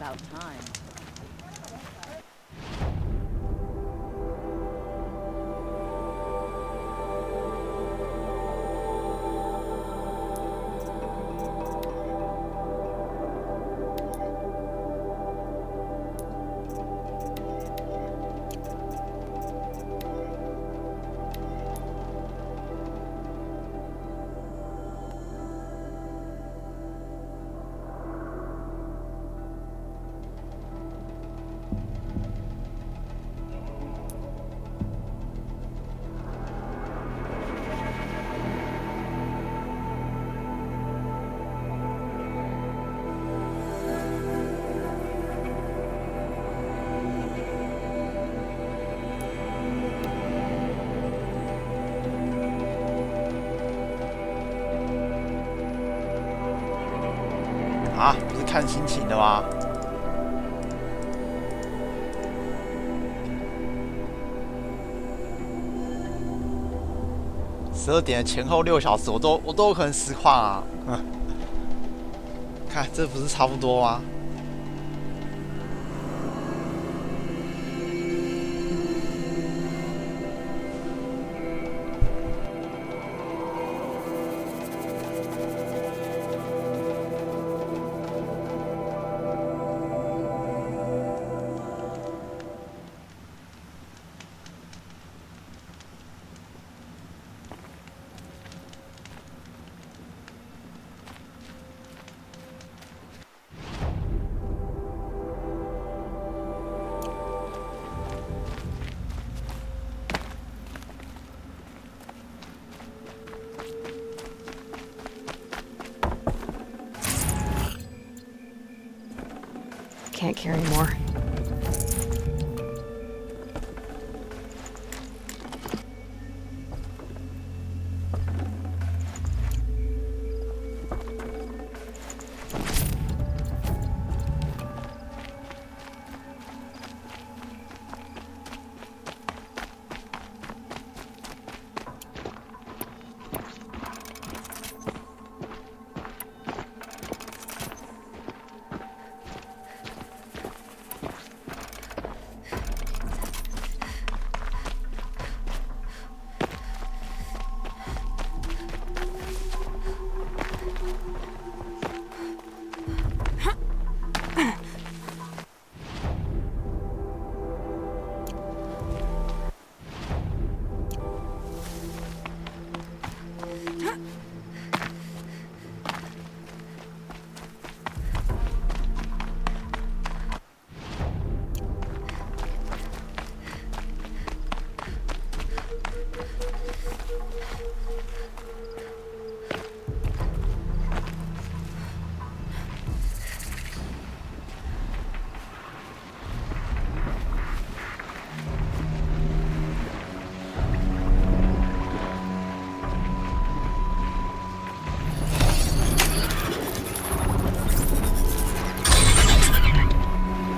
About time. 啊，不是看心情的吗？12点的前后6小时，我都有可能实况啊。看，这不是差不多吗？Can't carry more.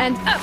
And up!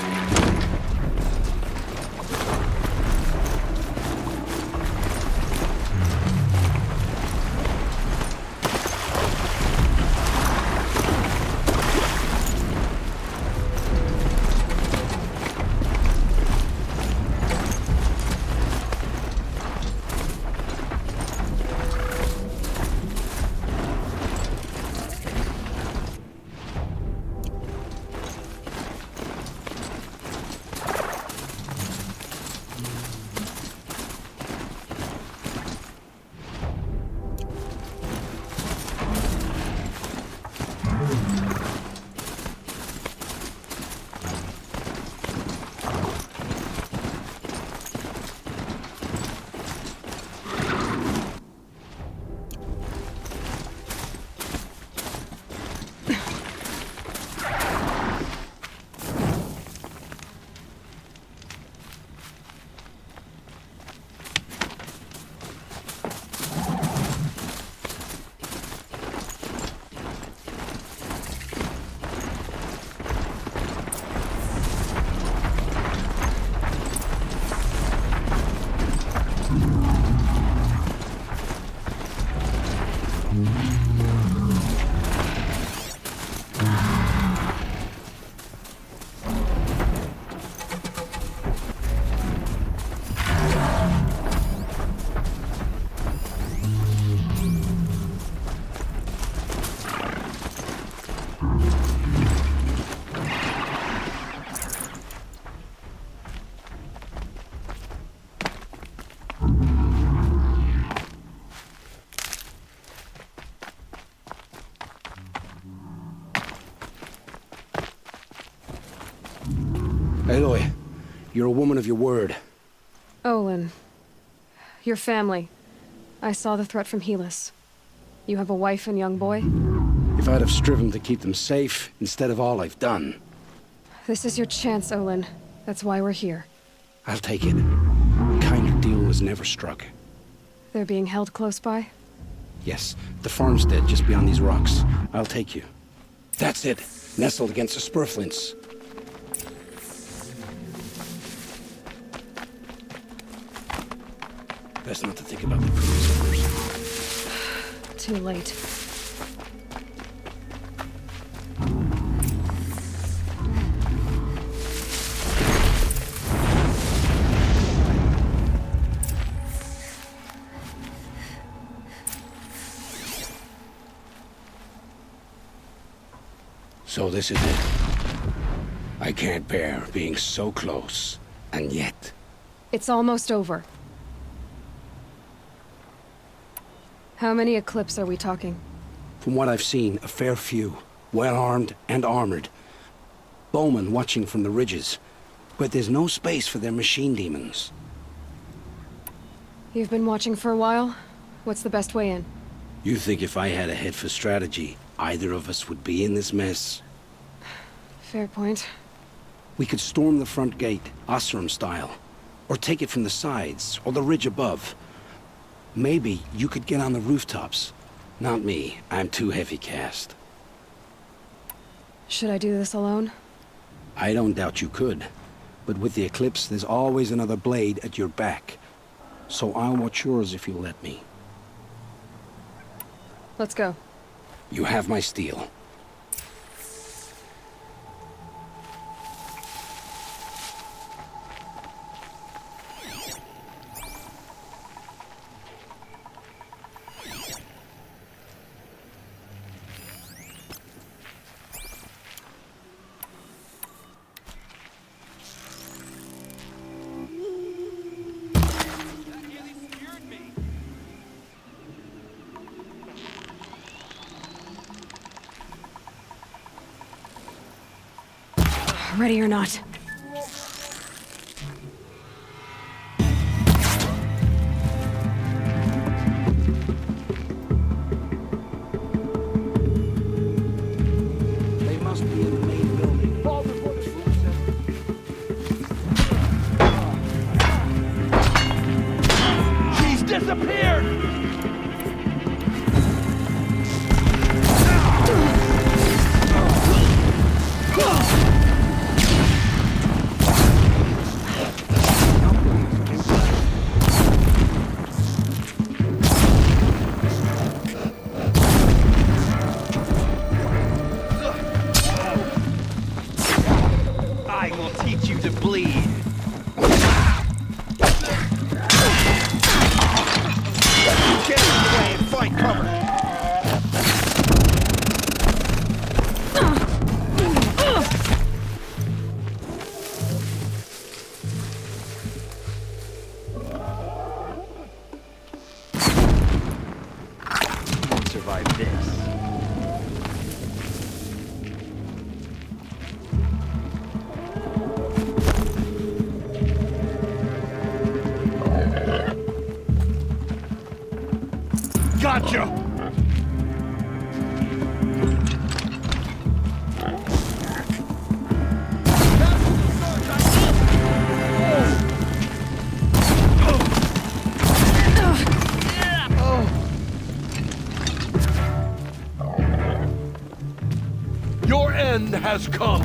You're a woman of your word. Olin. Your family. I saw the threat from Helis. You have a wife and young boy? If I'd have striven to keep them safe instead of all I've done. This is your chance, Olin. That's why we're here. I'll take it. A kinder deal was never struck. They're being held close by? Yes, the farmstead just beyond these rocks. I'll take you. That's it. Nestled against the spurflints. Best not to think about the previous first. Too late. So this is it. I can't bear being so close, and yet... It's almost over. How many Eclipse are we talking? From what I've seen, a fair few. Well-armed and armored. Bowmen watching from the ridges. But there's no space for their machine demons. You've been watching for a while? What's the best way in? You think if I had a head for strategy, either of us would be in this mess? Fair point. We could storm the front gate, Osram style. Or take it from the sides, or the ridge above. Maybe you could get on the rooftops. Not me. I'm too heavy cast. Should I do this alone? I don't doubt you could. But with the Eclipse, there's always another blade at your back. So I'll watch yours if you'll let me. Let's go. You have my steel. Ready or not. They must be in the main building. She's disappeared! I will teach you to bleed. Get in the way and find cover. You won't survive this. Gotcha! Your end has come.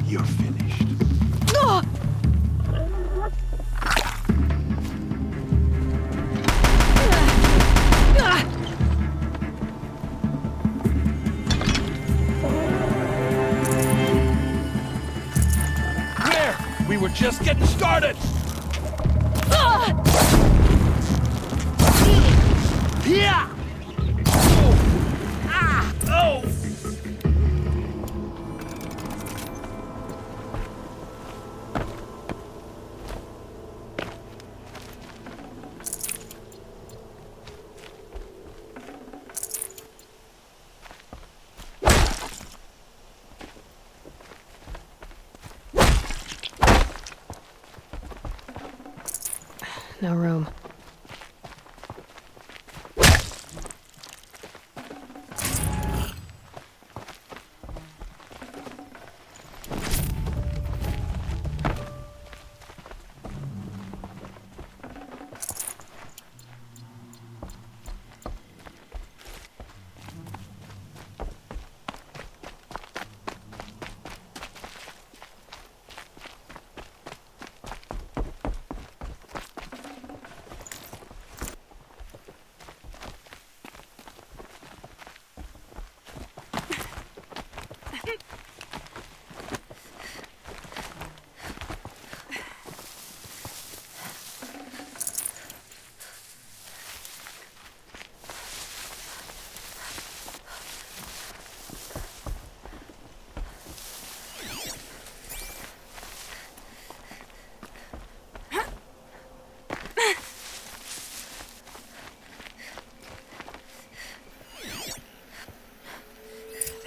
You're finished. Where? We were just getting started! Yeah! Oh! Ah! Oh!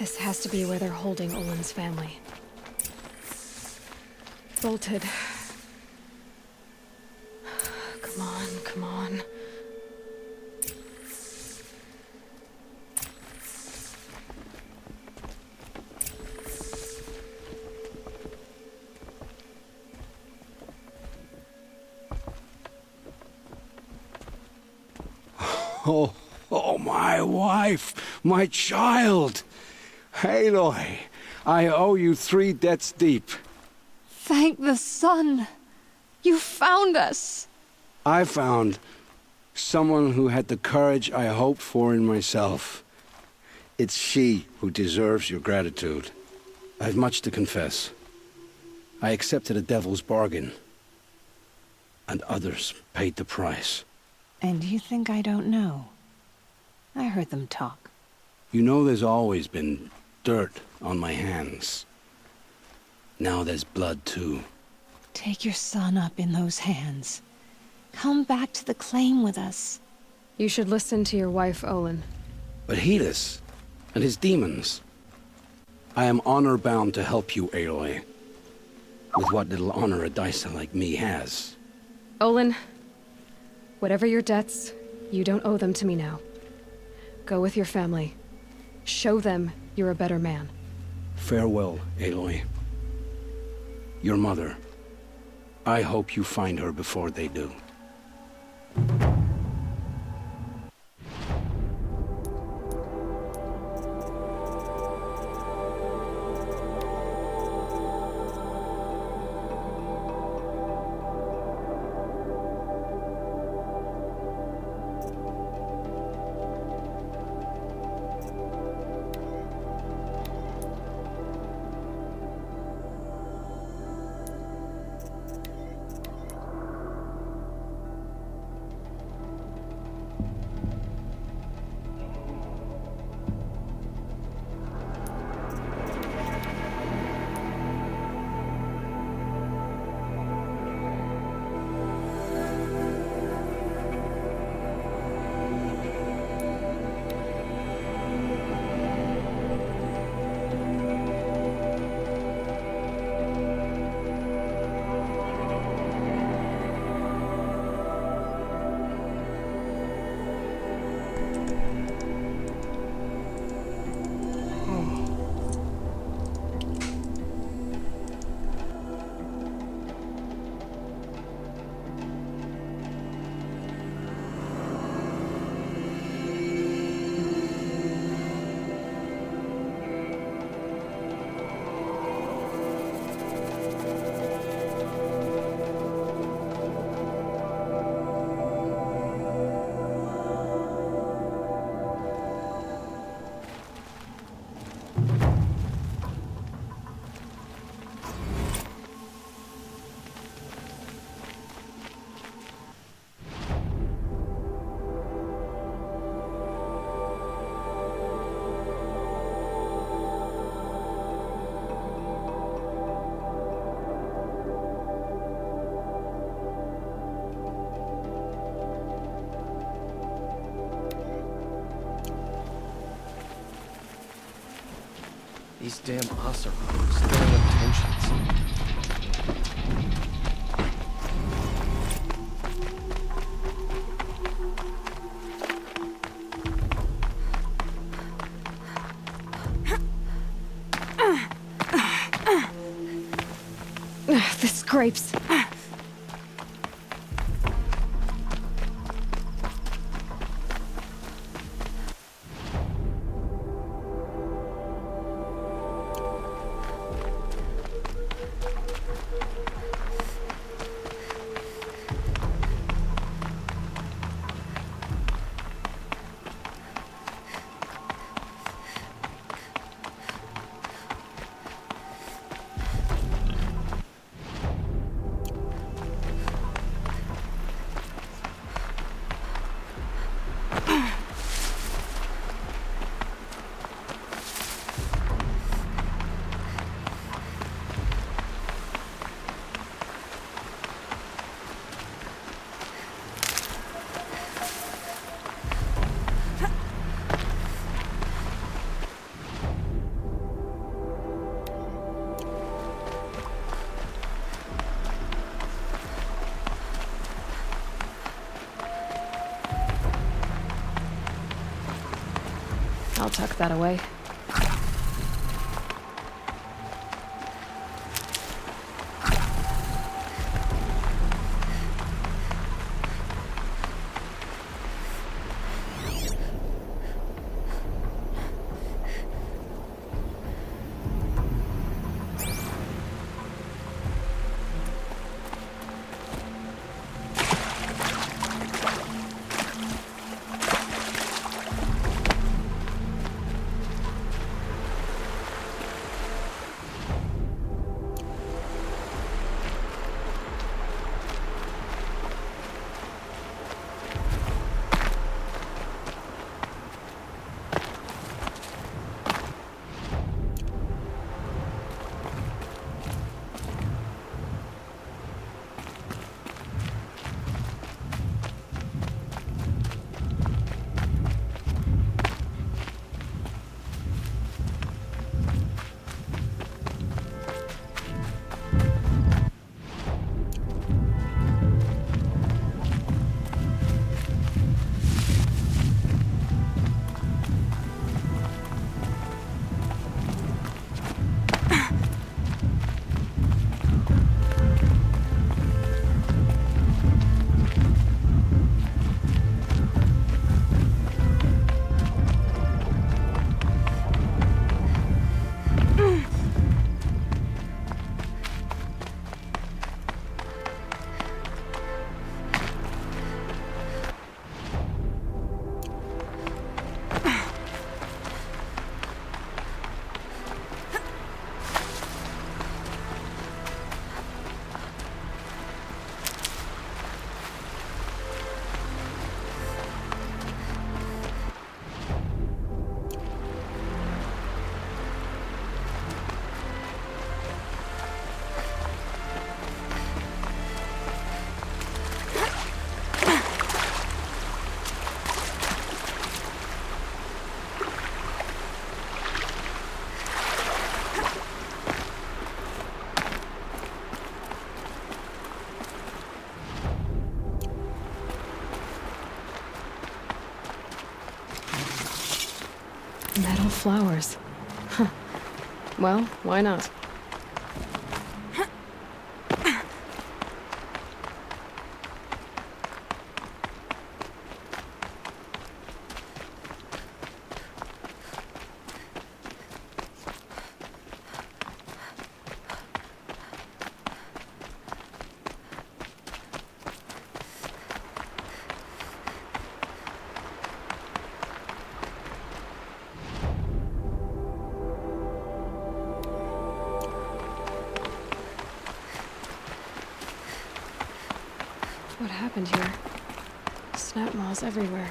This has to be where they're holding Olin's family. Bolted. Come on, come on. Oh, my wife, my child. Aloy, I owe you 3 debts deep. Thank the sun. You found us. I found someone who had the courage I hoped for in myself. It's she who deserves your gratitude. I have much to confess. I accepted a devil's bargain, and others paid the price. And you think I don't know? I heard them talk. You know there's always been dirt on my hands. Now there's blood, too. Take your son up in those hands. Come back to the claim with us. You should listen to your wife, Olin. But Helis and his demons. I am honor-bound to help you, Aloy. With what little honor a Dyson like me has. Olin, whatever your debts, you don't owe them to me now. Go with your family. Show them you're a better man. Farewell, Aloy. Your mother. I hope you find her before they do. These damn Oseram are stirring up tensions. The scrapes. I'll tuck that away. Metal flowers. Huh. Well, why not? What happened here? Snap moths everywhere.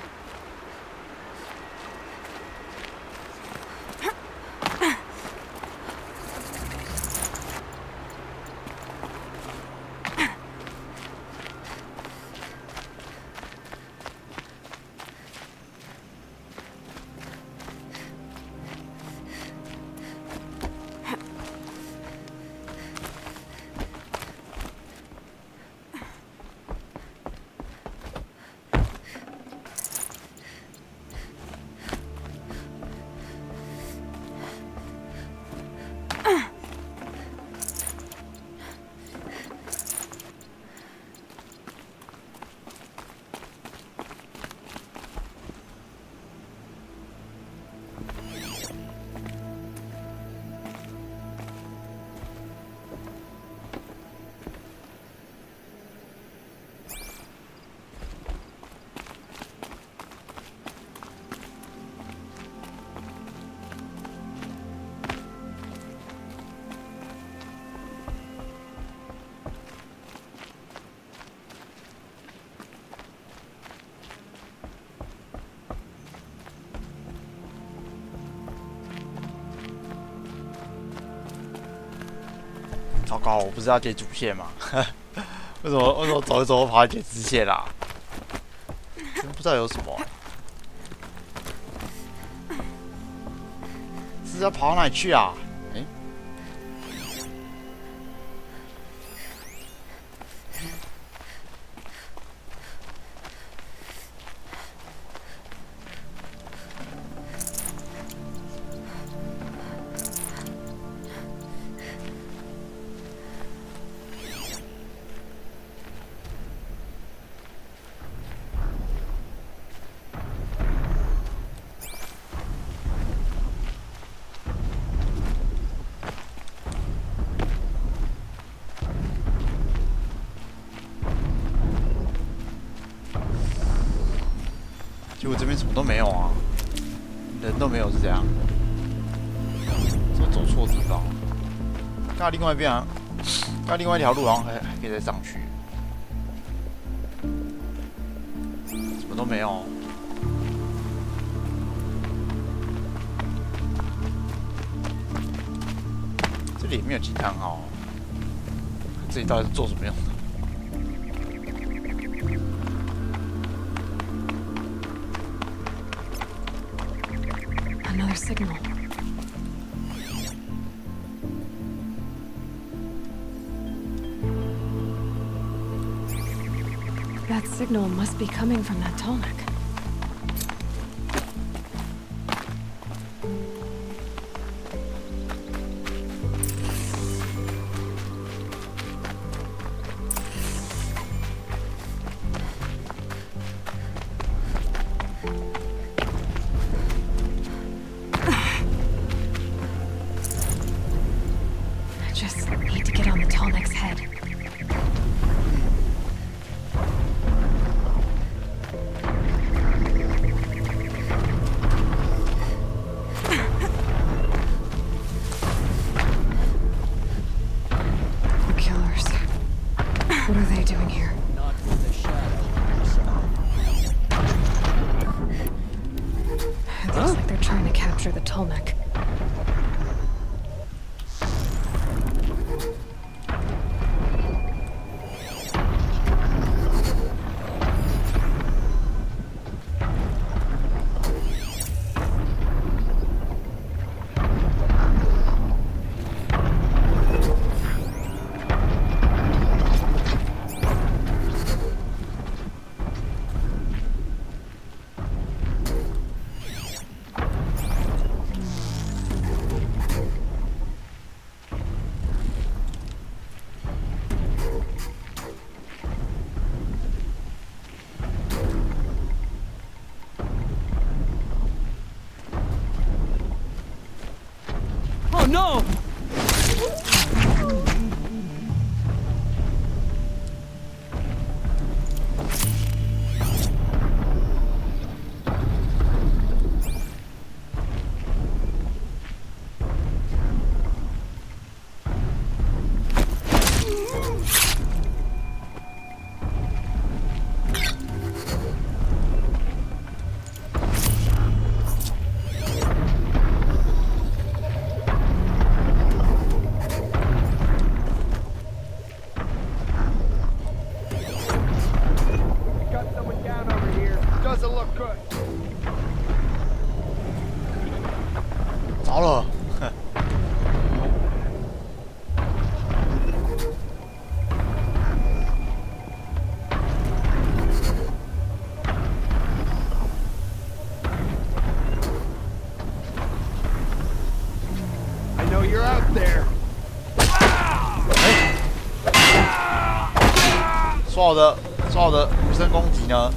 糟糕，我不是要解主线吗？为什么走一走跑来解支线啦？真不知道有什么、是要跑到哪里去啊？结果这边什么都没有啊，人都没有是怎样？是不是走错地方？看另外一边啊，看另外一条路好像还可以再上去，什么都没有。这里没有惊叹号，这里到底是做什么用的？ Another signal. That signal must be coming from that Tolmec. I just need to get on the Tolmec's head. The killers. What are they doing here? Not with the shadow. It looks like they're trying to capture the Tolmec. Oh no! Got someone down over here. Doesn't look good. 着了，哼。 I know you're out there. 刷我的无声攻击呢？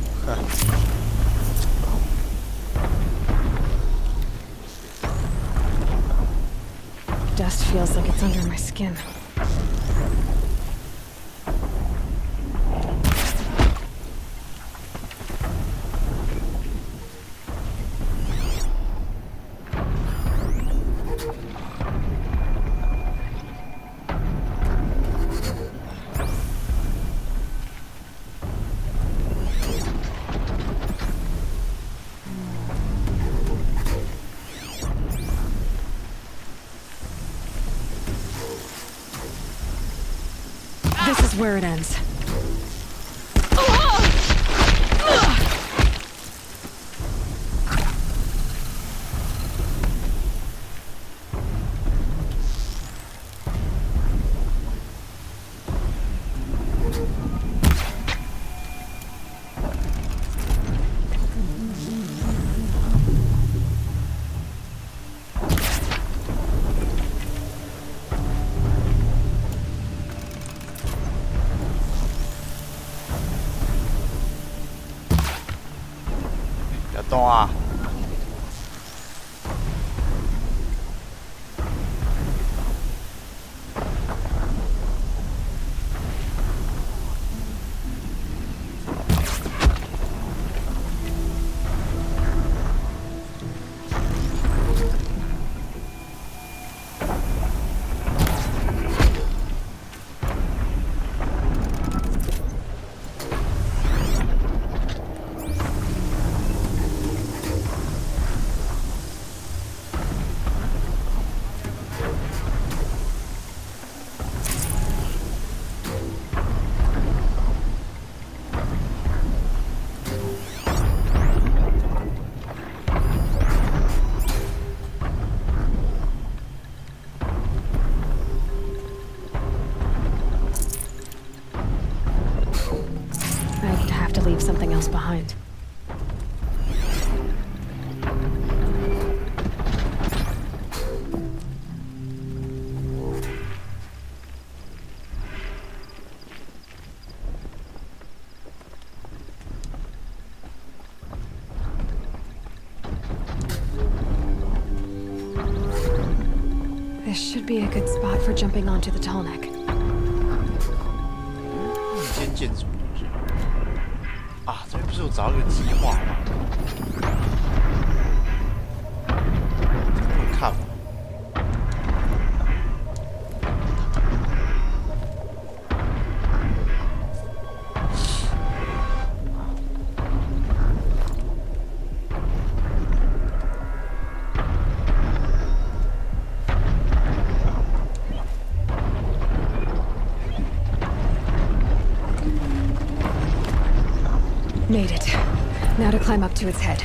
Dust feels like it's under my skin. This is where it ends.动啊！ This should be a good spot for jumping onto the tall neck. 一间建筑啊，这边不是有找到一个计划吗？不能看吗？ Made it. Now to climb up to its head.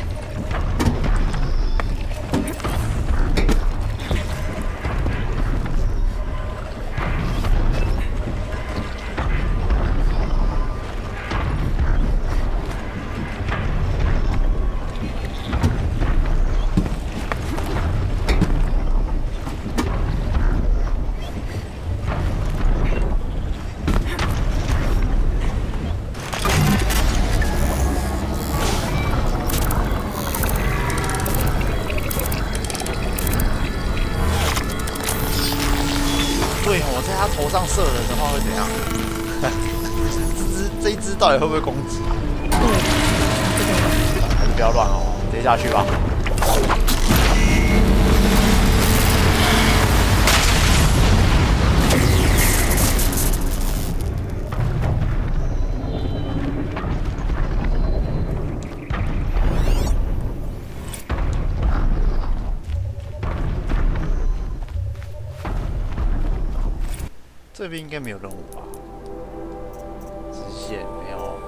他头上射人的话会怎样？这一只到底会不会攻击啊？还是不要乱哦，直接下去吧。这边应该没有任务吧？支线没有。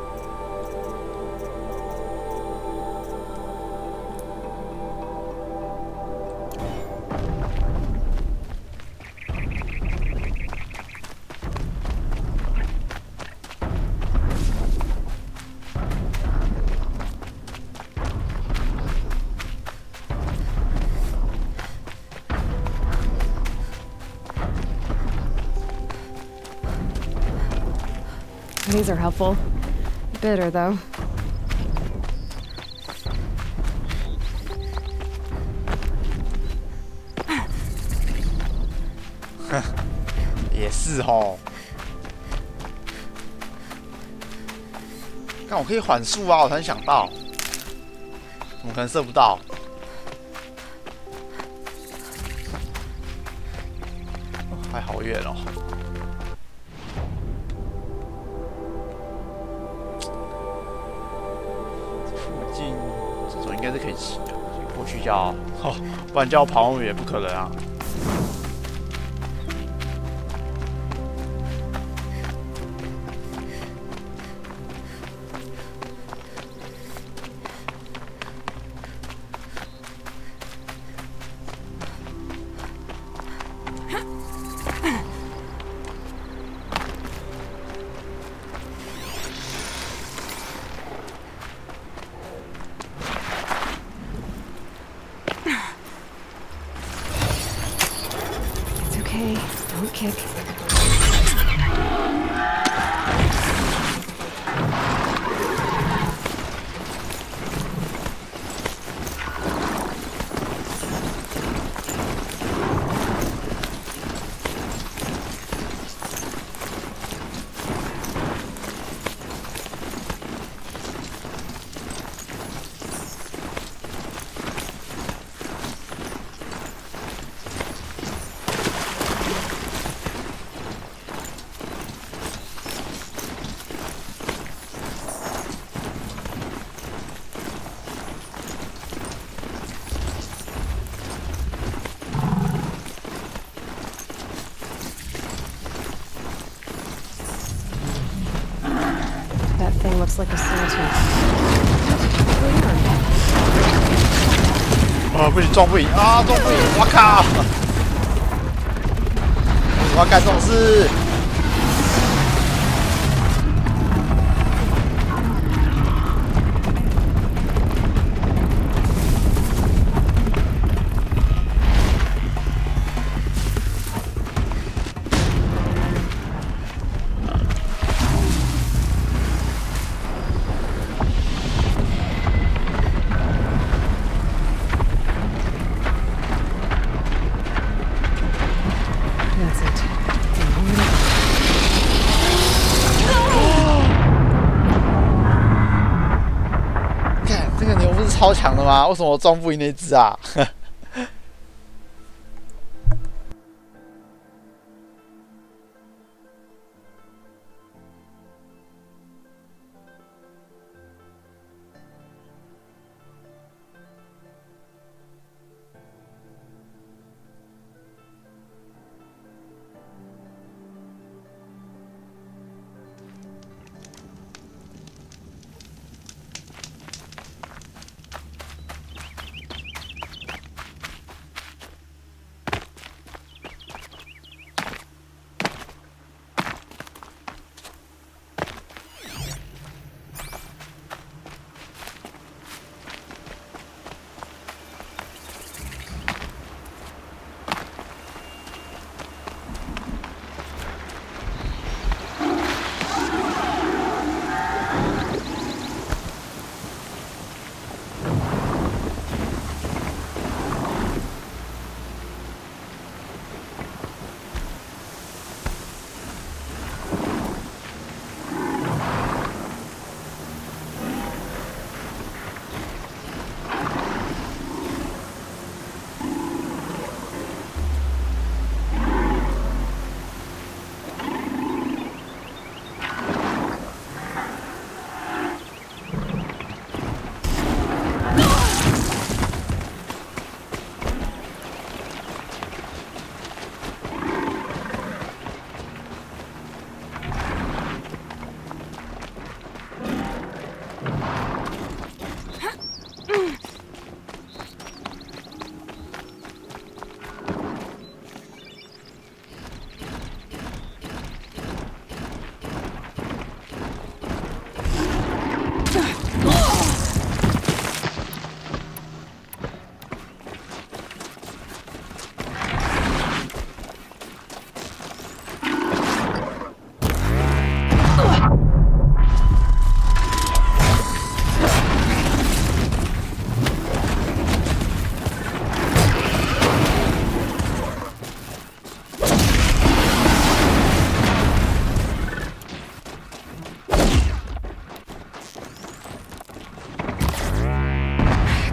These are helpful. Bitter, though. 也是哦。看，我可以缓速啊！我突然想到，怎么可能射不到？还好远哦。 应该是可以骑的，过去叫哦，不然叫我跑那么远不可能啊。Don't kick. That thing looks like a sawtooth. 啊，不行，撞不赢啊，撞不赢！我靠！为什么要干这种事？超强的吗？为什么我撞不赢那只啊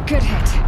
？Good hit.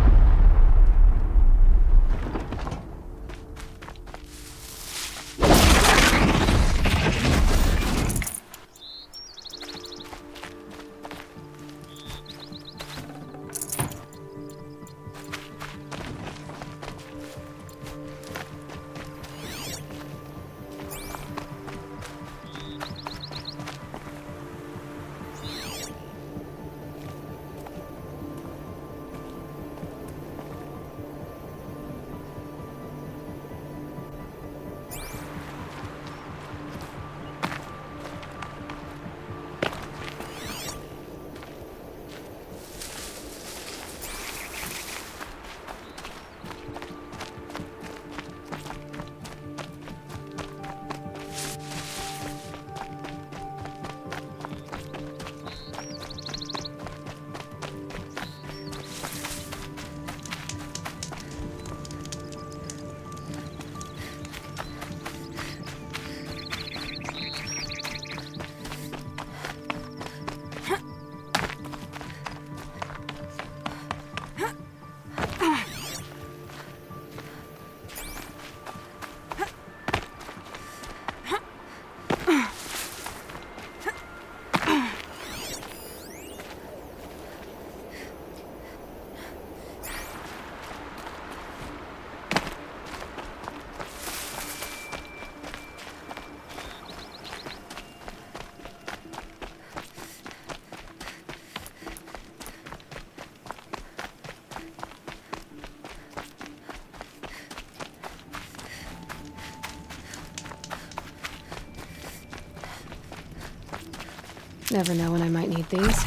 Never know when I might need these.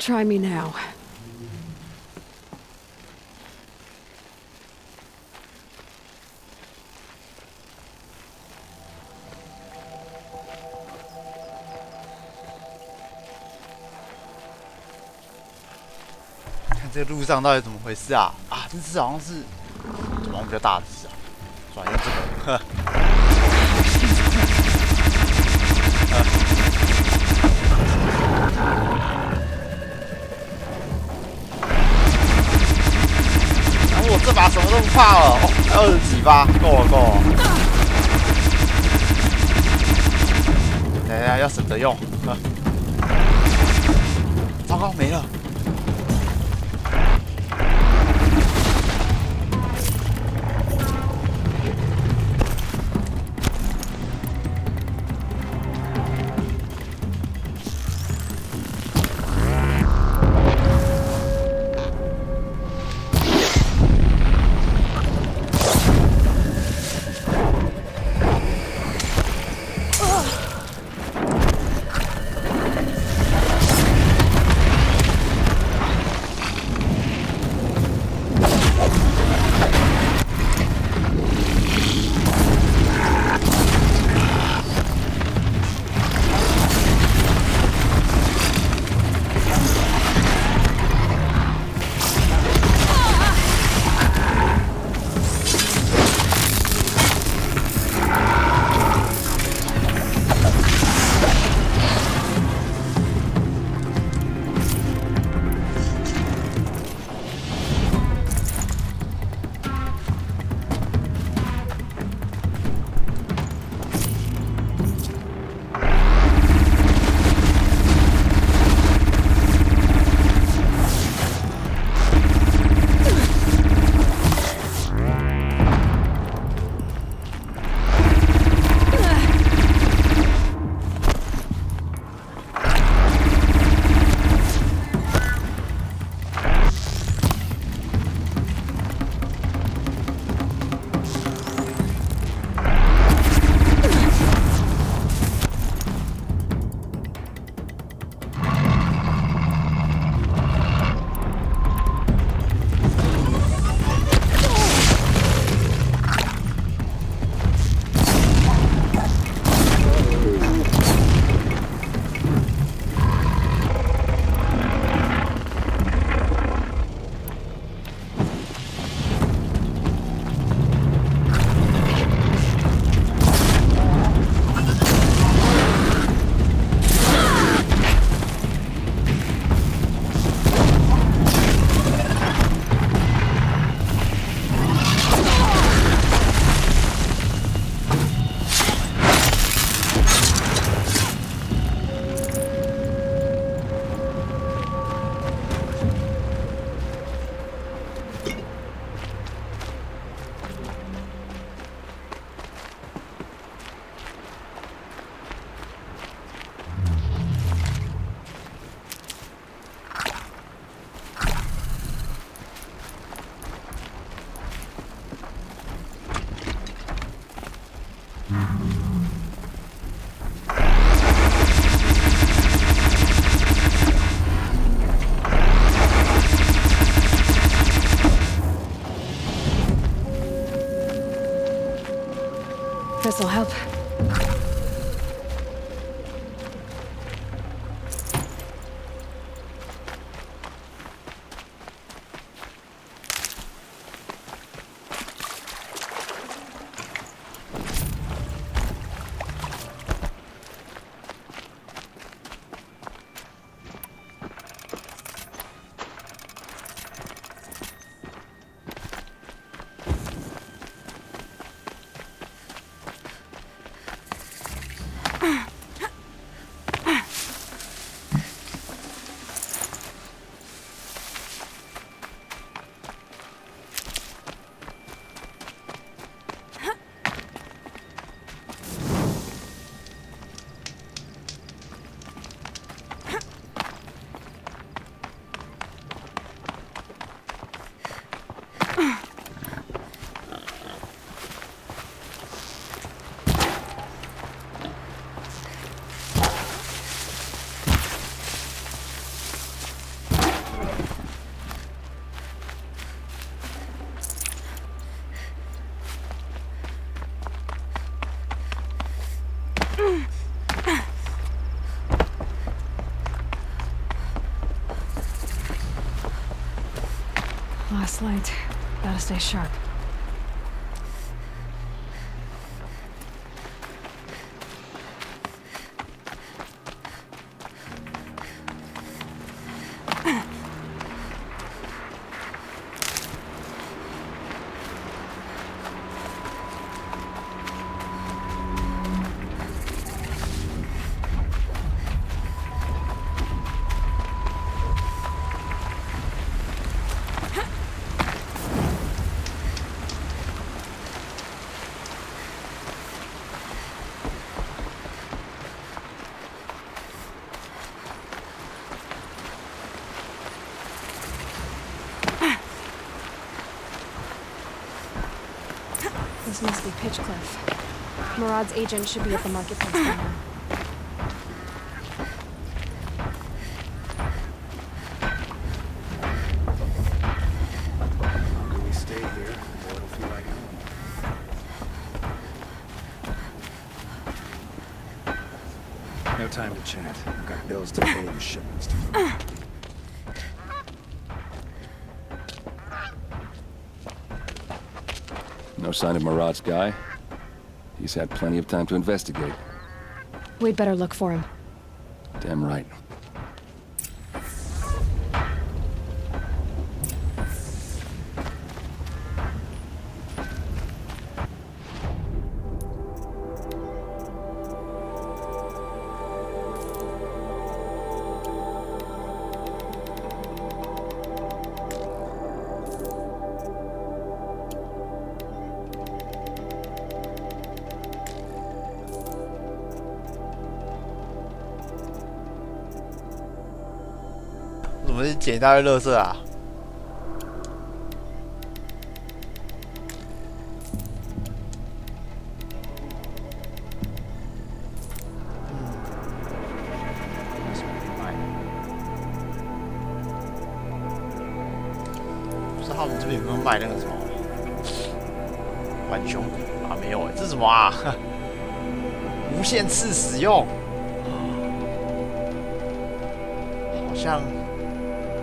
Try me now. 看这路上到底怎么回事啊？啊，这只好像是怎么比较大的只啊？转用这个，呵。我这把什么都不怕了，哦，20几发，够了够了。等一下要省着用，糟糕没了。This'll help. this light. Gotta stay sharp. This must be Pitchcliff. Murad's agent should be at the marketplace by now. Can we stay here? Boy, it'll feel like home. No time to chat. I've got bills to pay and shipments to file. No sign of Murad's guy? He's had plenty of time to investigate. We'd better look for him. Damn right.怎么是捡一大堆垃圾啊？有什么可以卖的？不知道他们这边有没有卖那个什么浣熊骨啊？没有哎，这是什么啊？无限次使用，好像。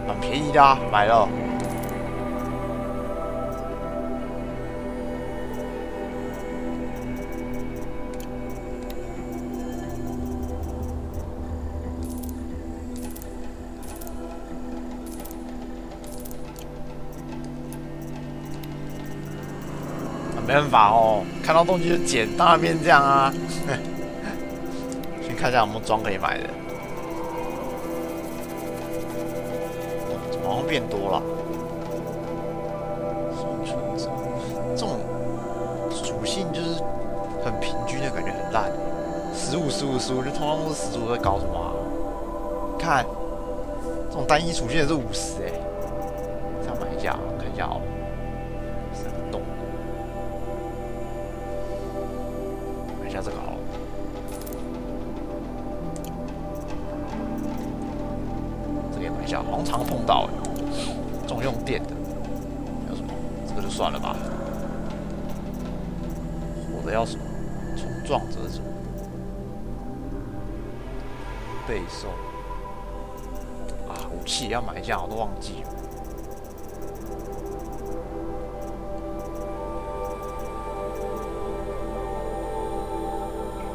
蛮便宜的啊，买了。没办法哦，看到东西就捡，当然变这样啊。先看一下有没有装可以买的。好像变多了，这种属性就是很平均的感觉，很烂。15、15、15，就通常都是15，在搞什么啊？看这种单一属性的是50哎，这样买一下，看一下哦，是很动。买一下这个好了。这个也买一下，好像常碰到哎。重用电的，还有什么？这个就算了吧。火的要什么？冲撞者什么？备受啊，武器也要买一下，我都忘记了。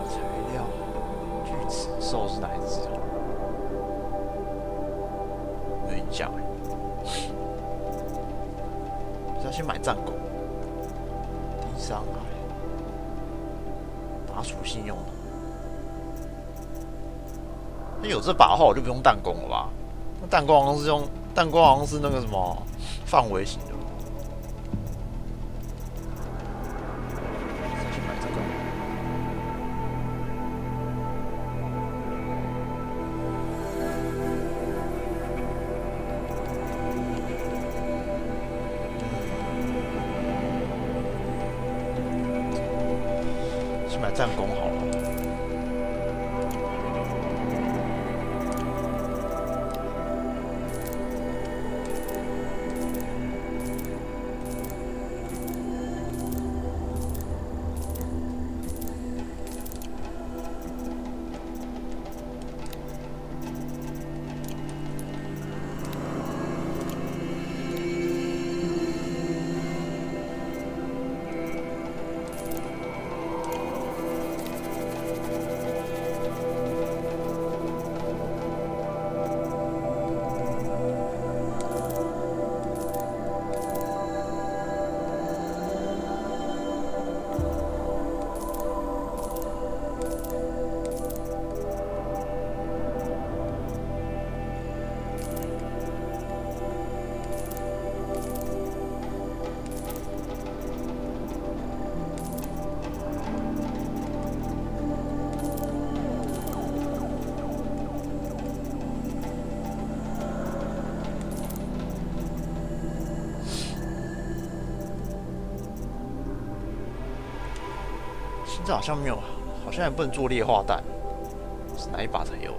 材料，巨齿兽是哪一只？没有印象哎。要先买战弓，低伤害，打属性用的。那有这把的话，我就不用弹弓了吧？那弹弓好像是用弹弓，好像是那个什么范围型的。先买这个。买战弓好了。现在好像没有，好像也不能做劣化弹，是哪一把才有的？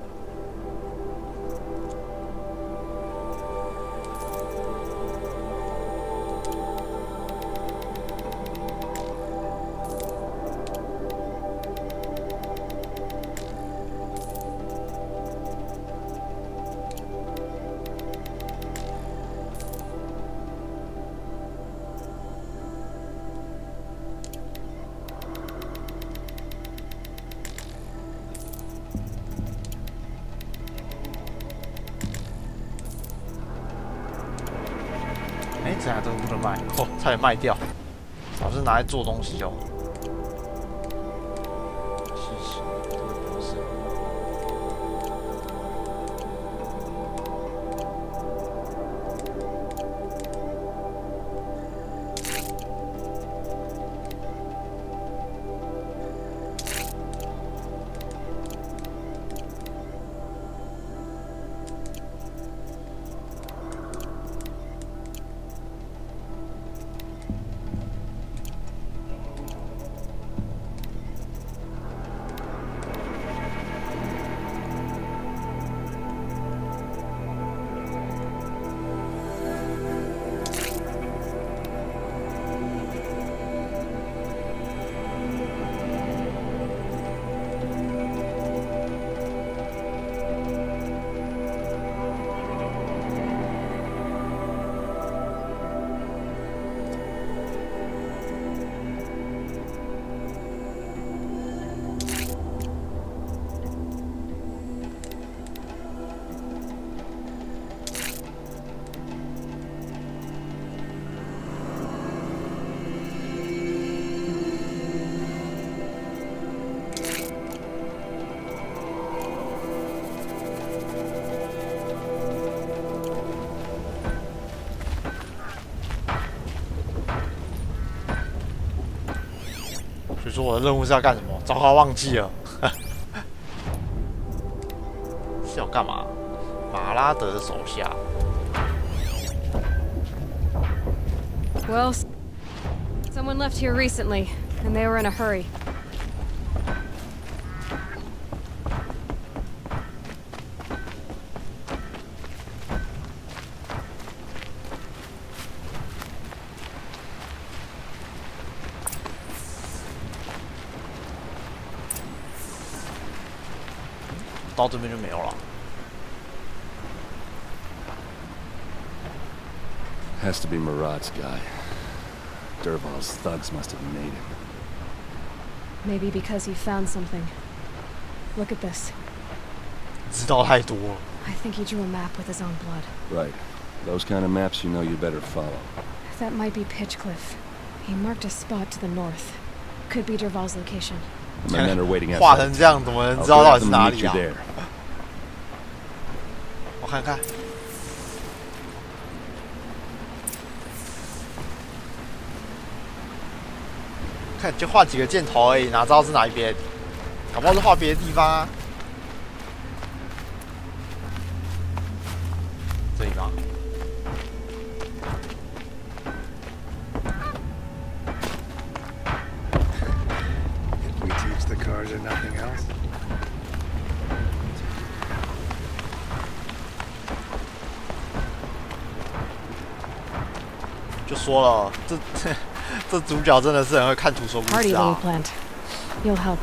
哎，这样这个不能卖，哦，差点卖掉，早是拿来做东西哦。其实这个不是。所以说我的任务是要干什么？糟糕，忘记了。是要干嘛？马拉德的手下。Well, someone left here recently, and they were in a hurry. "到这边就没有了。Has to be Murad's guy. Dervahl's thugs must have made him. Maybe because he found something. Look at this. 知道太多了。I think he drew a map with his own blood. Right. Those kind of maps you know you better follow. That might be Pitchcliff. He marked a spot to the north. Could be Dervahl's location. My men are waiting 画 outside. 成这样，怎么能 I'll 知道到 grab 底是 them 哪 and meet 里 you 啊？ there. 我看看。看就画几个箭头而已，哪知道是哪一边？搞不好是画别的地方啊。这里吗？ We teach the cars or nothing else. 就说了，这主角真的是很会看图说故 Party 事 little 啊。 plant. You'll help.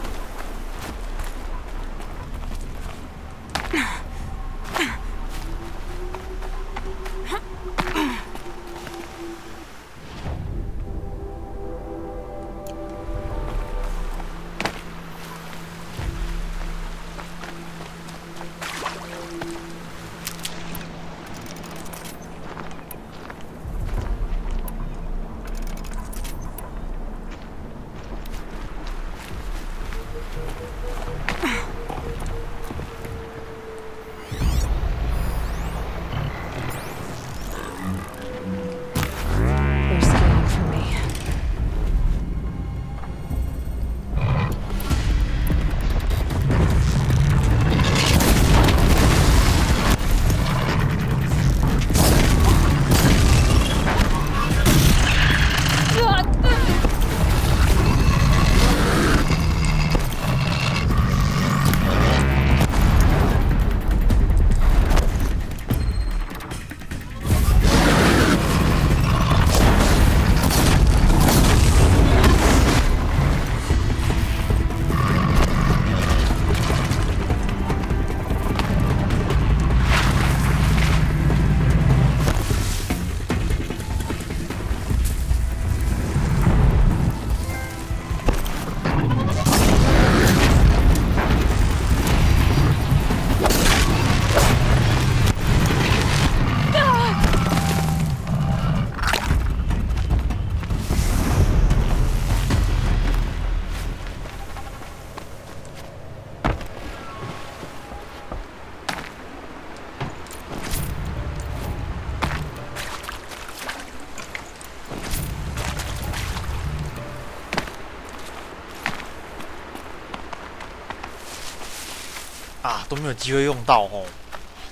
啊，都没有机会用到哦，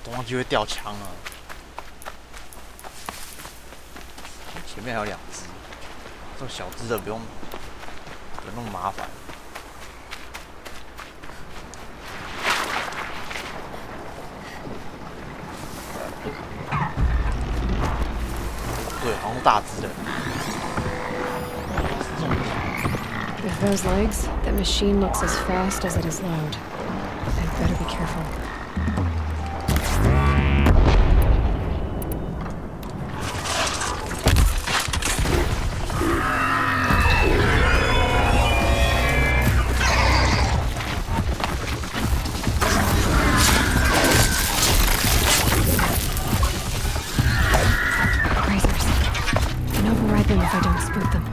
都忘记会掉枪了。前面还有2只，这种小只的不用那么麻烦。对，好像是大只的。 With those legs, that machine looks as fast as it is loud. I'd better be careful. Grazers. Can override them if I don't spook them.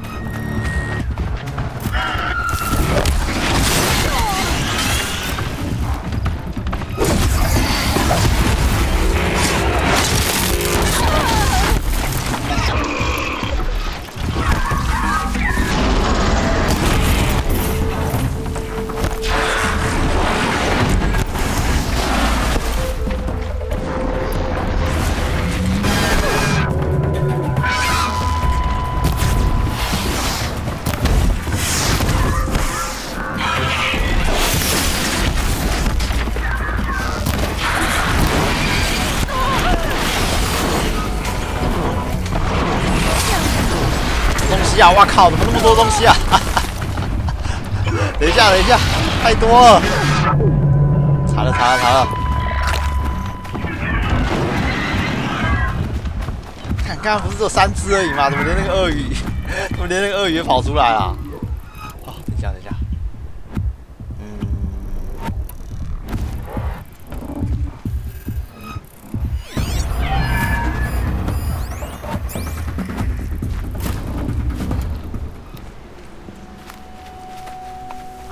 呀！哇靠，怎么那么多东西啊？等一下，等一下，太多了！查了，查了，查了。看，刚刚不是只有3只而已吗？怎么连那个鳄鱼，怎么连那个鳄鱼也跑出来啊？哦，等一下，等一下。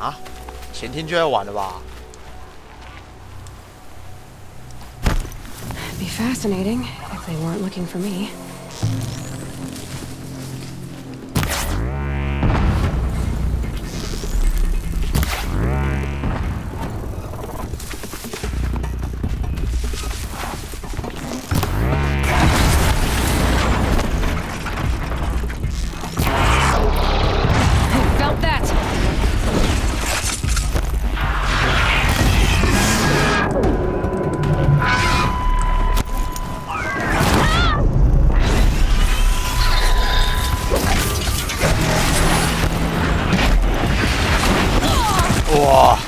啊，前天就在玩了吧 It'd be fascinating if they weren't looking for me. I felt that. 哇！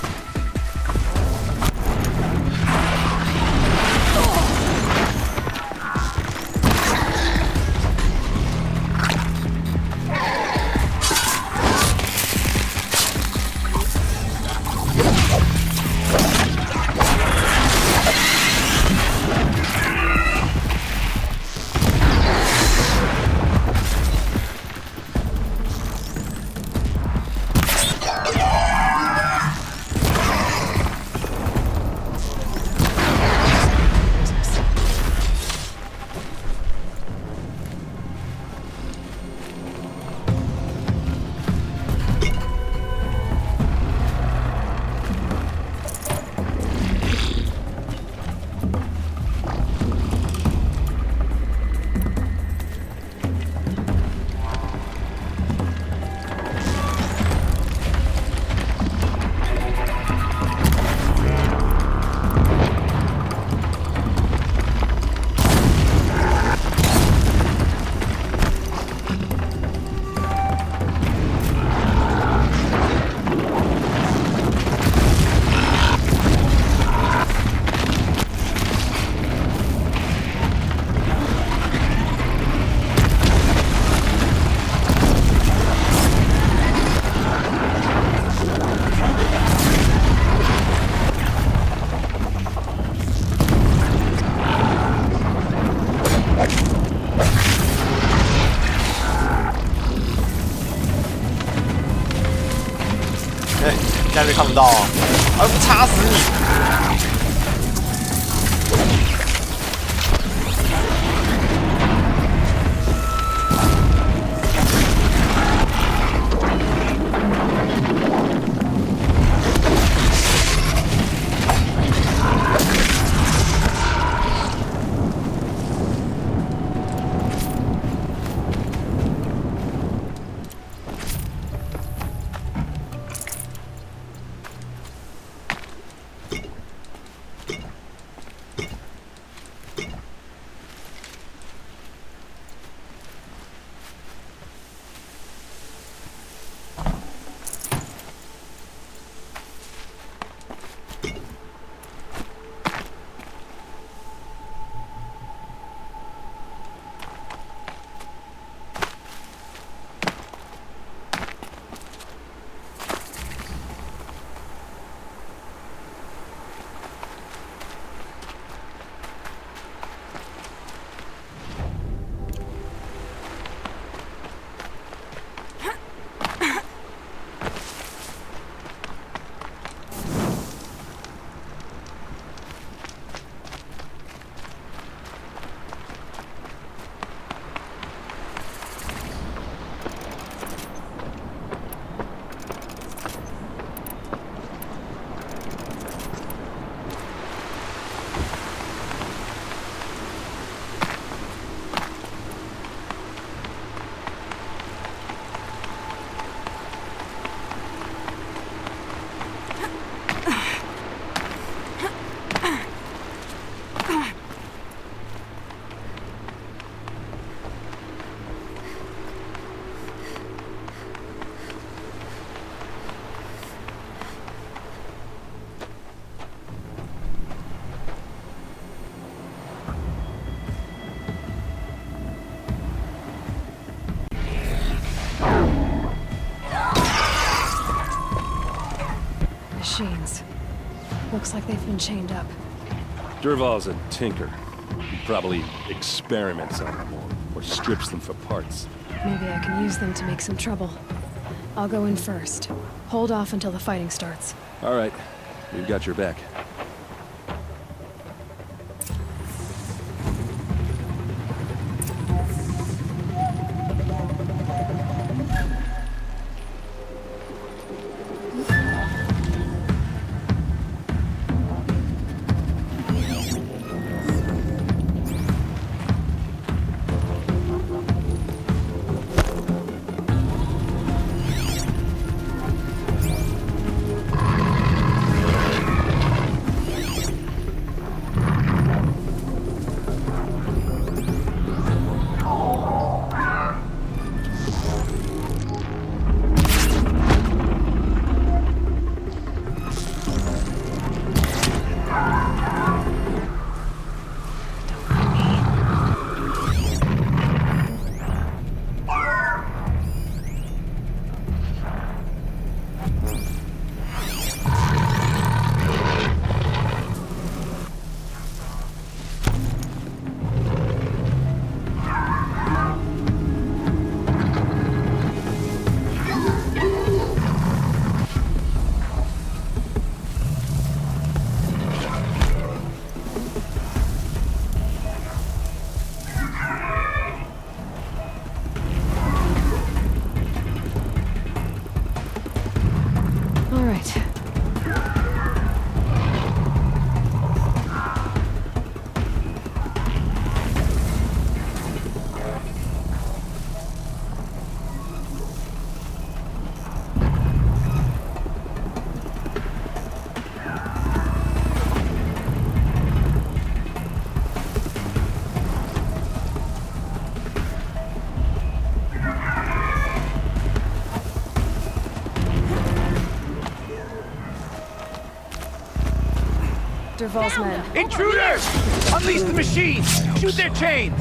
现在就看不到啊！还不插死你！ machines. Looks like they've been chained up. Dervahl's a tinker. He probably experiments on them or strips them for parts. Maybe I can use them to make some trouble. I'll go in first. Hold off until the fighting starts. All right, we've got your back. Dervahl's men. Intruders! Unleash the machines! Shoot their chains!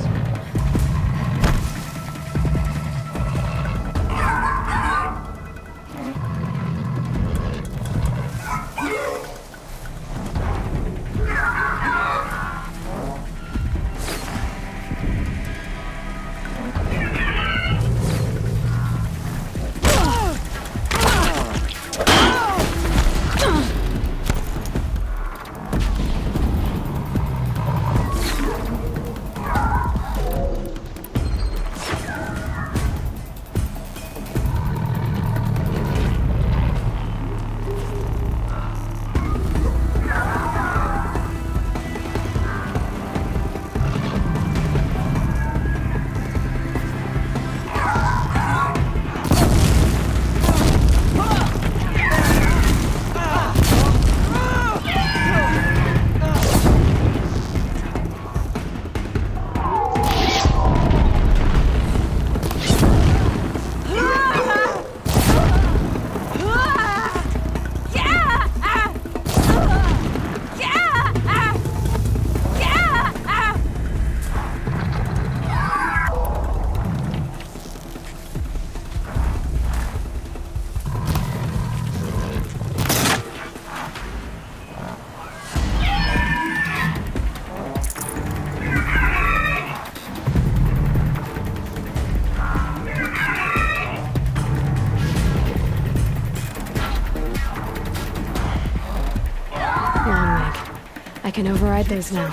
I can override those now.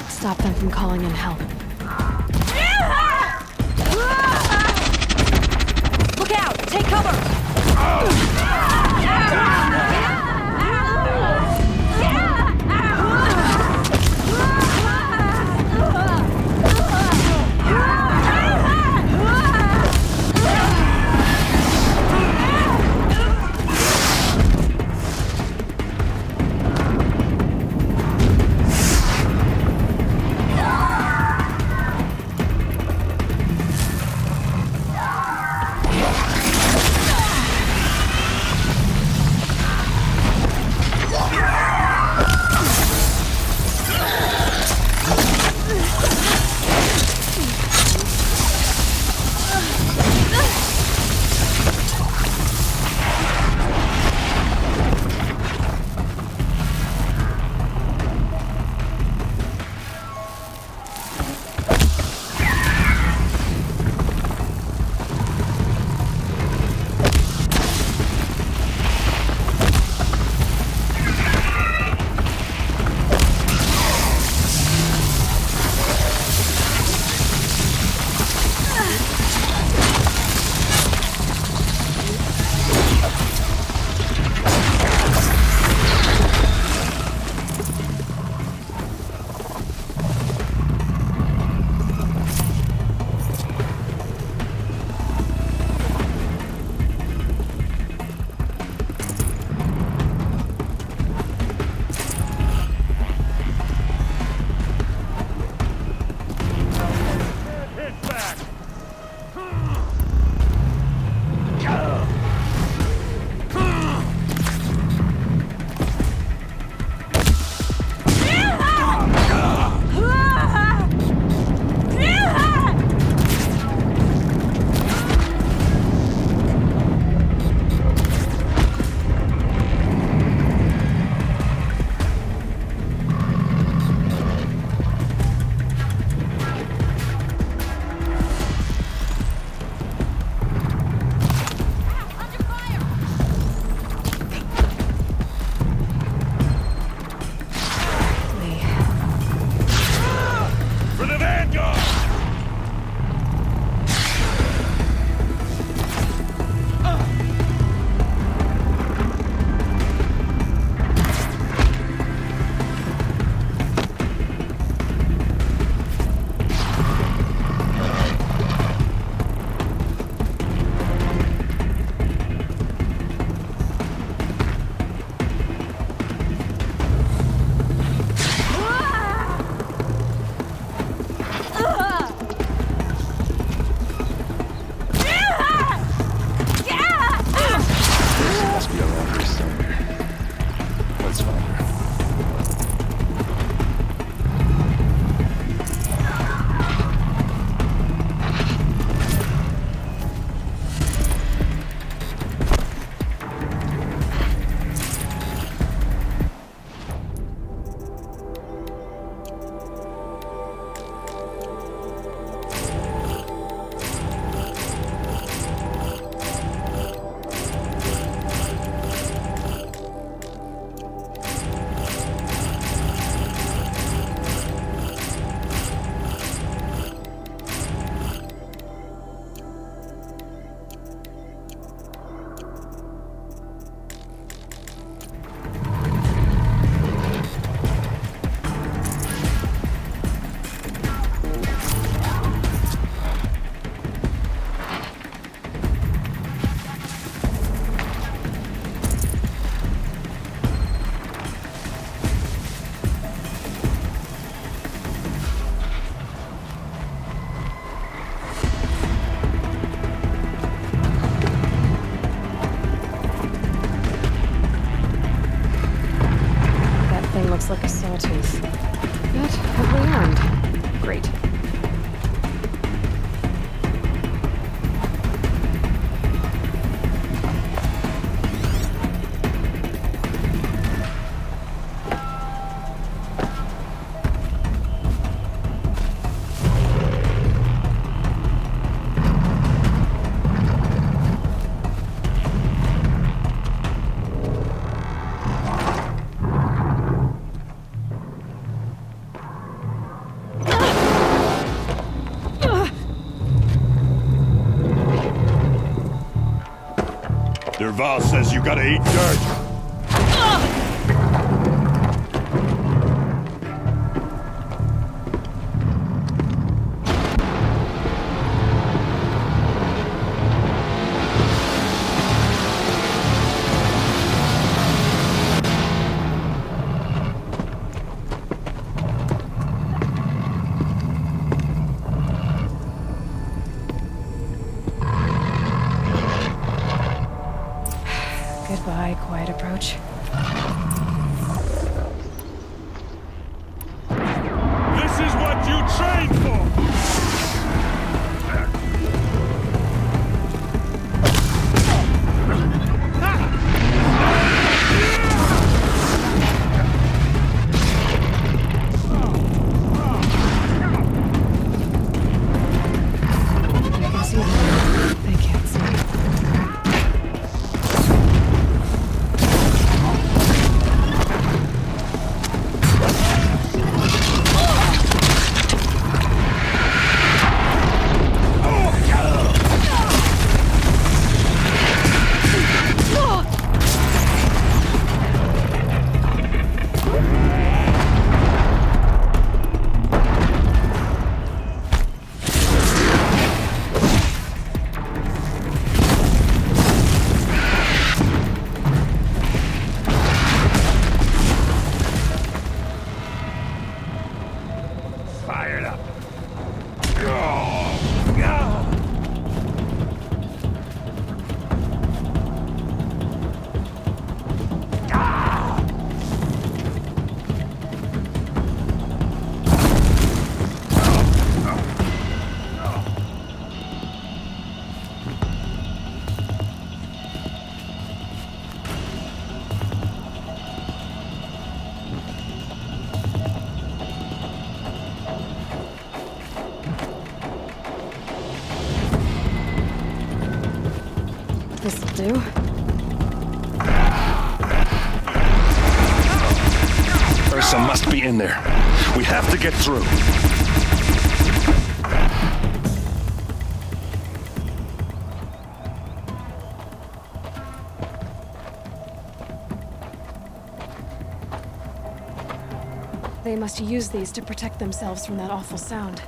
Stop them from calling in help. Look out! Take cover! looks like a sawtooth. But heavily armed. Great. Derval says you gotta eat dirt. Goodbye, quiet approach. This is what you trained for! I can see them. They can't see me. Fired up. This'll do. Ursa must be in there. We have to get through. They must use these to protect themselves from that awful sound.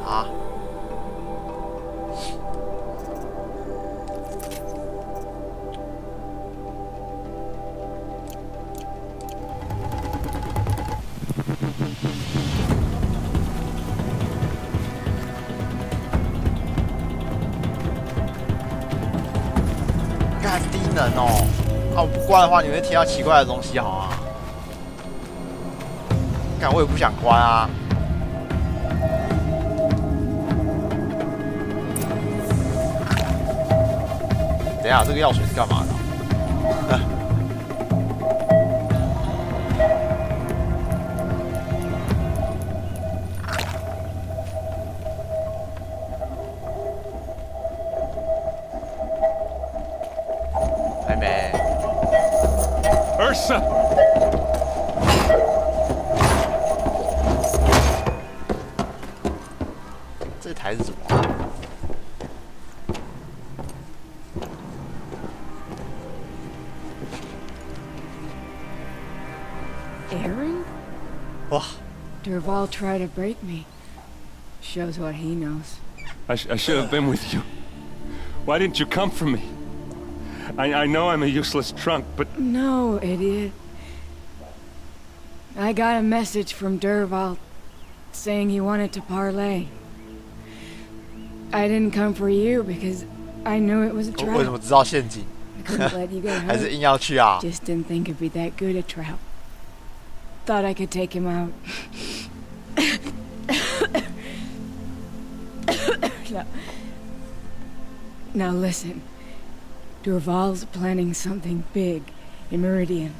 Ah.干低能哦！啊，我不关的话，你会听到奇怪的东西，好啊。干，我也不想关啊。等一下，这个药水是干嘛的？还没。Ursa! 这台是什么？ Aaron? 哇， Derval tried to break me. Shows what he knows. I should have been with you. Why didn't you come for me? I know I'm a useless trunk, but... No, idiot. I got a message from Dervahl saying he wanted to parlay. I didn't come for you because I knew it was a 我为什么 trap. 知道陷阱？ I couldn't let you get 还是 hurt. 硬要去啊？ Just didn't think it'd be that good a trap. Thought I could take him out. Now listen. Dervahl's planning something big in Meridian.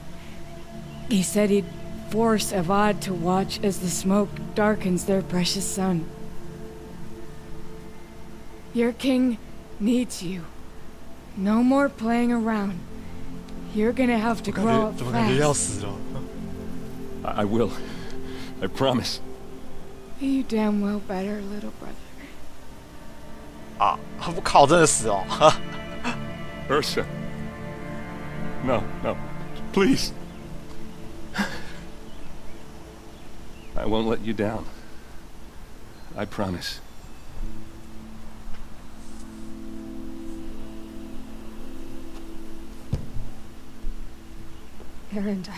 He said he'd force Avad to watch as the smoke darkens their precious sun. Your king needs you. No more playing around. You're gonna have to grow up 怎么感觉要 fast. 死了？ I will. I promise. You damn well better, little brother. 啊，不靠，真的死哦！ Ursa. No, no. Please. I won't let you down. I promise. Erend,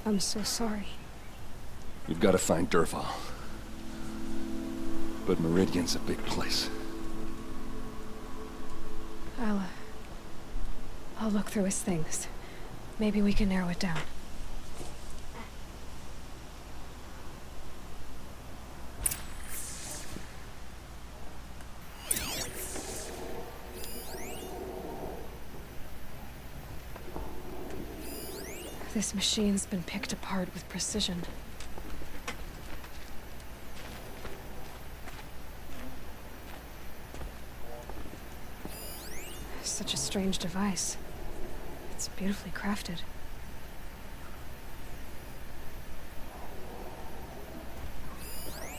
I'm so sorry. We've got to find Dervahl. But Meridian's a big place. I'll look through his things. Maybe we can narrow it down. This machine's been picked apart with precision. Such a strange device. It's beautifully crafted.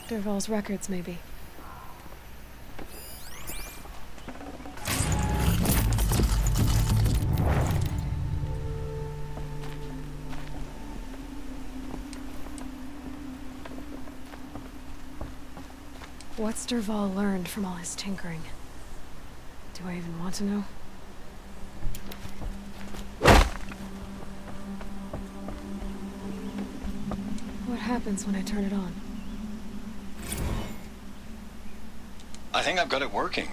Dervahl's records, maybe. What's Dervahl learned from all his tinkering? Do I even want to know? What happens when I turn it on? I think I've got it working.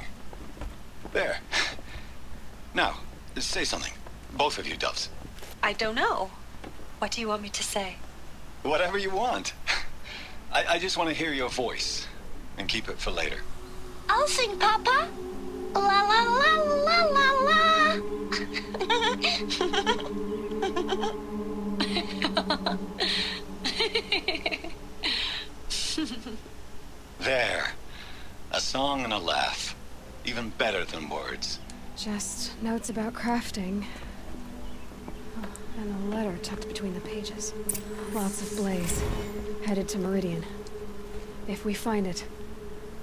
There. Now, say something. Both of you, Doves. I don't know. What do you want me to say? Whatever you want. I just want to hear your voice. And keep it for later. I'll sing, Papa. La la la la la la. There. A song and a laugh. Even better than words. Just notes about crafting. Oh, and a letter tucked between the pages. Lots of blaze. Headed to Meridian. If we find it,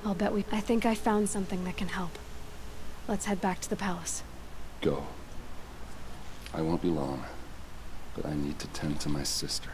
I'll bet I think I found something that can help. Let's head back to the palace. Go. I won't be long, but I need to tend to my sister.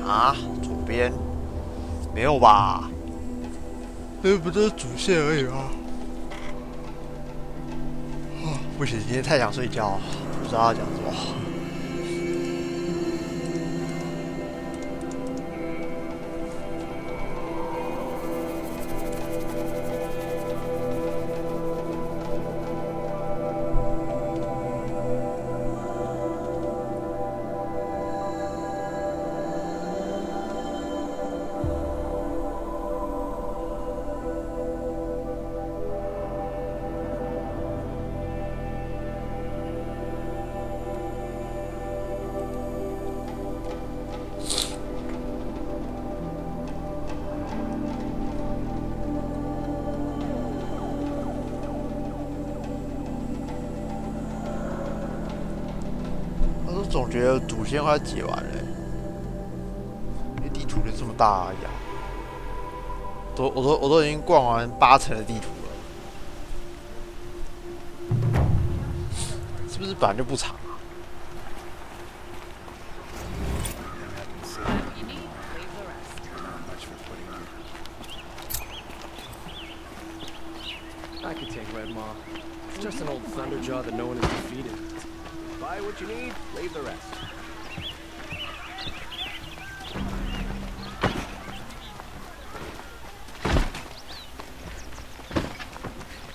啊，左边没有吧？那不就是主线而已吗？不行，今天太想睡觉了，不知道要讲什么。总觉得主线快解完了、欸，因为地图就这么大而已啊。我都已经逛完80%的地图了，是不是本来就不长啊？ I could take Red Maw. It's just an old thunderjaw that no one has defeated. Buy what you need, leave the rest.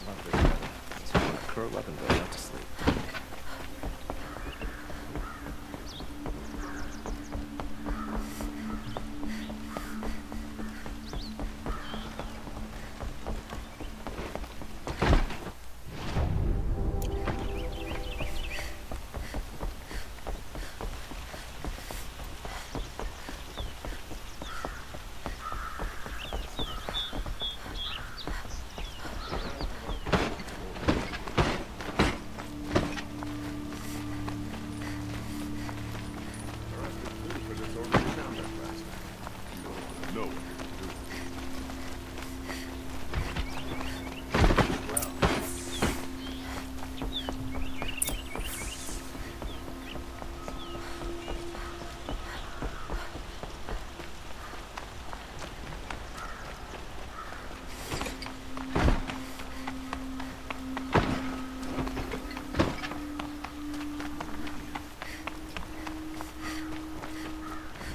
Lovely weather. Just want to curl up and go out to sleep.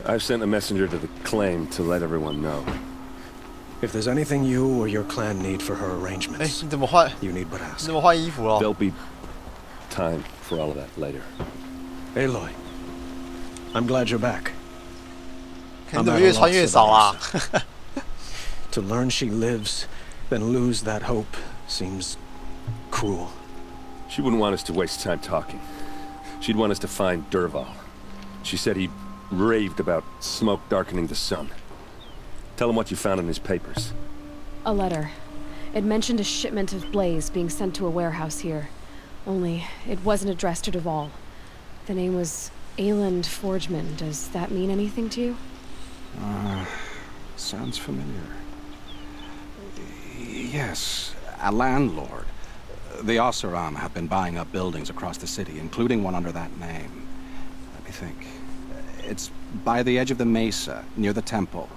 I've sent a messenger to the claim to let everyone know. If there's anything you or your clan need for her 哎， arrangements, 你怎么换？ you need but 你 ask. 怎么换衣服了？ There'll be time for all of that later. Aloy, I'm glad you're back. 你怎么越穿越少啊？ To learn she lives, then lose that hope seems cruel. She wouldn't want us to waste time talking. She'd want us to find Dervahl. She said he raved about smoke darkening the sun. Tell him what you found in his papers. A letter. It mentioned a shipment of blaze being sent to a warehouse here. Only, it wasn't addressed to Dervahl. The name was Ayland Forgeman. Does that mean anything to you? Sounds familiar. Yes, a landlord. The Oseram have been buying up buildings across the city, including one under that name. Let me think. It's by the edge of the mesa, near the temple.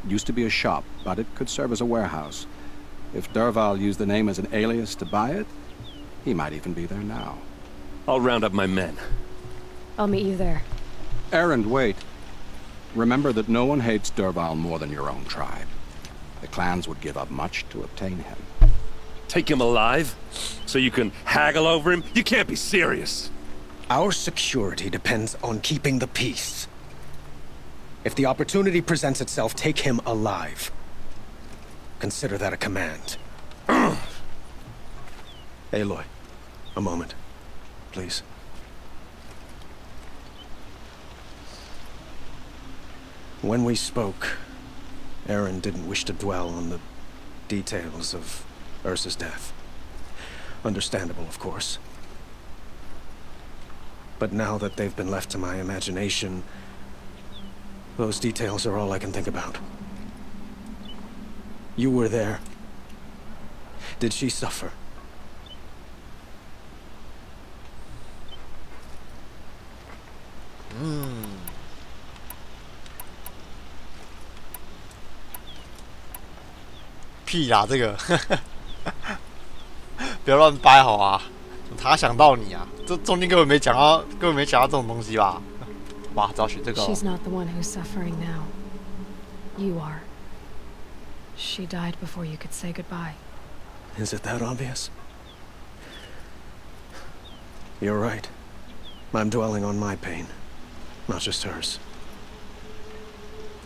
It used to be a shop, but it could serve as a warehouse. If Dervahl used the name as an alias to buy it, he might even be there now. I'll round up my men. I'll meet you there. Erend, wait. Remember that no one hates Dervahl more than your own tribe. The clans would give up much to obtain him. Take him alive? So you can haggle over him? You can't be serious. Our security depends on keeping the peace. If the opportunity presents itself, take him alive. Consider that a command. Aloy, a moment, please. When we spoke, Erend didn't wish to dwell on the details of Ursa's death. Understandable, of course. But now that they've been left to my imagination, those details are all I can think about. You were there. Did she suffer? Hmm. 屁啦，这个，不要乱掰好啊！他想到你啊，这中间根本没讲到这种东西吧？哇，只要选这个、哦。 She's not the one who's suffering now. You are. She died before you could say goodbye. Is it that obvious? You're right. I'm dwelling on my pain, not just hers.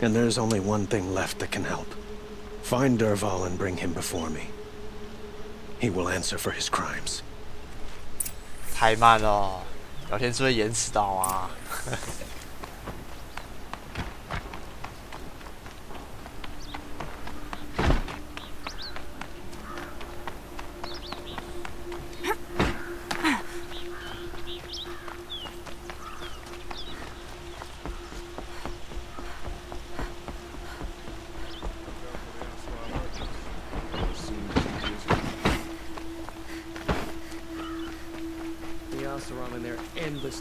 And there's only one thing left that can help. Find Dervahl and bring him before me. He will answer for his crimes. 太慢了，聊天是会延迟到啊。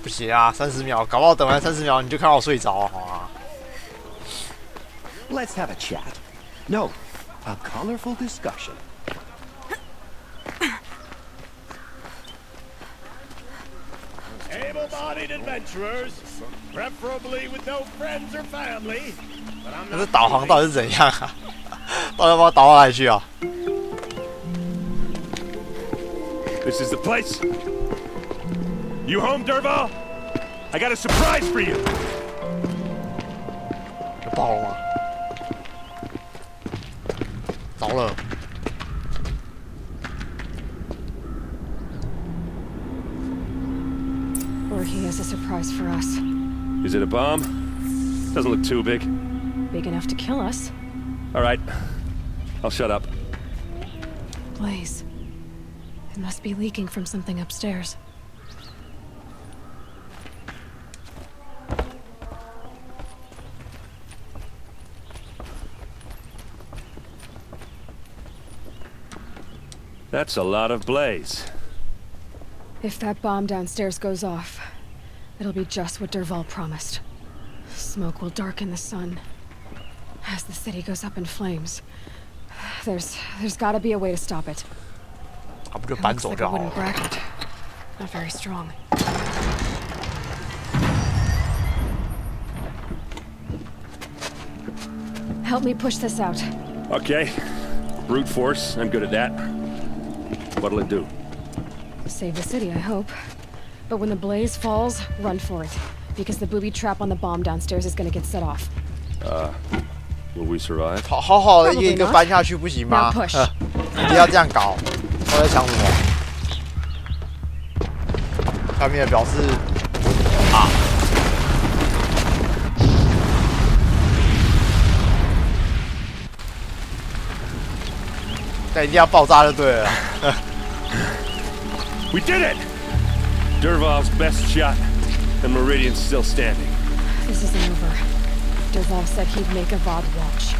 不行啊，30秒，搞不好等完30秒你就看到我睡着，好吗 Let's have a chat. No, a colorful discussion. Able-bodied adventurers, preferably with no friends or family. 可是导航到底是怎样啊？到底要把我导到哪里去啊 This is the place. You home, Derval? I got a surprise for you. 有爆了吗？着了。 Or he has a surprise for us. Is it a bomb? Doesn't look too big. Big enough to kill us. All right. I'll shut up. Blaze. It must be leaking from something upstairs. That's a lot of blaze. If that bomb downstairs goes off, it'll be just what Derval promised. Smoke will darken the sun. As the city goes up in flames. There's gotta be a way to stop it. 啊，不就 It 搬 looks 走 like 就 a 好 wooden 了。 bracket. Not very strong. Help me push this out. Okay. Brute force. I'm good at that. What'll it do? Save the city, I hope. But when the blaze falls, run for it. Because the booby trap on the bomb downstairs is gonna get set off. Will we survive? 好好的一个一个搬下去不行吗？ Now push. 不要这样搞！我在想什么？下面表示啊，但一定要爆炸就对了。We did it! Derval's best shot, and Meridian's still standing. This isn't over. Derval said he'd make a VOD watch.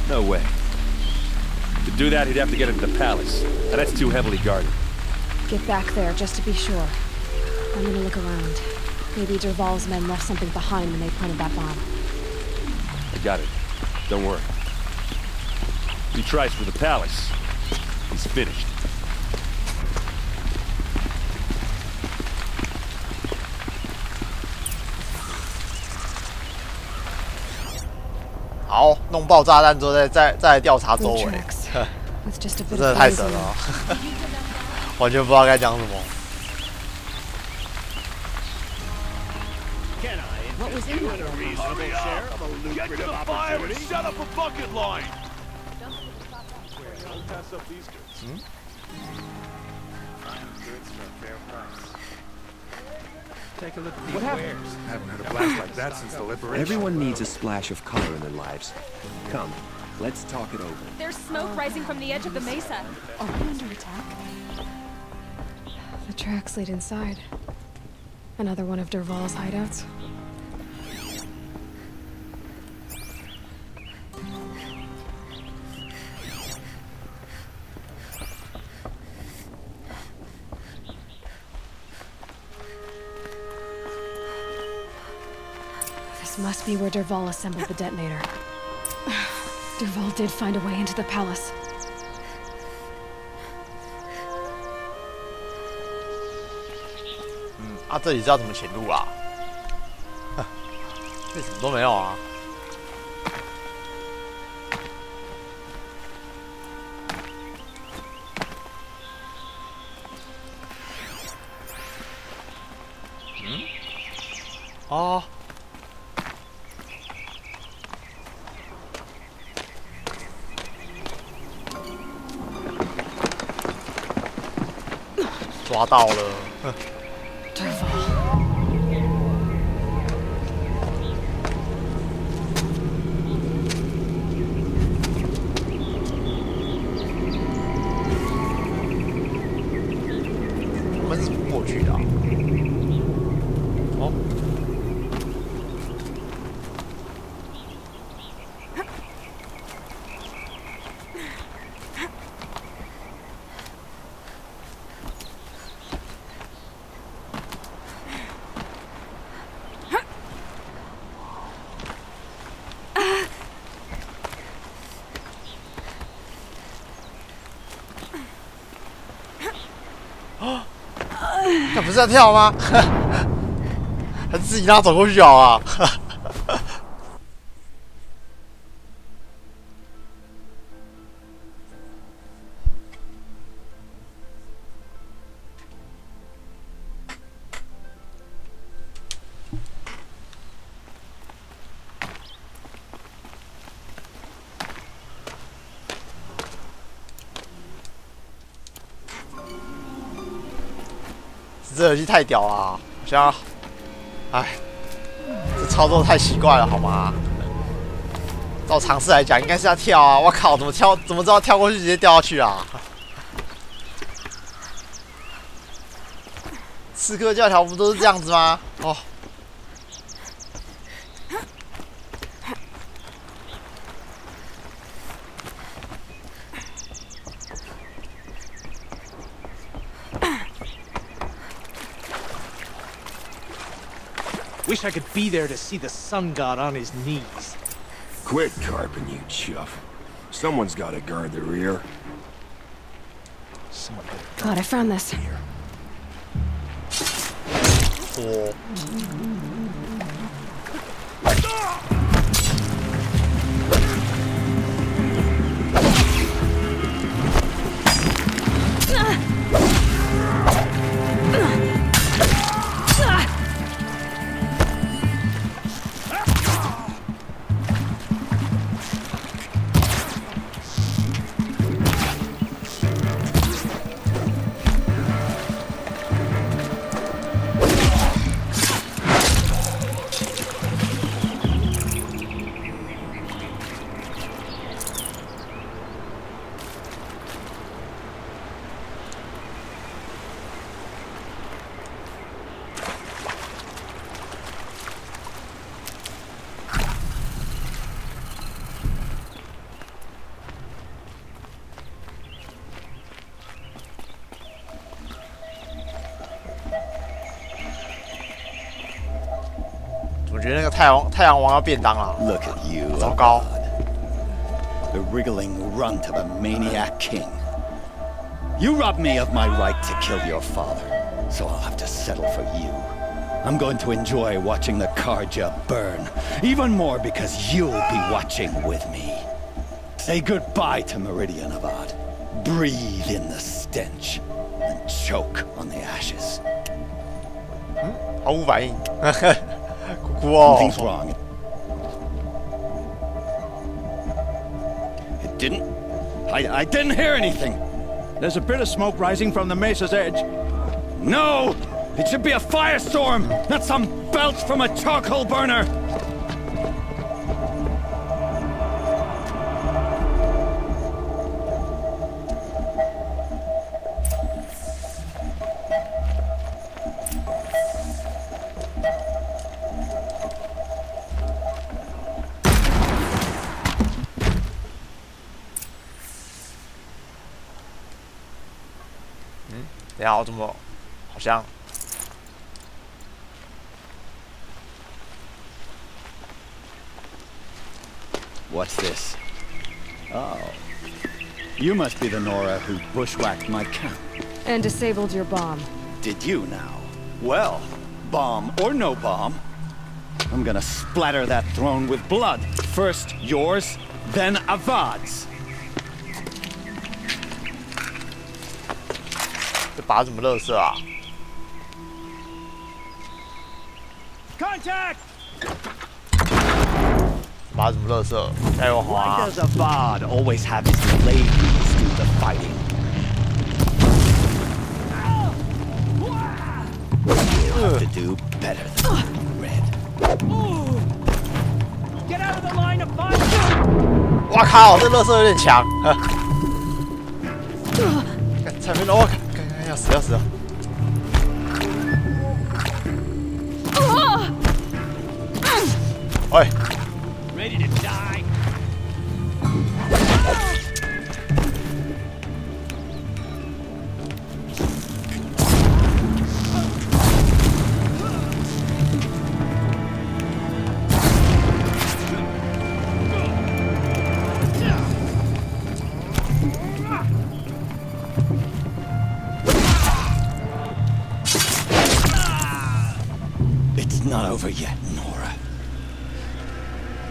No way. To do that, he'd have to get into the palace, and that's too heavily guarded. Get back there, just to be sure. I'm gonna look around. Maybe Derval's men left something behind when they planted that bomb. I got it. Don't worry. If he tries for the palace, he's finished. 好，弄爆炸弹之后再来调查周 Blue 围， tracks. With just a 真 bit 的 of 太 blaze 神 in 了 them. 完全不知道该讲什么。 Can I interest you in a reasonable share of a lucrative opportunity? Shut up a bucket line! Don't pass up these goods. Take a look at these wares. Haven't had a blast like that since the liberation. Everyone needs a splash of color in their lives. Come, let's talk it over. There's smoke rising from the edge of the mesa. Are we under attack? The tracks lead inside. Another one of Derval's hideouts. This must be where Derval assembled the detonator. Derval did find a way into the palace. 啊，这里是要怎么潜入啊？这什么都没有啊！哦。抓到了。Derval. 那不是要跳吗？还是自己让他走过去好啊？这耳机太屌了、啊，好像，哎，这操作太奇怪了，好吗？照常识来讲，应该是要跳啊！我靠，怎么跳？怎么知道跳过去直接掉下去啊？刺客教条不都是这样子吗？哦。Wish I could be there to see the sun god on his knees. Quit carping, you chuff. Someone's got to guard the rear. God, I found this. Oh. Look at you, 糟糕 the wriggling runt of a maniac king. You robbed me of my right to kill your father, so I'll have to settle for you. I'm going to enjoy watching the Karja burn, even more because you'll be watching with me. Say goodbye to Meridian Avad. Breathe in the stench, and choke on the ashes. 毫无反应，哭哭哦。 Something's wrong. It didn't. I didn't hear anything. There's a bit of smoke rising from the mesa's edge. No! It should be a firestorm, not some belch from a charcoal burner. What's this? Oh. You must be the Nora who bushwhacked my camp. And disabled your bomb. Did you now? Well, bomb or no bomb, I'm gonna splatter that throne with blood. First yours, then Avad's. 这拔什么垃圾啊 Contact! 拔什么垃圾？加油滑！ Why does Avad always have his ladies do the fighting? You'll have to do better than Red. Get out of the line of fire! 哇靠，这垃圾有点强。踩飞了，我看要死要死了。喂。 Ready to die? It's not over yet, Nora.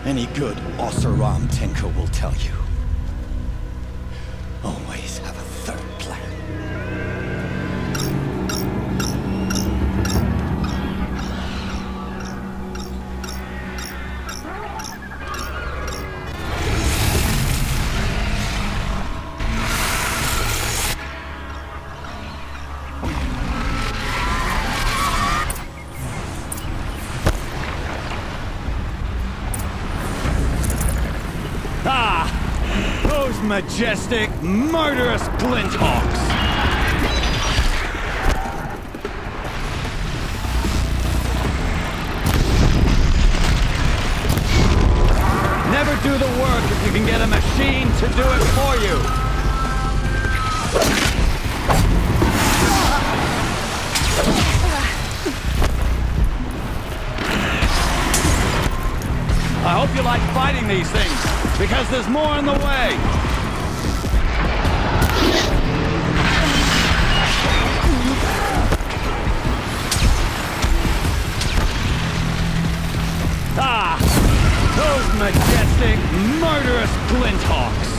Any good Oseram tinker will tell you. Always have a third plan. Majestic, murderous glinthawks! Never do the work if you can get a machine to do it for you! I hope you like fighting these things, because there's more in the way! Those majestic, murderous glinthawks!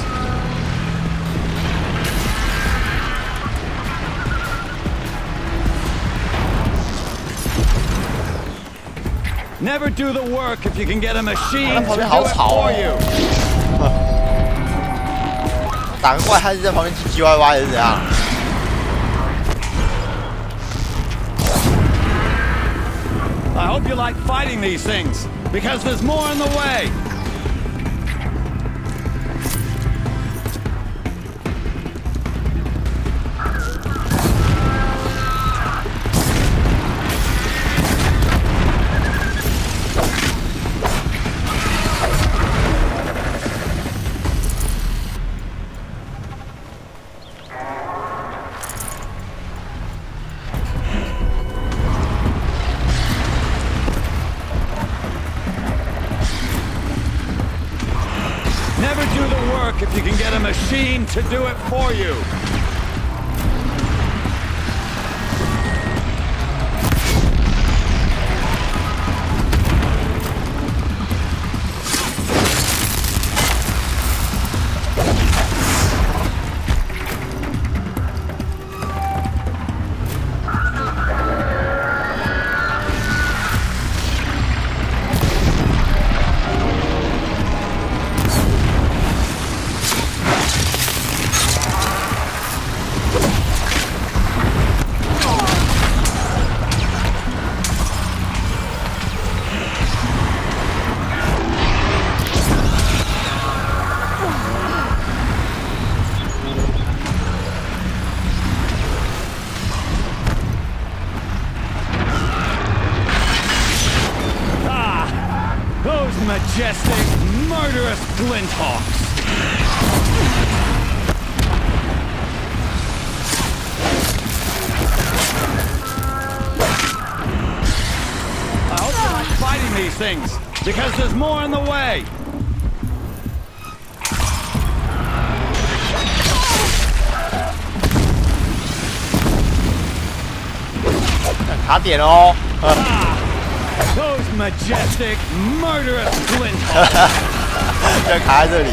Never do the work if you can get a machine to do it for you! 打个怪，他是在旁边唧唧歪歪的，是怎样？ I hope you like fighting these things, because there's more in the way! If you can get a machine to do it for you. Majestic, murderous glinthawks! I hope you like fighting these things, because there's more in the way! 卡点哦。Those majestic, murderous glinthawks. 就卡在这里。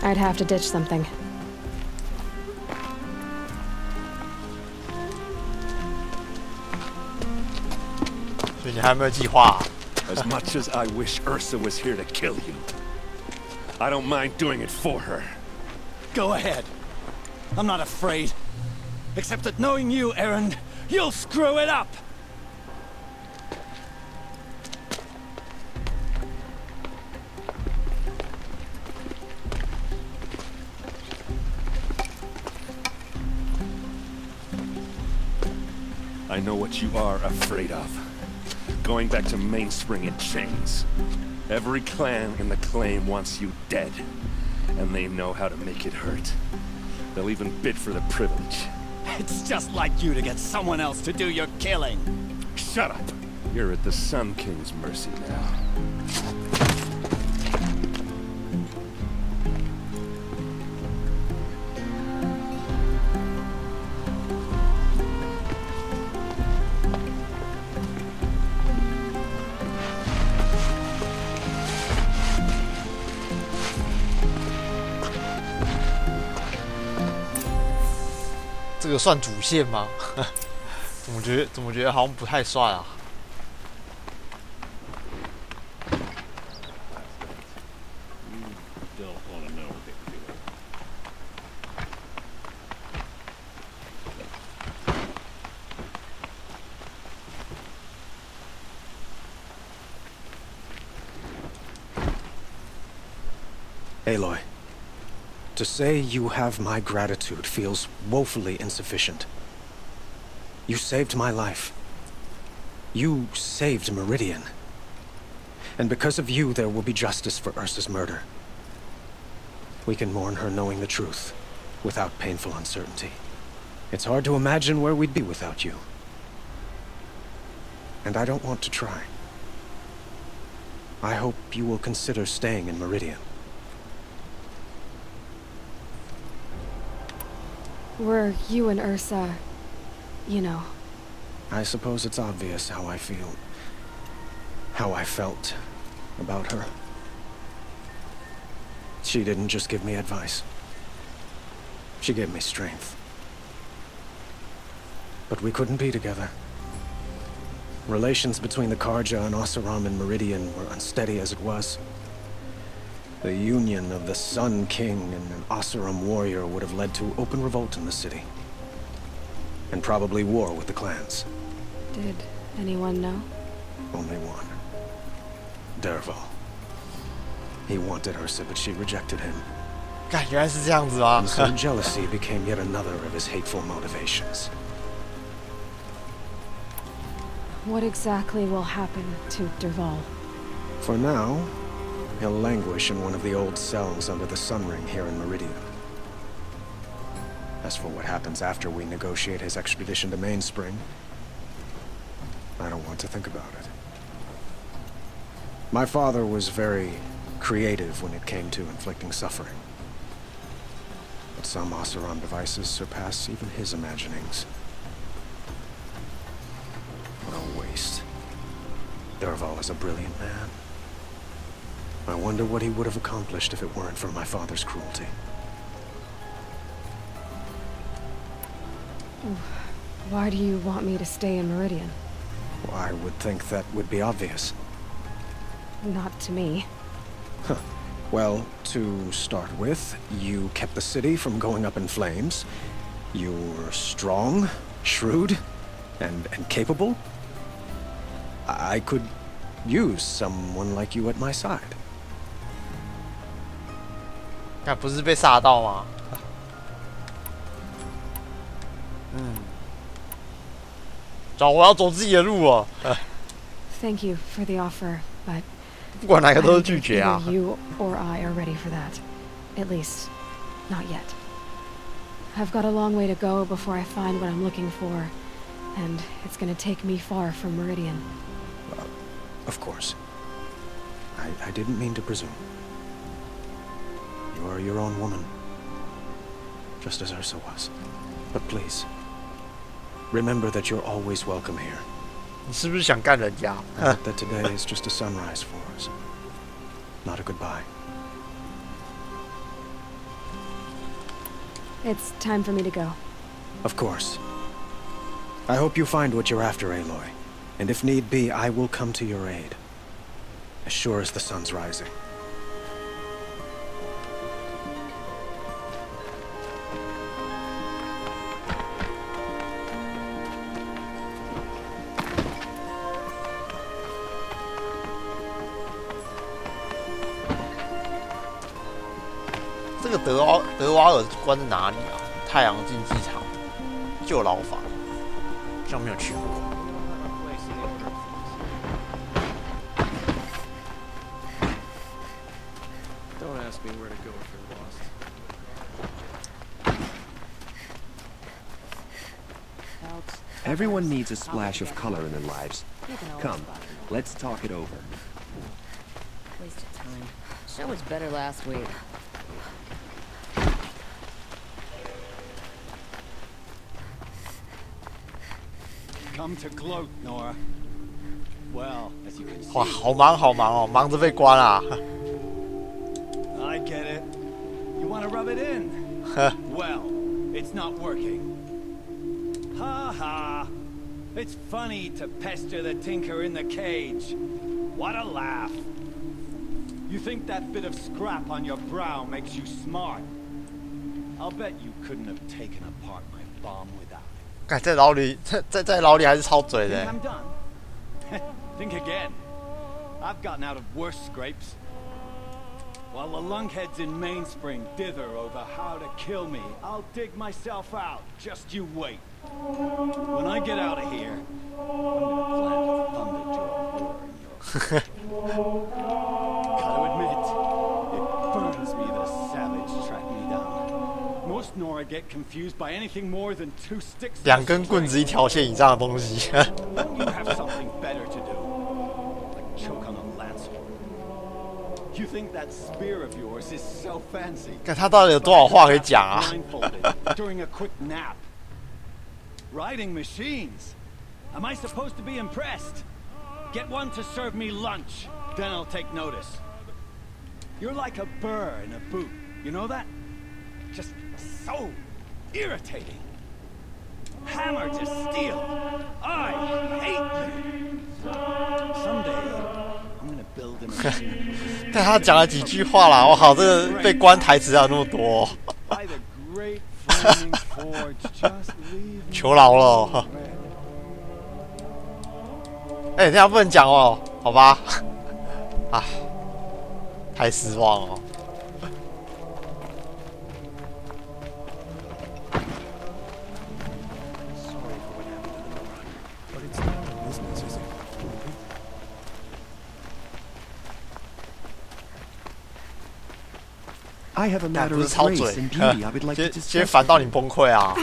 I'd have to ditch something. 你还没有计划、啊。As much as I wish Ursa was here to kill you, I don't mind doing it for her. Go ahead. I'm not afraid. Except that knowing you, Aaron, you'll screw it up! I know what you are afraid of. Going back to Mainspring in chains. Every clan in the claim wants you dead. And they know how to make it hurt. They'll even bid for the privilege. It's just like you to get someone else to do your killing. Shut up! You're at the Sun King's mercy now.这个算主线吗？怎么觉得好像不太算啊？ Aloy, to say you have my gratitude feels woefully insufficient. You saved my life. You saved Meridian. And because of you, there will be justice for Ursa's murder. We can mourn her knowing the truth, without painful uncertainty. It's hard to imagine where we'd be without you. And I don't want to try. I hope you will consider staying in Meridian. Were you and Ursa, you know? I suppose it's obvious how I feel. How I felt about her. She didn't just give me advice. She gave me strength. But we couldn't be together. Relations between the Karja and Oseram and Meridian were unsteady as it was. The union of the Sun King and an Oseram warrior would have led to open revolt in the city. And probably war with the clans. Did anyone know? Only one. Dervahl. He wanted Ursa, but she rejected him. 干，原来是这样子啊！ And so jealousy became yet another of his hateful motivations. What exactly will happen to Dervahl? For now, he'll languish in one of the old cells under the Sun Ring here in Meridian. As for what happens after we negotiate his extradition to Mainspring, I don't want to think about it. My father was very creative when it came to inflicting suffering. But some Oseram devices surpass even his imaginings. What a waste. Dervahl is a brilliant man. I wonder what he would have accomplished if it weren't for my father's cruelty. Why do you want me to stay in Meridian? Well, I would think that would be obvious. Not to me. Huh. Well, to start with, you kept the city from going up in flames. You were strong, shrewd, and capable. I could use someone like you at my side. 那不是被杀到吗？我要走自己的路哦。Thank you for the offer, but 不管哪个都是拒绝啊。 Either you or I are ready for that. At least, not yet. I've got a long way to go before I find what I'm looking for, and it's gonna take me far from Meridian. Of course. I didn't mean to presume. You are your own woman, just as Ursa was. But please, remember that you're always welcome here. 你是不是想干人家？ I hope that today is just a sunrise for us, not a goodbye. It's time for me to go. Of course. I hope you find what you're after, Aloy, And if need be, I will come to your aid. As sure as the sun's rising.这个德瓦尔关在哪里啊？太阳竞技场、旧牢房，好像没有去过。Don't ask me where to go if you're lost. Everyone needs a splash of color in their lives. Come, let's talk it over. Waste of time. Show was better last week. Come to gloat, Nora. Well, as you can see. 哇，好忙好忙哦，忙着被关啊。I get it. You want to rub it in? Well, it's not working. Ha ha. It's funny to pester the tinker in the cage. What a laugh. You think that bit of scrap on your brow makes you smart? I'll bet you couldn't have taken apart my bomb without it. 干在牢里，在牢里还是超嘴的。 I'm done. Think again. I've gotten out of worse scrapes. While the lunkheads in Mainspring dither over how to kill me, I'll dig myself out. Just you wait. When I get out of here, I'm gonna plant a thunderjaw war in your Gotta admit, it burns me that a savage tracked me down. Most Nora get confused by anything more than 2 sticks. 2根棍子1条线以上的东西。 Don't you have something better to do? Like choke on a lance horn? You think that spear of yours is so fancy? 看他到底有多少话可以讲啊？ During a quick nap. Riding machines. Am I supposed to be impressed? Get one to serve me lunch, then I'll take notice. You're like a burr in a boot. You know that? Just so irritating. Hammer to steel. I hate you. Someday, I'm gonna build a machine. 但他讲了几句话啦，我靠，这个被关台词要那么多，求饶了。哎，这样不能讲哦，好吧？啊，太失望了。 I have a matter of grace and beauty I would like to discuss. 今天烦到你崩溃啊！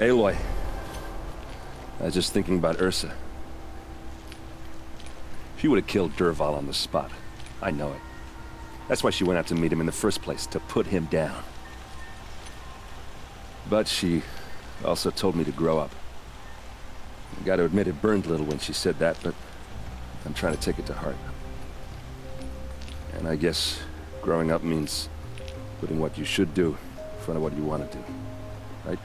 Aloy, I was just thinking about Ursa. She would have killed Dervahl on the spot. I know it. That's why she went out to meet him in the first place, to put him down. But she also told me to grow up. I gotta admit it burned a little when she said that, but I'm trying to take it to heart. And I guess growing up means putting what you should do in front of what you want to do. Right?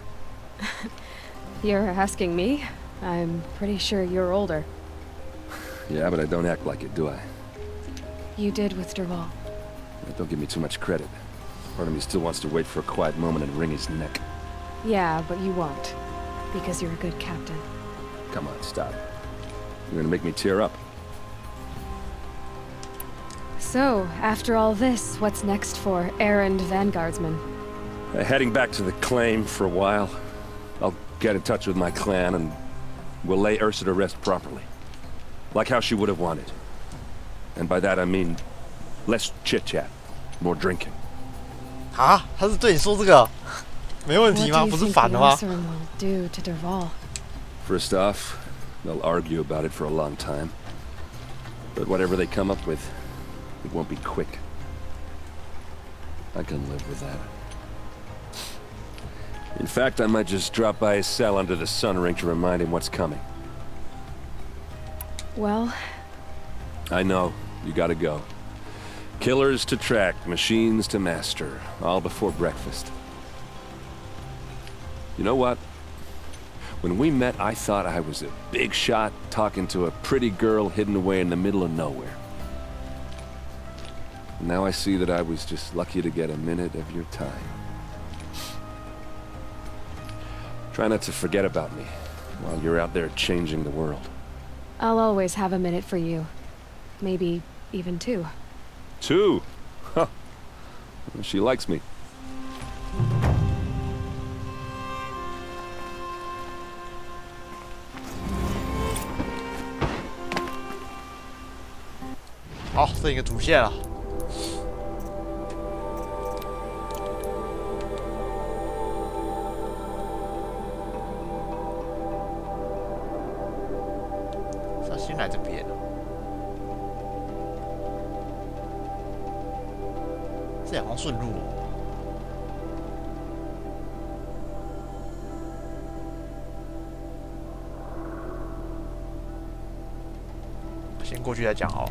You're asking me? I'm pretty sure you're older. Yeah, but I don't act like it, do I? You did with Dervahl. Don't give me too much credit. Part of me still wants to wait for a quiet moment and wring his neck. Yeah, but you won't. Because you're a good captain. Come on, stop. You're gonna make me tear up. So, after all this, what's next for errand vanguardsman? Heading back to the claim for a while. I'll get in touch with my clan and we'll lay Ursa to rest properly. Like how she would have wanted. And by that I mean less chit-chat, more drinking. 啊，他是对你说这个，没问题吗？不是反的吗？ do to Dervahl? First off, they'll argue about it for a long time. But whatever they come up with, it won't be quick. I can live with that. In fact, I might just drop by his cell under the sun ring to remind him what's coming. Well... I know. You gotta go. Killers to track, machines to master. All before breakfast. You know what? When we met, I thought I was a big shot talking to a pretty girl hidden away in the middle of nowhere. Now I see that I was just lucky to get a minute of your time. Try not to forget about me while you're out there changing the world. I'll always have a minute for you. Maybe even 2. 2? Huh. She likes me.好，这一个主线了。是要先来这边的。这好像顺路哦。先过去再讲哦。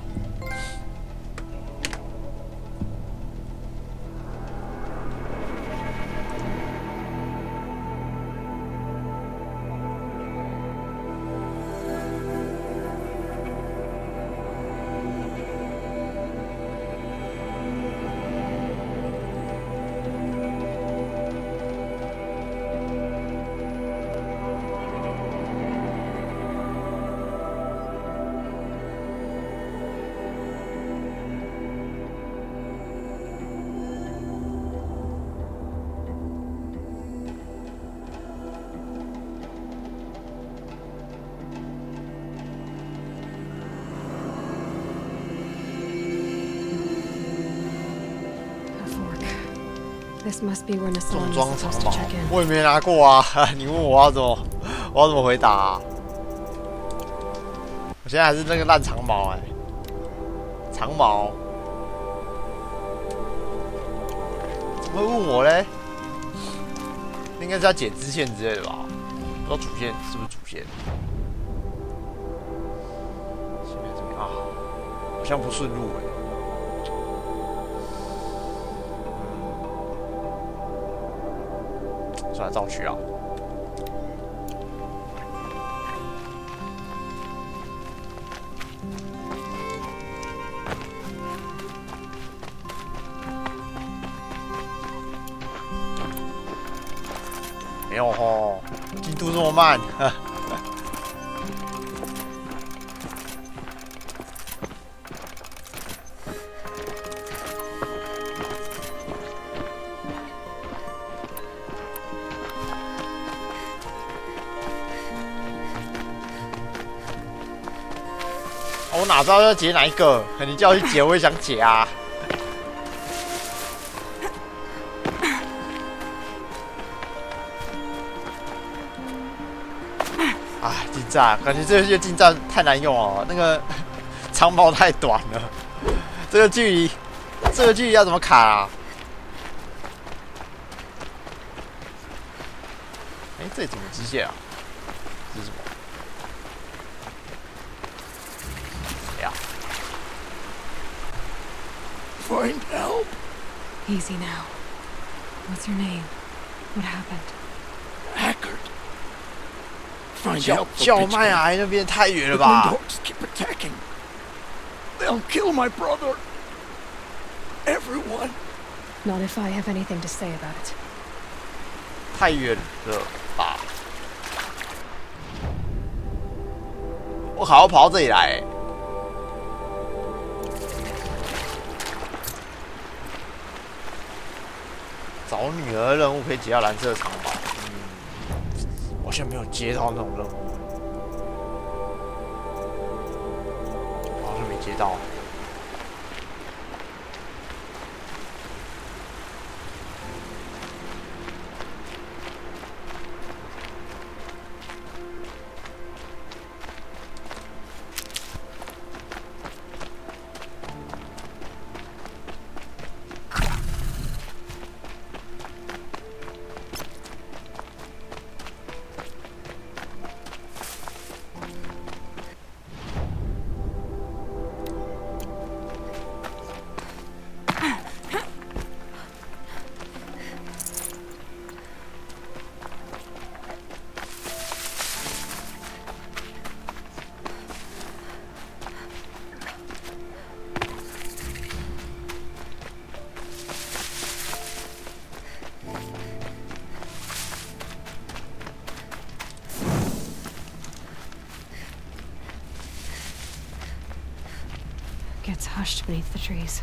This must be where Nassan 重 was 装长 supposed to 矛 check in. 我也没拿过啊！你问我要怎么，我要怎么回答、啊？我现在还是那个烂长矛哎、长矛，怎么会问我嘞？应该是要解支线之类的吧？不知道主线是不是主线？前面这边啊，好像不顺路哎、算了，照去啊。没有吼，进度这么慢。我哪知道要解哪一个？你叫我去解，我也想解啊。啊，近战，感觉这些近战太难用了，那个长矛太短了，这个距离要怎么卡啊？哎，这里怎么机械啊？这是什么？ Find help. Easy now. What's your name? What happened? Hackard. Find help. 叫麦癌那边太远了吧 Windhawks keep attacking. They'll kill my brother. Everyone. Not if I have anything to say about it. 太远了吧？我好好跑到这里来、欸。 找女儿任务可以解到蓝色长矛，我好像没有接到那种任务，我好像没接到。gets hushed beneath the trees.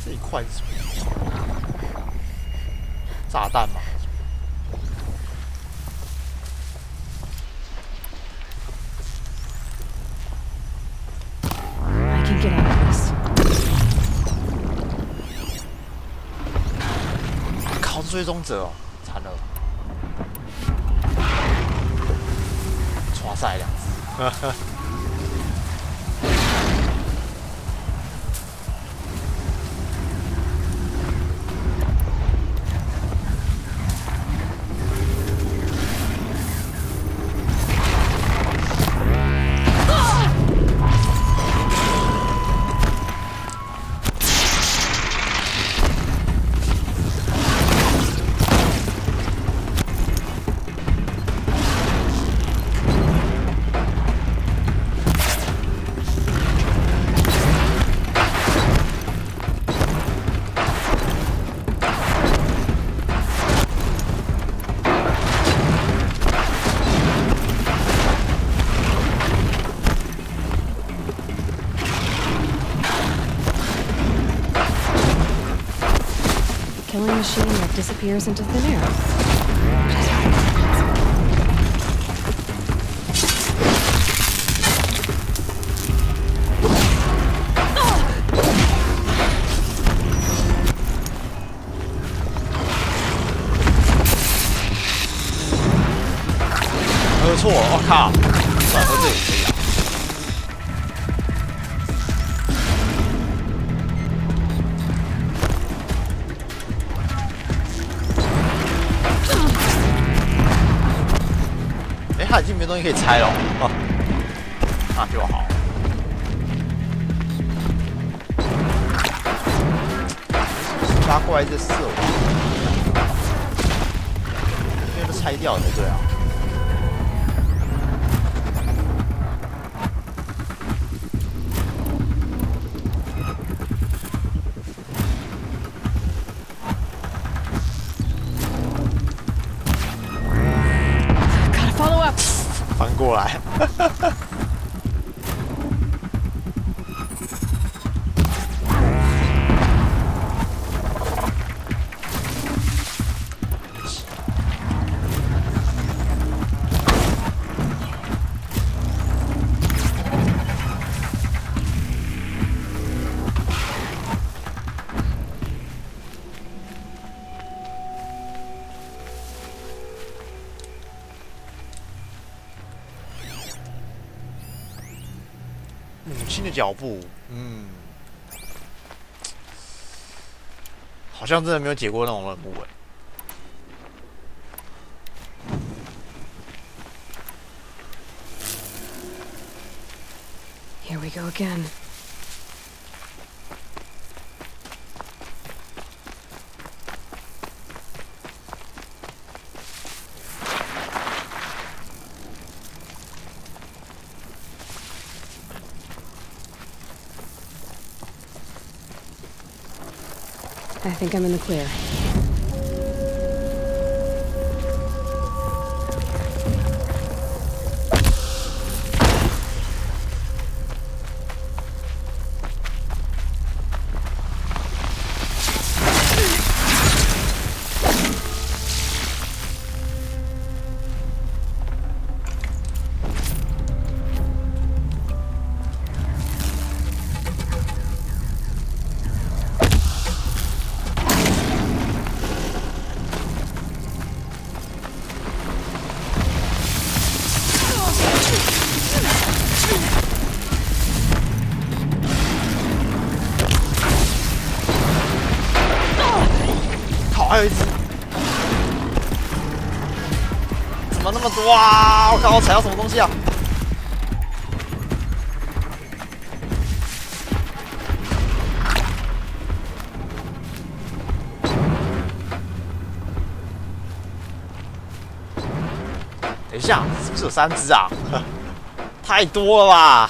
这一块是什么？炸弹吗？ Get out of this. 靠，追踪者哦，惨了！抓赛2只。Killing machine that disappears into thin air. Oh, 喝错，我靠！算喝这里可以啊。 他已经没东西可以拆了，哦，那就好。其他怪在射我，应该都拆掉才对啊。翻过来，母亲的脚步，好像真的没有解过那种任务哎。 Here we go again. I think I'm in the clear.靠，还有一只，怎么那么多啊！我靠，我踩到什么东西啊？等一下，是不是有3只啊？太多了吧！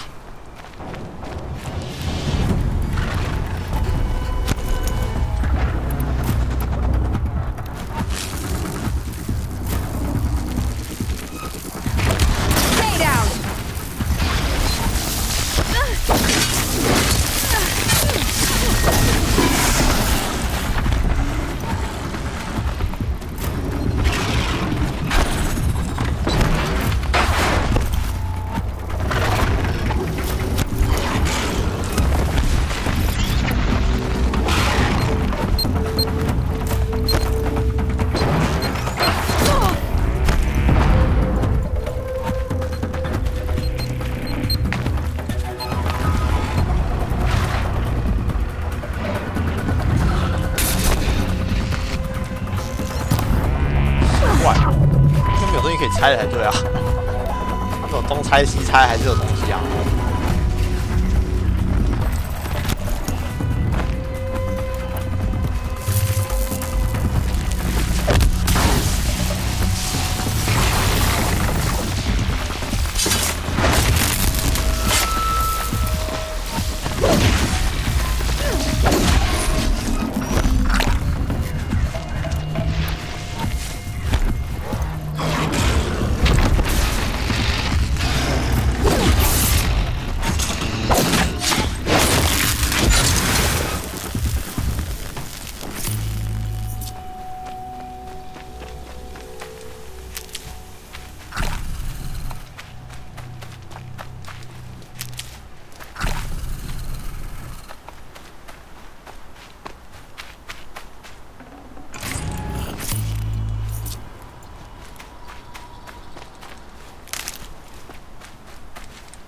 可以拆的才对啊！这种东拆西拆还是有东西啊。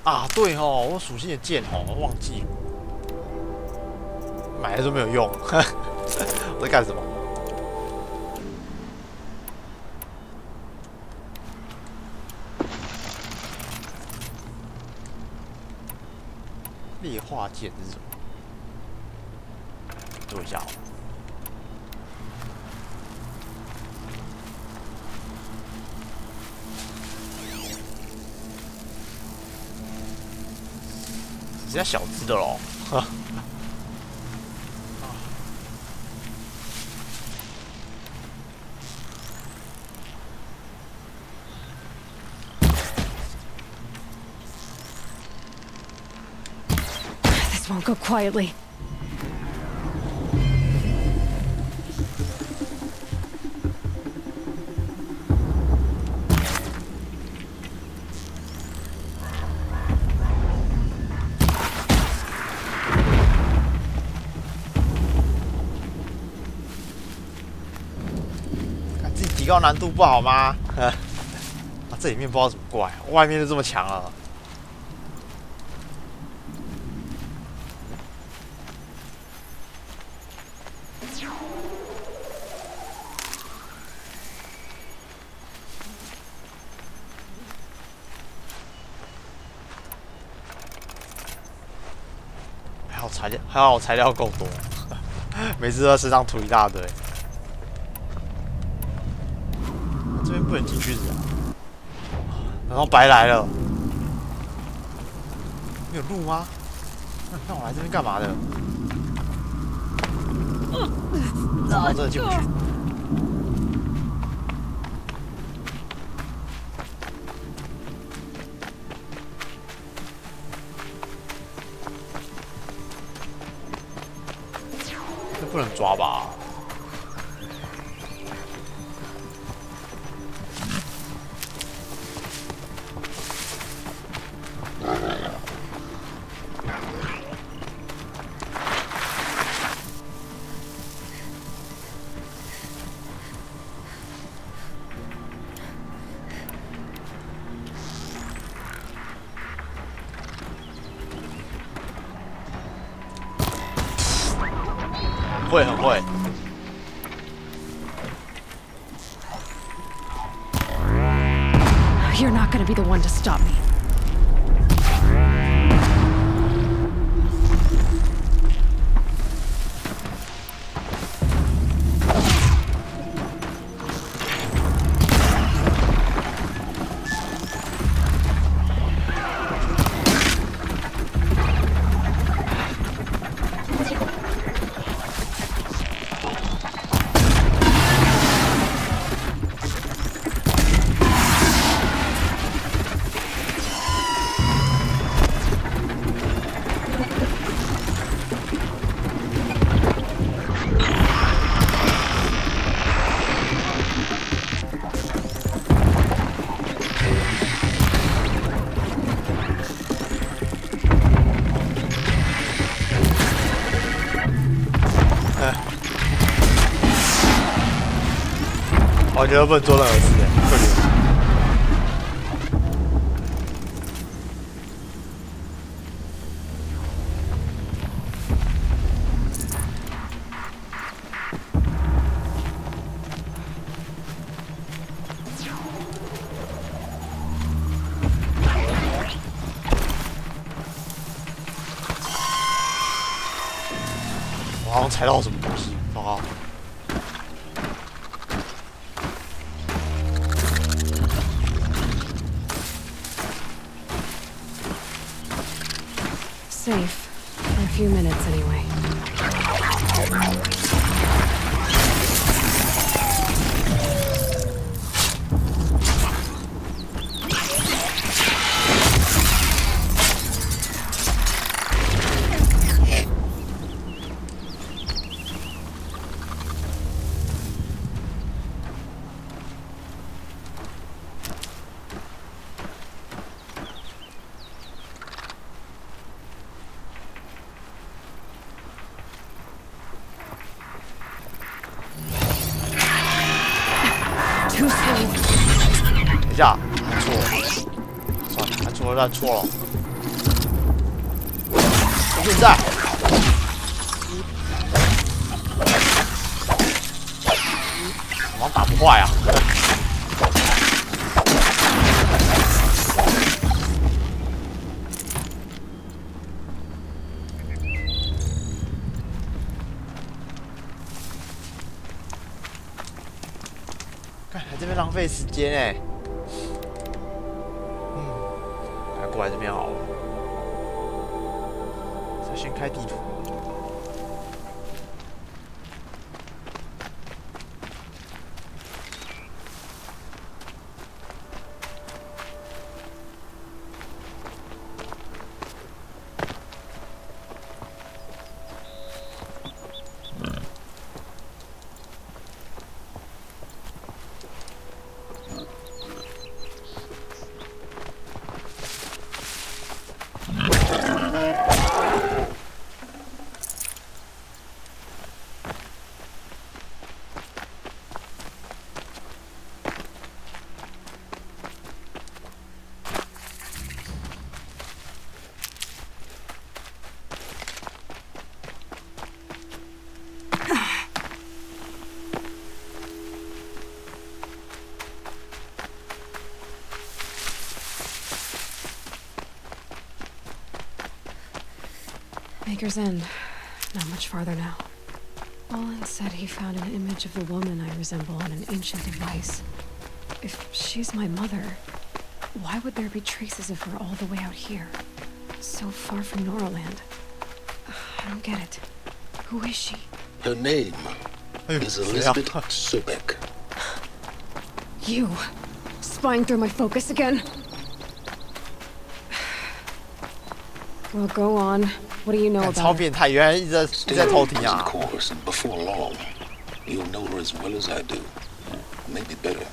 啊，对哦，我属性的剑哦，忘记买了都没有用，我在干什么？劣化剑是什么？读一下哦。人家小只的咯，哈。This won't go quietly.自己提高难度不好吗？啊，这里面不知道什么怪，外面就这么强了。还好材料够多，每次都在身上涂一大堆。这边不能进去是啊？然后白来了，没有路吗？那我来这边干嘛的？我真的进不去。不能抓吧？会很会。You're not gonna be the one to stop me.完全不能做任何事，可怜。踩到什么东西？糟糕！ Safe. For a few minutes, anyway. Too slow. 等一下，按错了，算了，按错了，按错了。现在，好像打不坏啊。看，还这边浪费时间哎。还过来这边好了。再先开地图。 Maker's End. Not much farther now. Olin said he found an image of the woman I resemble on an ancient device. If she's my mother, why would there be traces of her all the way out here? So far from Norland. I don't get it. Who is she? Her name is Elizabeth Sobek. You! Spying through my focus again? Well, go on. What do you know about 超变态，原来一直在偷听啊。 Course, and before long, you'll know her as well as I do. Maybe better.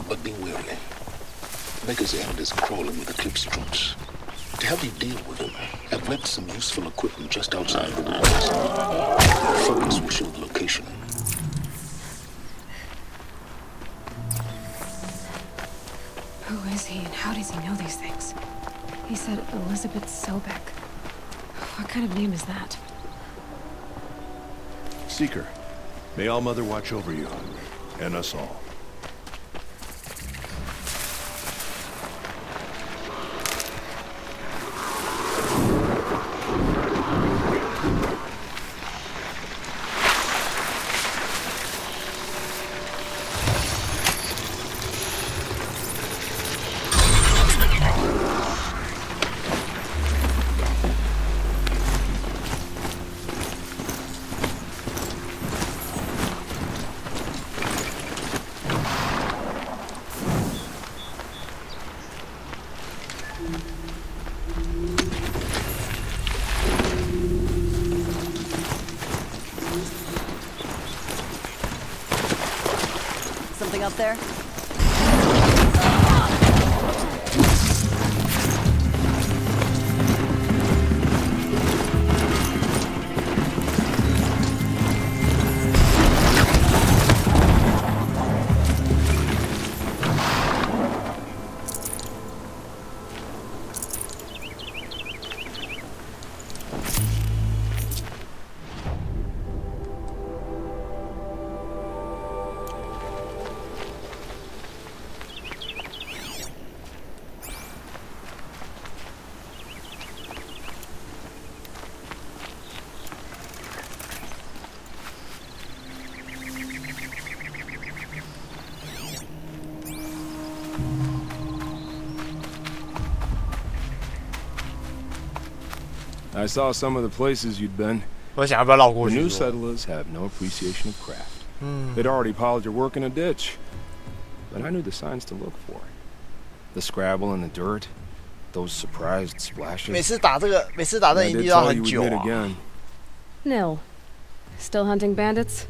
But be wary. Maker's End is crawling with eclipse troops. To help you deal with them, I've left some useful equipment just outside the walls. Your focus will show the location. Who is he and how does he know these things? He said Elizabeth Sobek. What kind of name is that? Seeker, may All-Mother watch over you, and us all. Something up there? I saw some of the places you'd been. 我想要不要绕过 The 去 new 说？ settlers have no appreciation of craft. They'd already piled your work in a ditch. But I knew the signs to look for. The scrabble in the dirt, those surprised splashes. 每次打这一 I 定 did 要 tell 很 you 久 we'd meet 啊。 again. Nil. Still hunting bandits?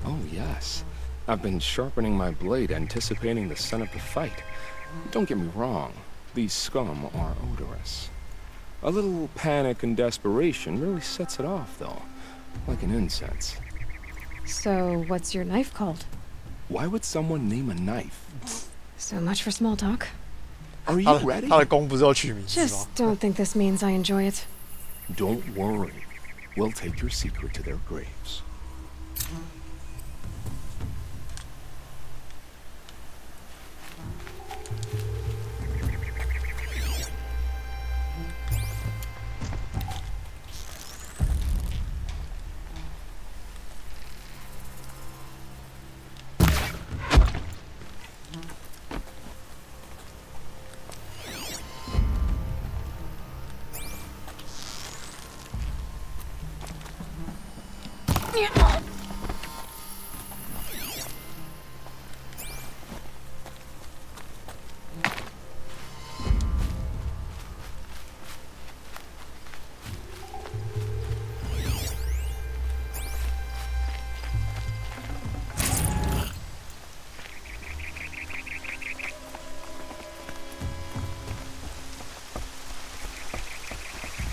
Oh, yes. I've been sharpening my blade, anticipating the scent of the fight. Don't get me wrong. These scum are odorous. A little panic and desperation really sets it off, though. Like an incense. So, what's your knife called? Why would someone name a knife? So much for small talk. Are you ready? 他的弓不是要取名字吗 Just don't think this means I enjoy it. Don't worry. We'll take your secret to their graves.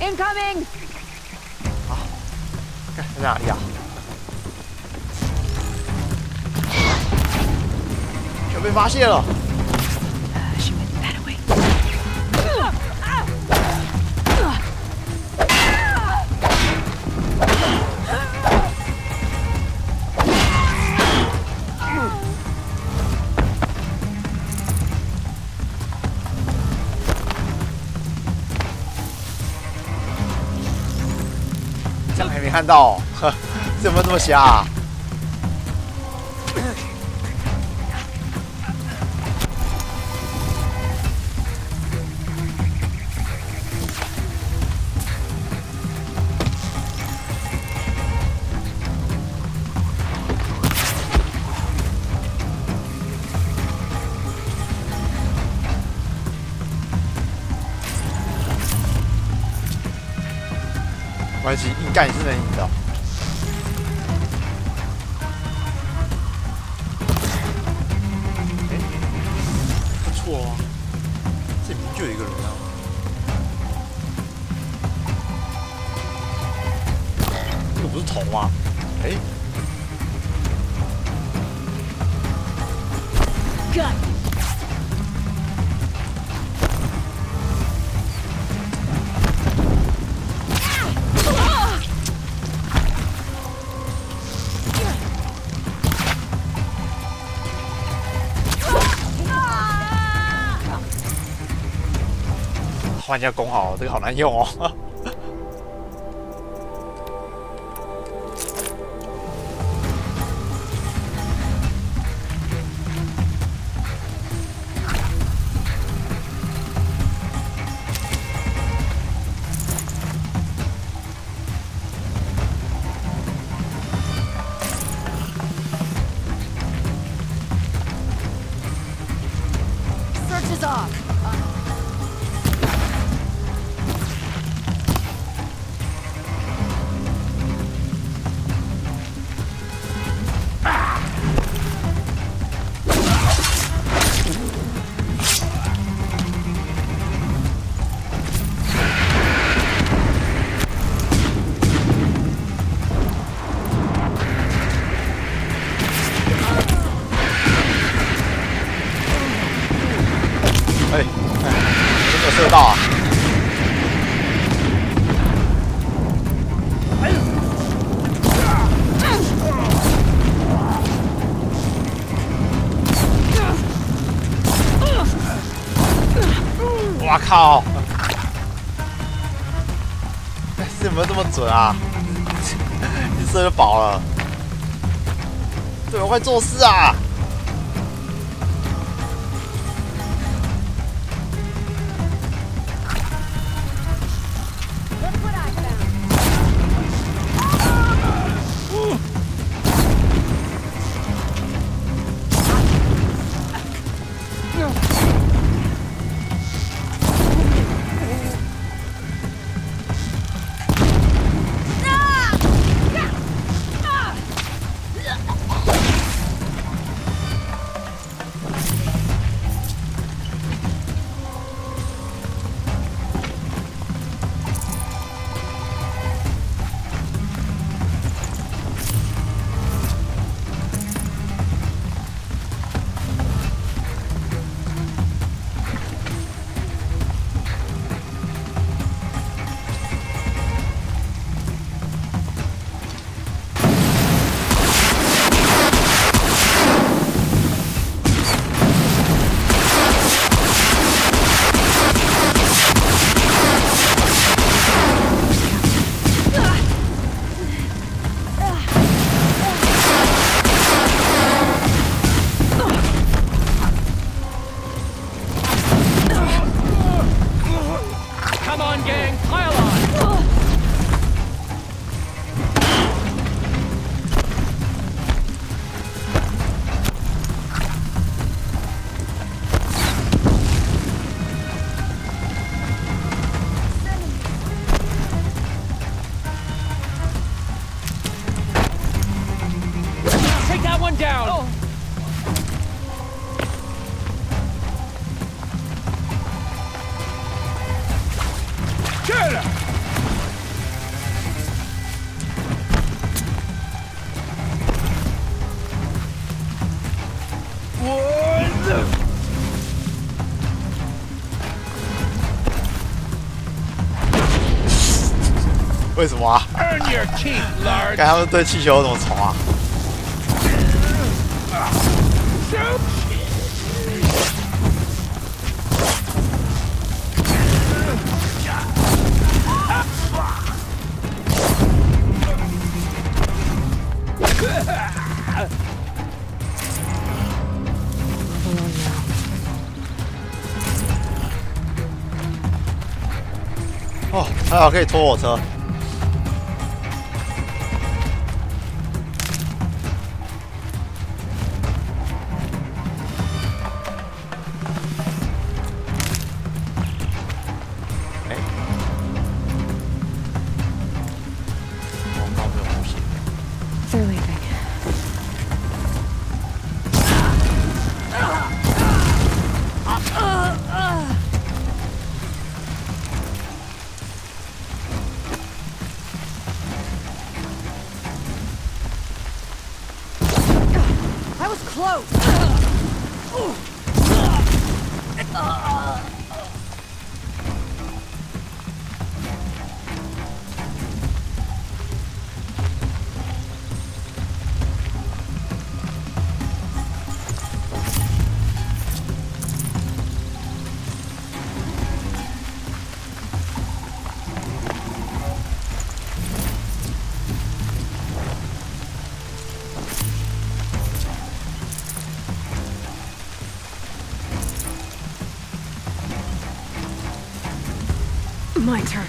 Incoming! 看在哪里啊？就被发现了。这样还没看到、哦，呵，怎么这么瞎、啊？没关系，硬干也是能赢的。哎，不错啊，这里面就有一个人啊。这个不是头吗？哎。干！换一下弓好了，这个好难用哦。Search is off. 有射到啊！哇靠！是有没有这么准啊？你射就饱了，队友快做事啊！ Look what I found. one down. Oh. Get her!为什么啊？ Earn your keep, lard. 看他们对气球有什么虫啊？哦，还好可以拖火车。They're leaving. That was close. My turn.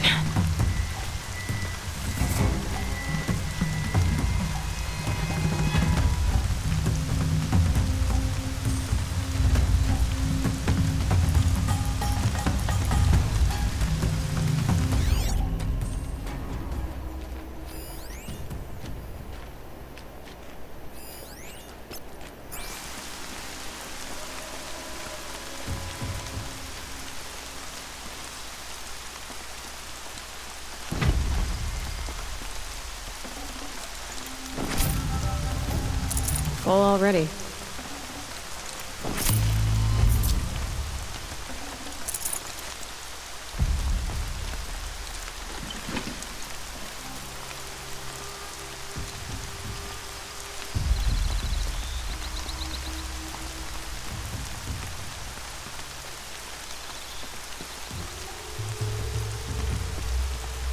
Full already.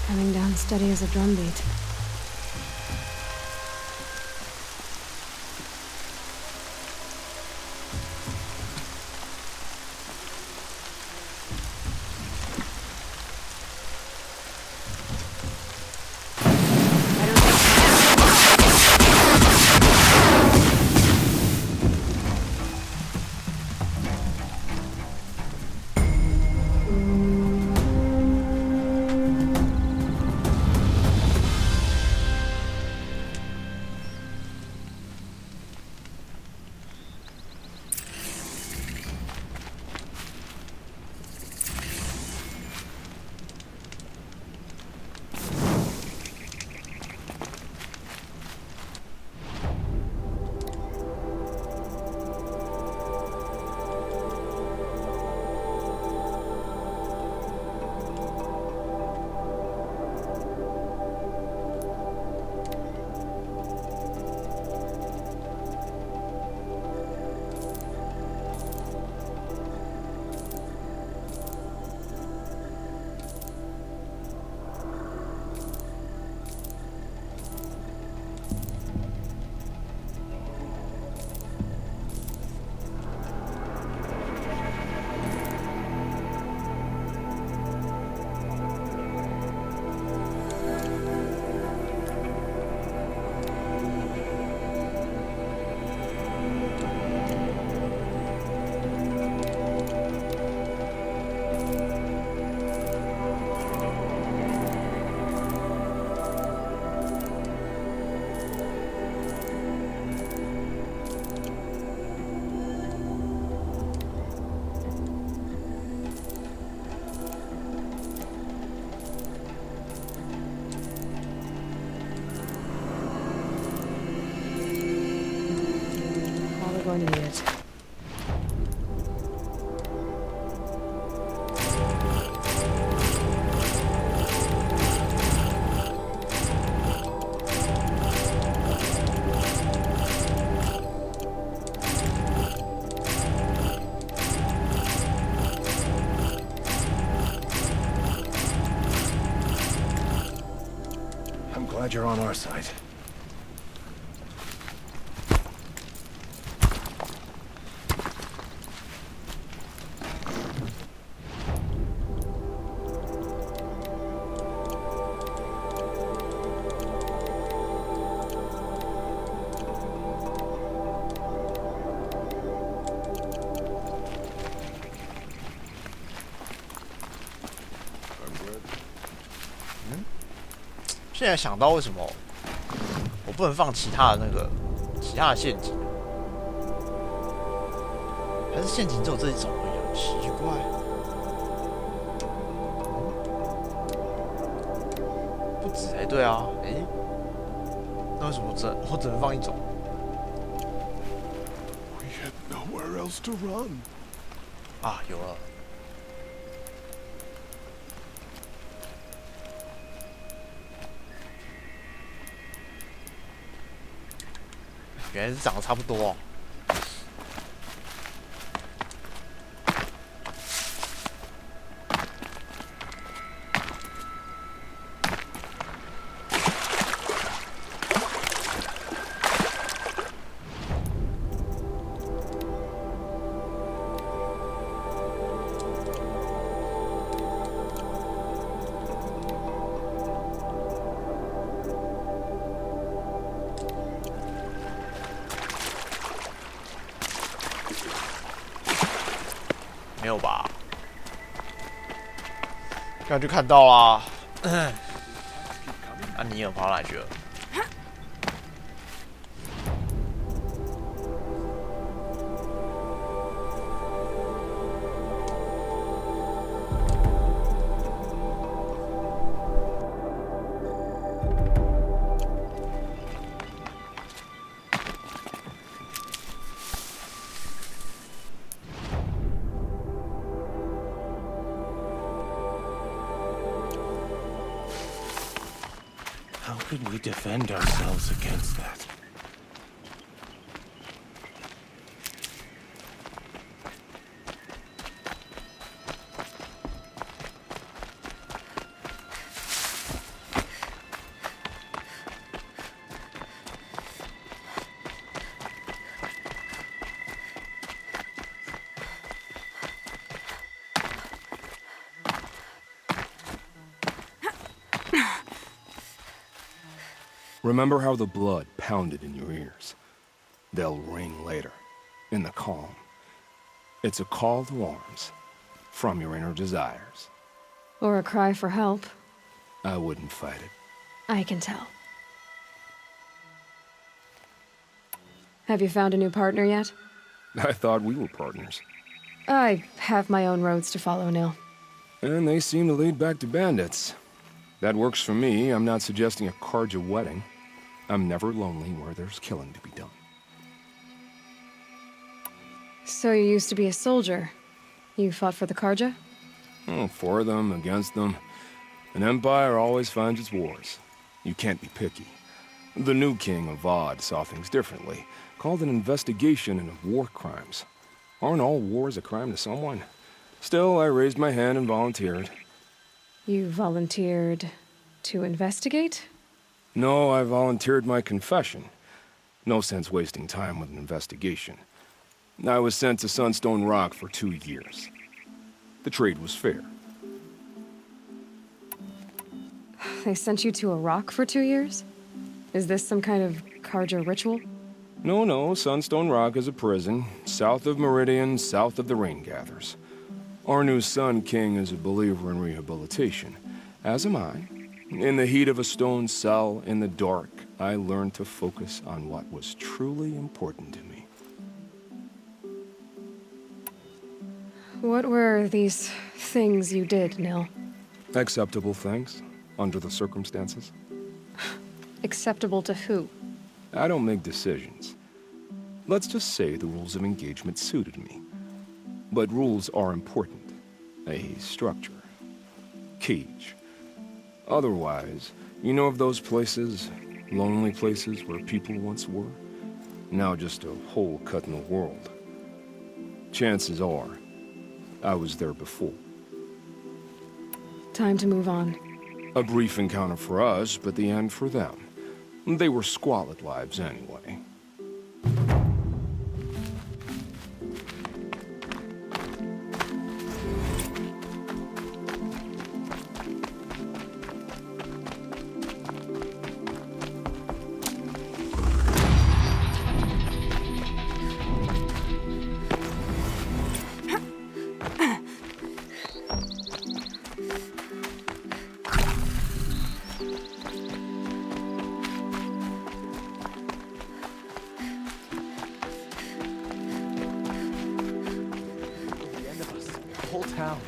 Coming down steady as a drumbeat. We're going to need it. I'm glad you're on our side. I'm good. 现在想到为什么我不能放其他的陷阱？还是陷阱只有这一种而已？奇怪。不止哎，对啊，哎，那为什么我只能放一种？ We had nowhere else to run. 啊，有了。 原来是长得差不多哦。没有吧？刚就看到啦。那尼尔跑哪里去了？ How could we defend ourselves against that? Remember how the blood pounded in your ears? They'll ring later, in the calm. It's a call to arms, from your inner desires. Or a cry for help. I wouldn't fight it. I can tell. Have you found a new partner yet? I thought we were partners. I have my own roads to follow, Nil. And they seem to lead back to bandits. That works for me. I'm not suggesting a Karja wedding. I'm never lonely where there's killing to be done. So you used to be a soldier. You fought for the Karja? Oh, for them, against them. An empire always finds its wars. You can't be picky. The new king of Vod saw things differently. Called an investigation into war crimes. Aren't all wars a crime to someone? Still, I raised my hand and volunteered. You volunteered to investigate? No, I volunteered my confession. No sense wasting time with an investigation. I was sent to Sunstone Rock for 2 years. The trade was fair. They sent you to a rock for 2 years? Is this some kind of Karja ritual? No, Sunstone Rock is a prison, south of Meridian, south of the Rain Gathers. Our new Sun King is a believer in rehabilitation, as am I. In the heat of a stone cell, in the dark, I learned to focus on what was truly important to me. What were these things you did, Nil? Acceptable things, under the circumstances. Acceptable to who? I don't make decisions. Let's just say the rules of engagement suited me. But rules are important. A structure. Cage. Otherwise, you know of those places, lonely places where people once were? Now just a hole cut in the world. Chances are, I was there before. Time to move on. A brief encounter for us, but the end for them. They were squalid lives anyway. Whole town.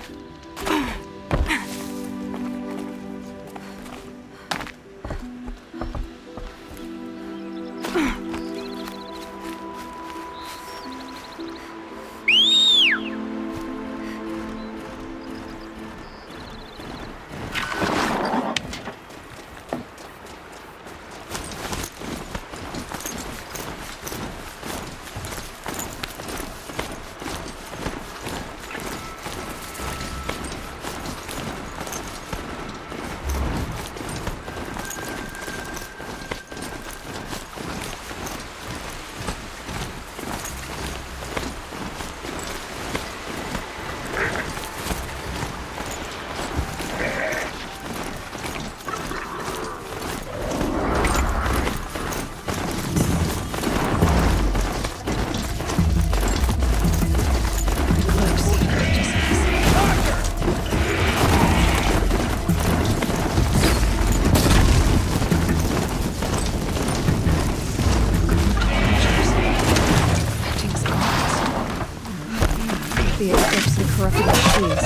The eclipse and corrupted machines.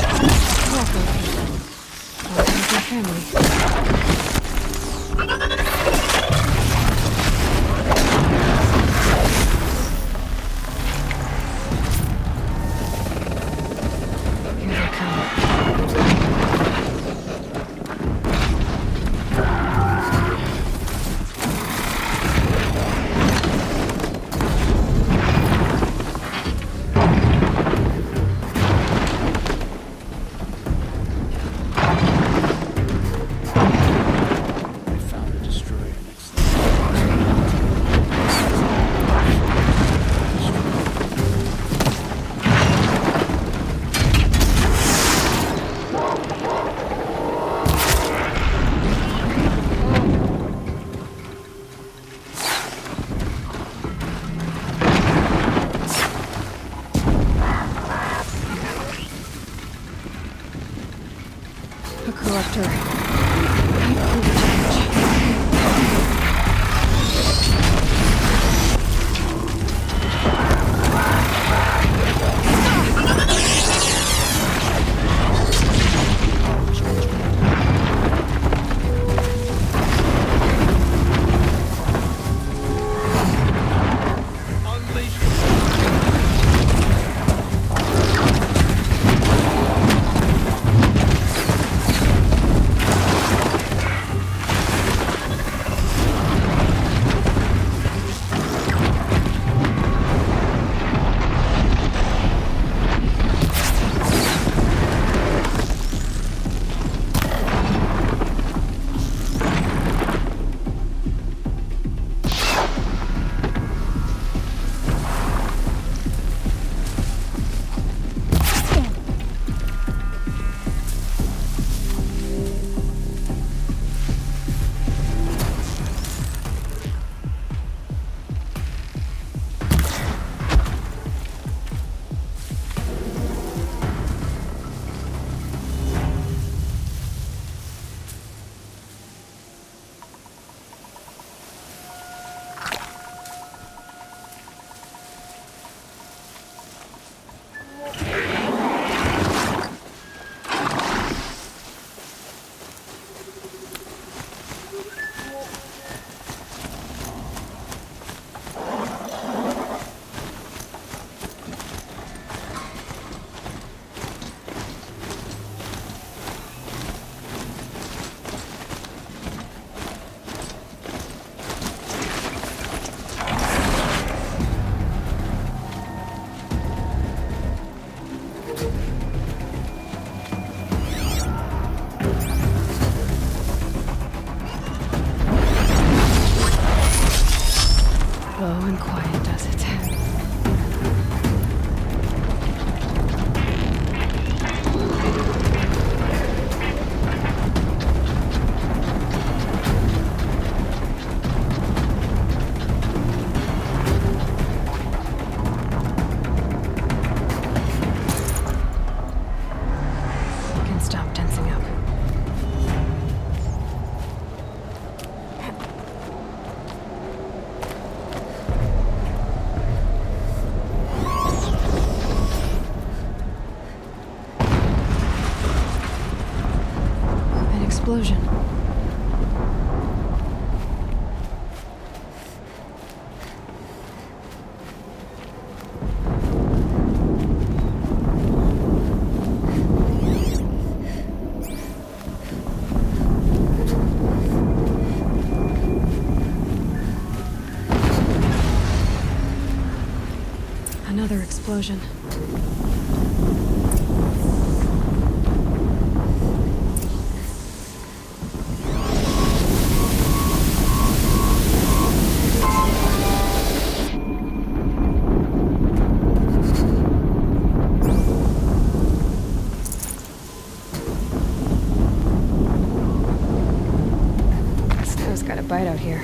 Properly. Our happy family. Here they come. A corruptor. Another explosion. Snow's got a bite out here.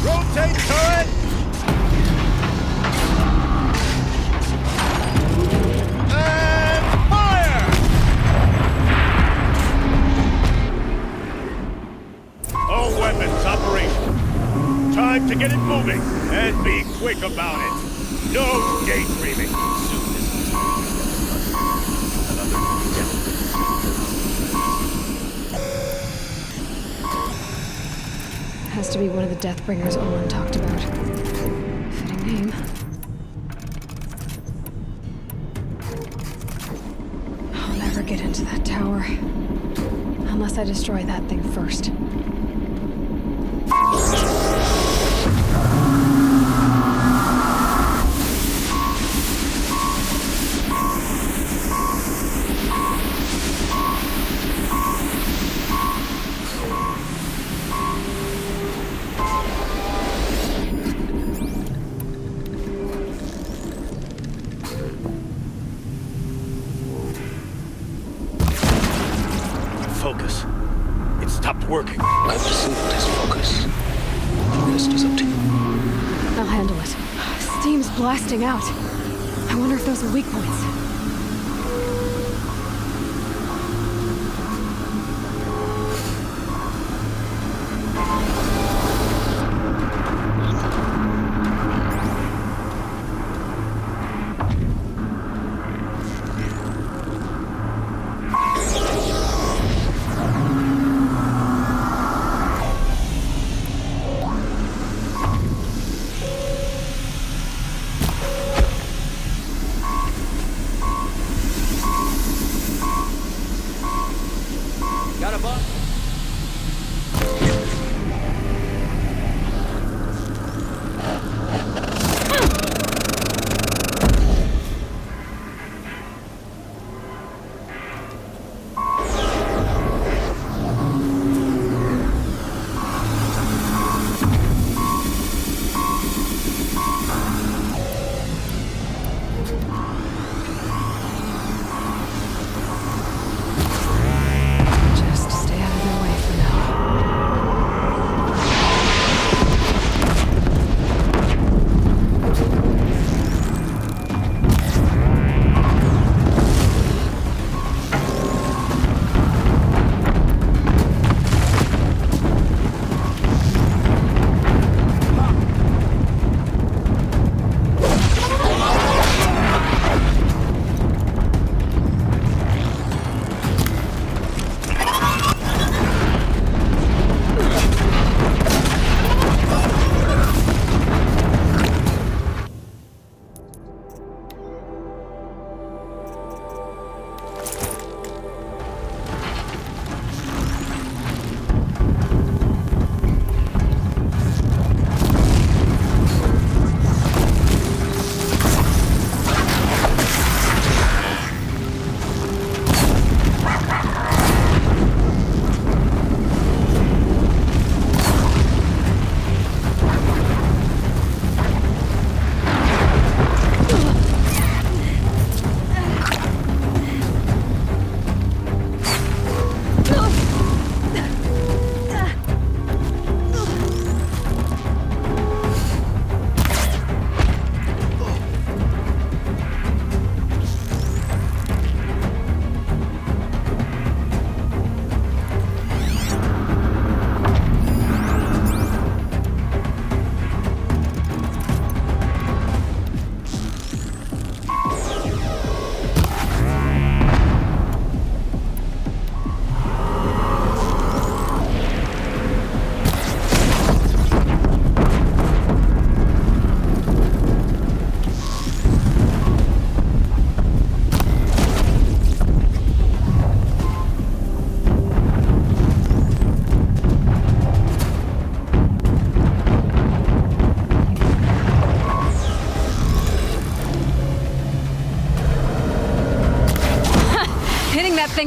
Rotate turret! And fire! All weapons operational. Time to get it moving, and be quick about it. No daydreaming. Has to be one of the Deathbringers Olin talked about. Fitting name. I'll never get into that tower. Unless I destroy that thing first. Focus. It stopped working. I've disabled his focus. The rest is up to you. I'll handle it. Steam's blasting out. I wonder if those are weak points.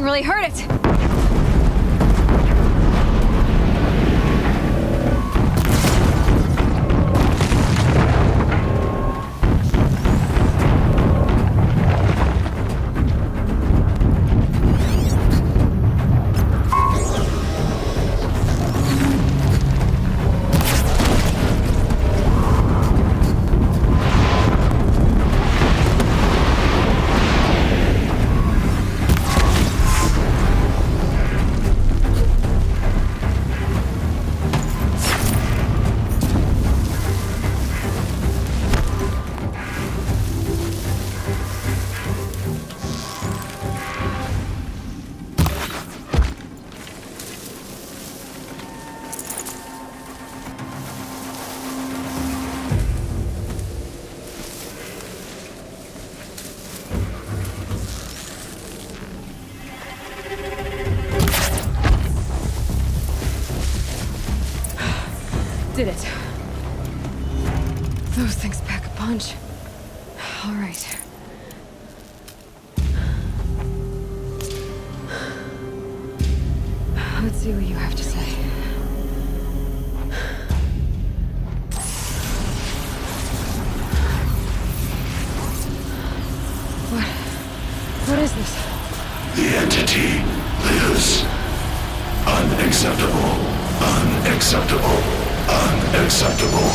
Something really hurt it. Did it. Those things pack a punch. All right. Let's see what you have to say. What is this? The entity lives. Unacceptable. Unacceptable. Unacceptable.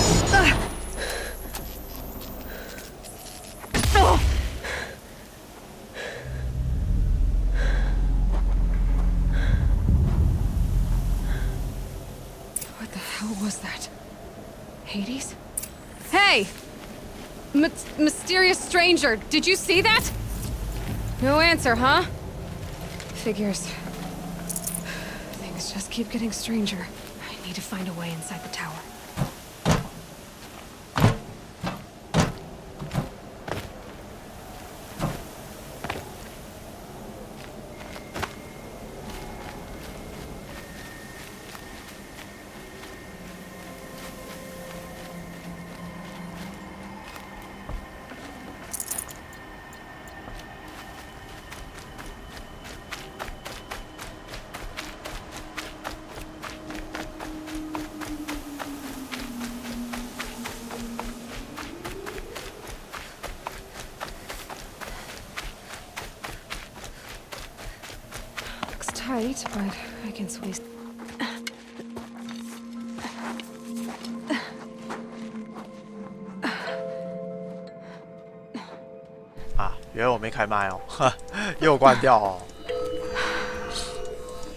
What the hell was that? Hades? Hey! Mysterious stranger, did you see that? No answer, huh? Figures. Things just keep getting stranger. I need to find a way inside the tower. Tight, but I can squeeze. 啊，原来我没开麦哦，又关掉哦。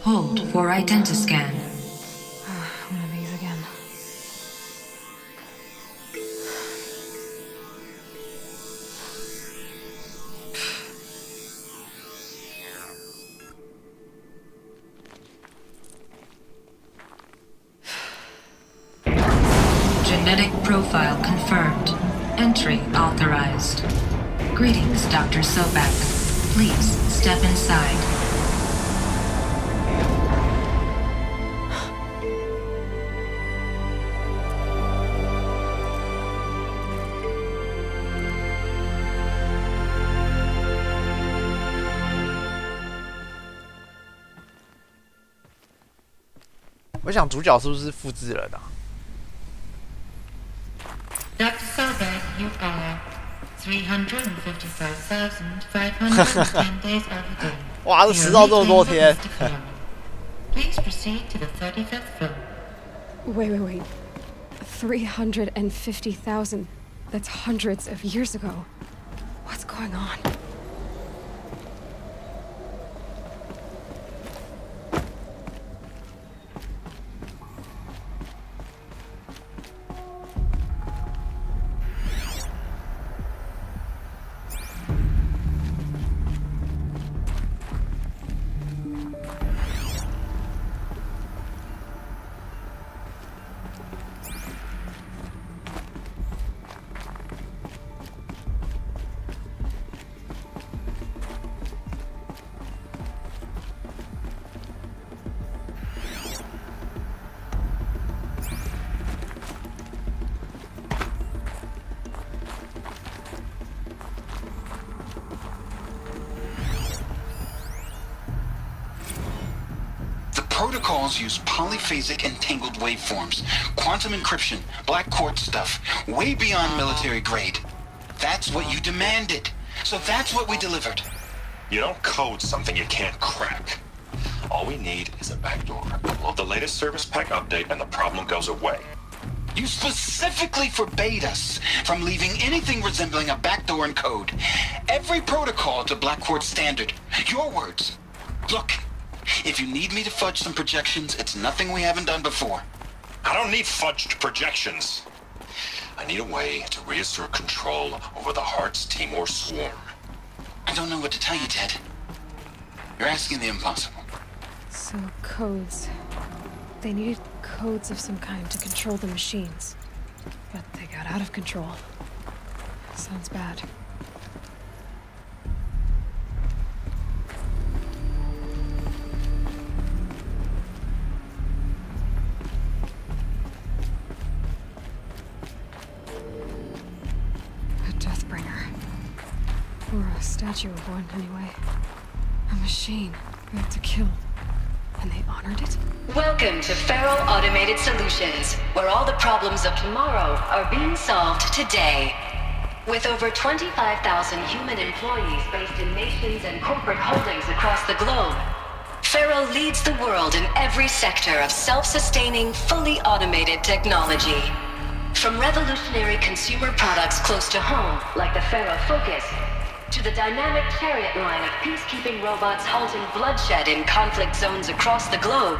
Hold for identiscan. One of these again. Genetic profile confirmed. Entry authorized. Greetings, Dr. Sobek. Please step inside. "我想主角是不是复制人啊？ Dr. Sobek, you are 355,510 days overdue. 哇，这迟到这么多天。Please proceed to the 35th floor. Wait. 350,000. That's hundreds of years ago. What's going on? protocols use polyphasic entangled waveforms, quantum encryption, black quartz stuff, way beyond military grade. That's what you demanded. So that's what we delivered. You don't code something you can't crack. All we need is a backdoor. Upload the latest service pack update and the problem goes away. You specifically forbade us from leaving anything resembling a backdoor in code. Every protocol to Black Quartz standard. Your words. Look, if you need me to fudge some projections, it's nothing we haven't done before. I don't need fudged projections. I need a way to reassert control over the Heart's Timor swarm. I don't know what to tell you, Ted. You're asking the impossible. So, codes. They needed codes of some kind to control the machines. But they got out of control. Sounds bad. A Deathbringer. Or a statue of one, anyway. A machine meant to kill. And they honored it? Welcome to Feral Automated Solutions, where all the problems of tomorrow are being solved today. With over 25,000 human employees based in nations and corporate holdings across the globe, Feral leads the world in every sector of self-sustaining, fully automated technology. From revolutionary consumer products close to home, like the Feral Focus, to the dynamic chariot line of peacekeeping robots halting bloodshed in conflict zones across the globe,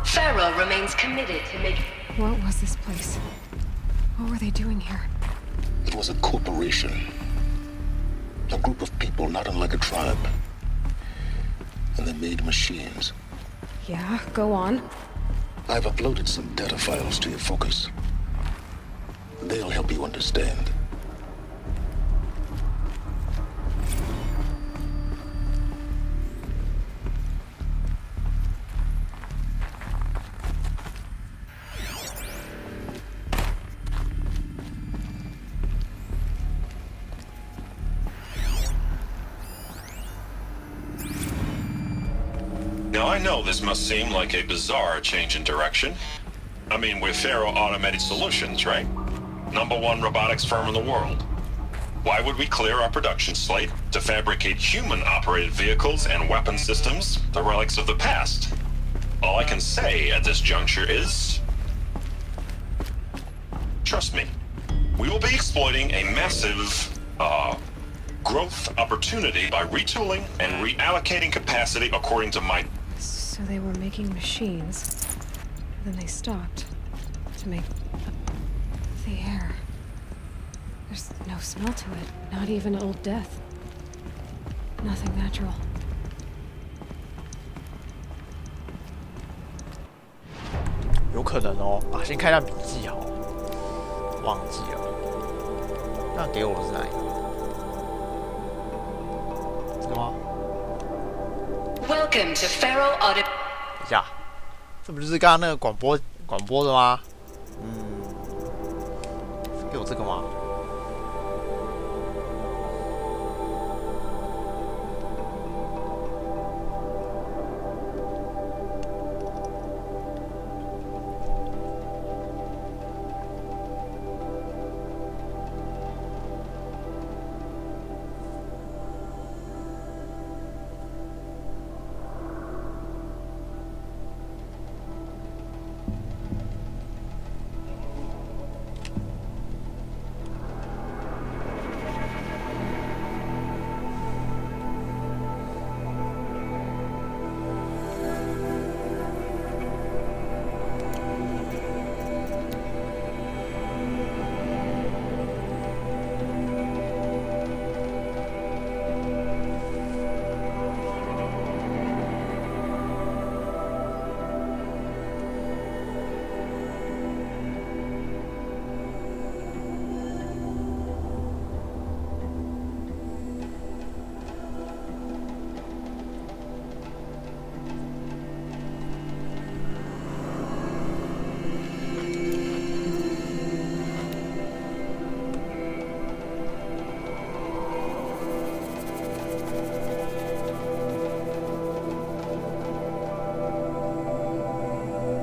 Feral remains committed to make... What was this place? What were they doing here? It was a corporation. A group of people not unlike a tribe. And they made machines. Yeah, go on. I've uploaded some data files to your Focus. They'll help you understand. Now, I know this must seem like a bizarre change in direction. I mean, we're Feral Automated Solutions, right? #1 robotics firm in the world. Why would we clear our production slate to fabricate human-operated vehicles and weapon systems, the relics of the past? All I can say at this juncture is... trust me, we will be exploiting a massive, growth opportunity by retooling and reallocating capacity according to my... So they were making machines, then they stopped to make the air. There's no smell to it, not even Old Death. Nothing natural.有可能哦。啊，先看一下笔记好了，忘记了。那给我的是哪一个？这个吗？ Welcome to Feral Auto... 等一下，这不就是刚刚那个广播的吗？是给我这个吗？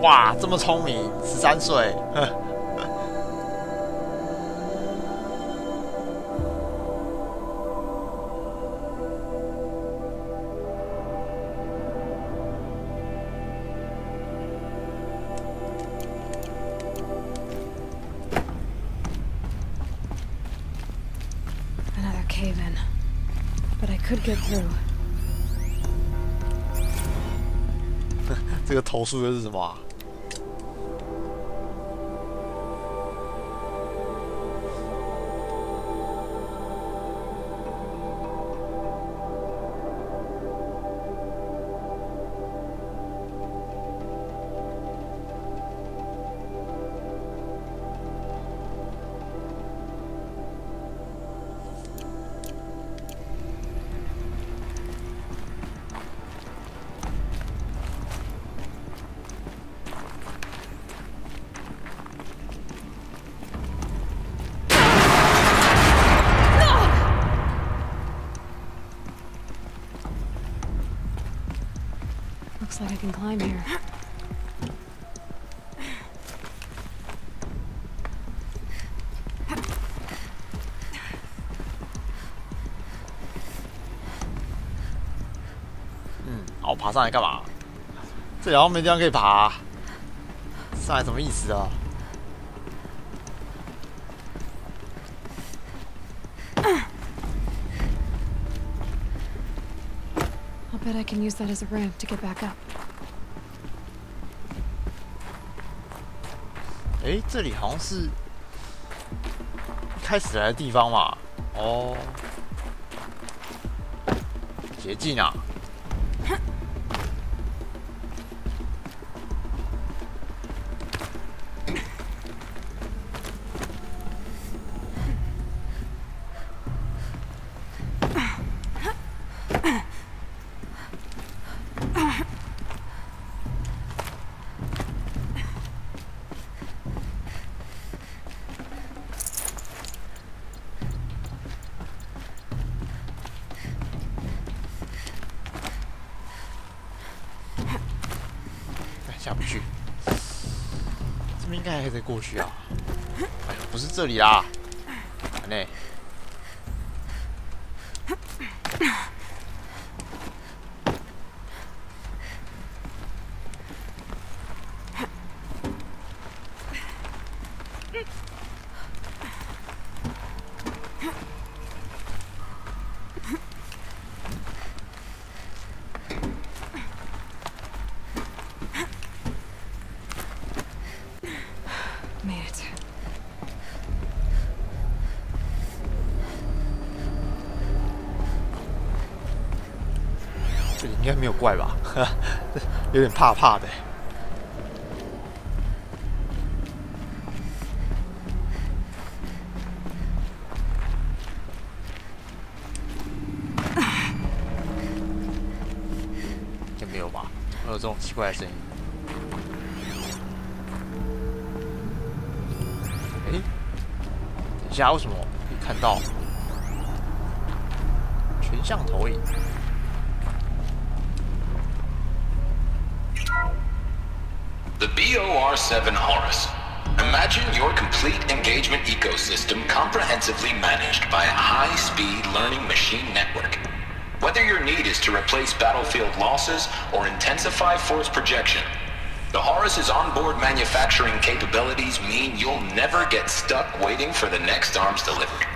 哇，这么聪明，13岁，呵。Another cave-in, but I could get through. 这个投诉又是什么啊？Looks like I can climb here.嗯，我爬上来干嘛？这里好像没地方可以爬，上来什么意思啊？ Bet I can use that as a ramp to get back up. 哎，这里好像是一开始来的地方嘛？哦，捷径啊！下不去，这边应该还可以过去啊！哎呦，不是这里啦，完嘞！这里应该没有怪吧？有点怕怕的。应该没有吧？没有这种奇怪的声音。哎，等一下，为什么可以看到全向投影？ The BOR-7 Horus. Imagine your complete engagement ecosystem comprehensively managed by a high-speed learning machine network. Whether your need is to replace battlefield losses or intensify force projection, the Horus's onboard manufacturing capabilities mean you'll never get stuck waiting for the next arms delivery.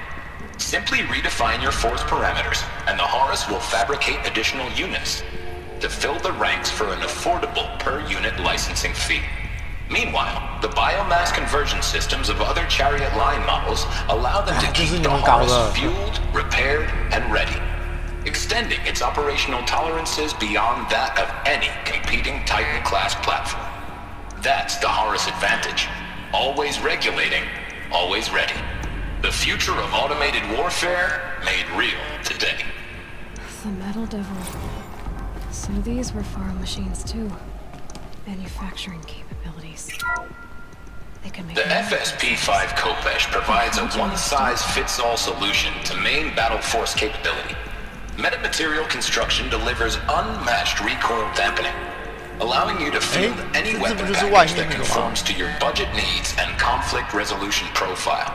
Simply redefine your force parameters, and the Horus will fabricate additional units to fill the ranks for an affordable per-unit licensing fee. Meanwhile, the biomass conversion systems of other Chariot line models allow them to keep the Horus fueled, repaired, and ready, extending its operational tolerances beyond that of any competing Titan-class platform. That's the Horus advantage. Always regulating, always ready. The future of automated warfare made real today. The Metal Devil. So these were Faro machines too. Manufacturing capabilities. They can make the FSP-5 Kopesh provides a one-size-fits-all solution to main battle force capability. Metamaterial construction delivers unmatched recoil dampening. allowing you to field any weapon package that conforms to your budget needs and conflict resolution profile.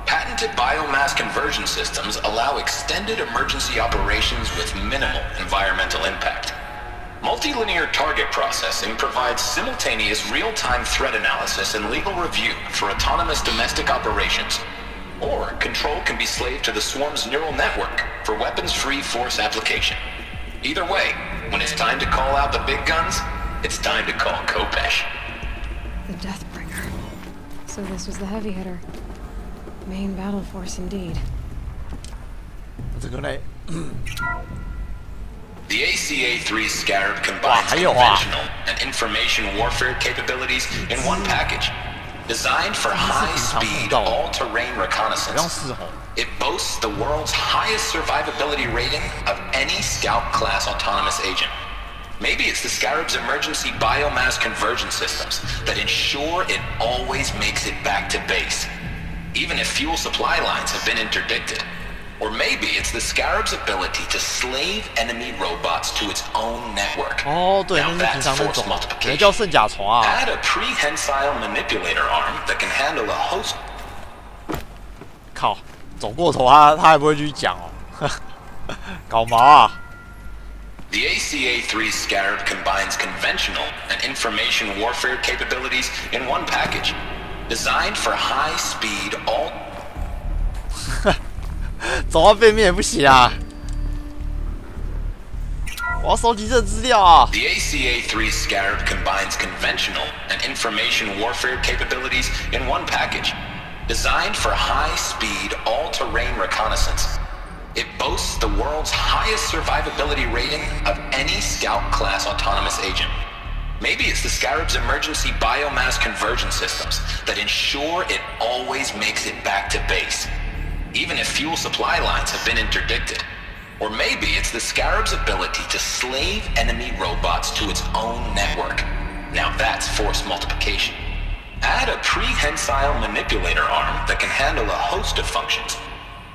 Patented biomass conversion systems allow extended emergency operations with minimal environmental impact. Multilinear target processing provides simultaneous real-time threat analysis and legal review for autonomous domestic operations. Or control can be slaved to the swarm's neural network for weapons-free force application. Either way, when it's time to call out the big guns, it's time to call Kopesh. The Deathbringer. So this was the heavy hitter. Main battle force indeed. The ACA-3 Scarab combines conventional and information warfare capabilities in one package. Designed for high-speed, all-terrain reconnaissance, it boasts the world's highest survivability rating of any Scout-class autonomous agent. Maybe it's the Scarab's emergency biomass conversion systems that ensure it always makes it back to base, even if fuel supply lines have been interdicted. Or maybe it's the Scarab's ability to slave enemy robots to its own network. Now that's force multiplication. Add a prehensile manipulator arm that can handle a host. 靠，走过头他还不会去讲哦，搞毛啊！ The ACA-3 Scarab combines conventional and information warfare capabilities in one package, designed for high-speed all. 走到背面也不行啊！我要收集这资料啊 The ACA-3 Scarab combines conventional and information warfare capabilities in one package, designed for high-speed, all-terrain reconnaissance. It boasts the world's highest survivability rating of any Scout-class autonomous agent. Maybe it's the Scarab's emergency biomass conversion systems that ensure it always makes it back to base, even if fuel supply lines have been interdicted. Or maybe it's the Scarab's ability to slave enemy robots to its own network. Now that's force multiplication. Add a prehensile manipulator arm that can handle a host of functions,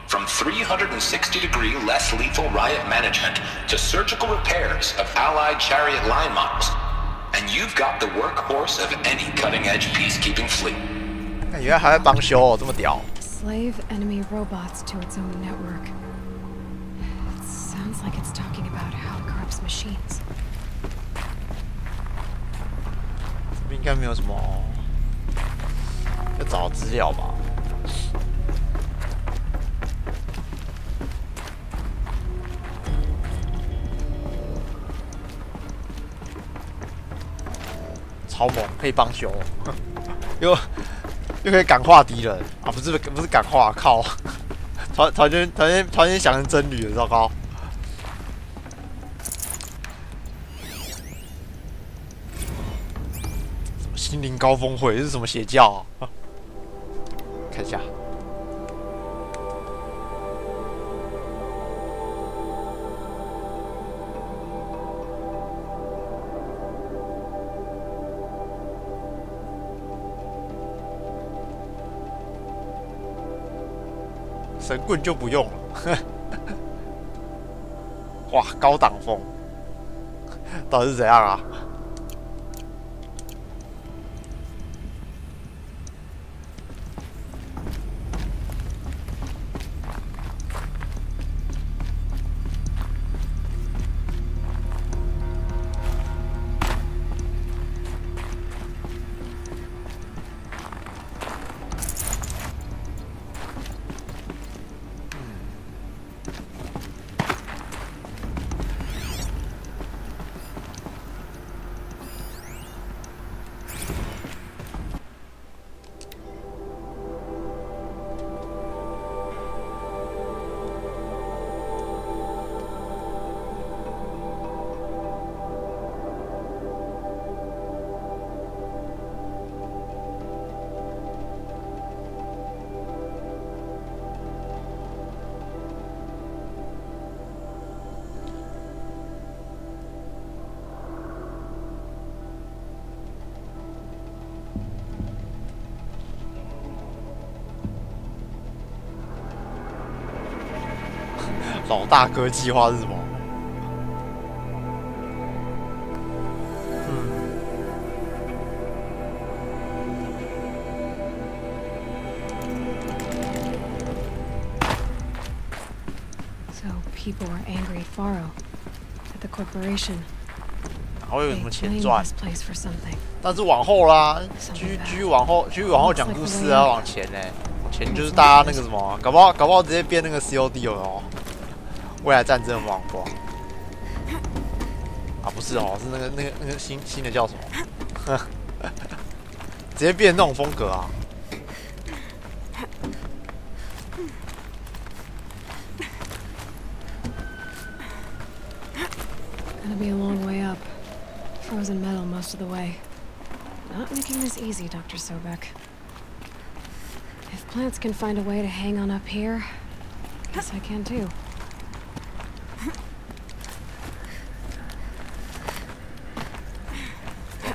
from 360-degree less lethal riot management to surgical repairs of Allied chariot line models. And you've got the workhorse of any cutting-edge peacekeeping fleet. 原来还在帮修哦，这么屌！ Slave enemy robots to its own network. It sounds like it's talking about how it corrupts machines. 这边应该没有什么要找资料吧？超猛，可以帮修，又可以感化敌人啊！不是感化，靠！突然间想成真女了，糟糕！什么心灵高峰会？这是什么邪教啊？看一下。神棍就不用了，哇，高档风，到底是怎样啊？老大哥计划是什么？ people were angry at Faro, at the corporation. 然后有什么 They 钱 blamed 赚 this？ place for something. 但是往后啦，继续往后讲故事啊，往前呢，往前就是大家那个什么，搞不好直接变那个 COD 有哦，未来战争王国啊，不是哦，是那个新的叫什么？直接变那种风格啊。Gonna be a long way up. Frozen metal most of the way. Not making this easy, Dr. Sobek. If plants can find a way to hang on up here, guess I can too.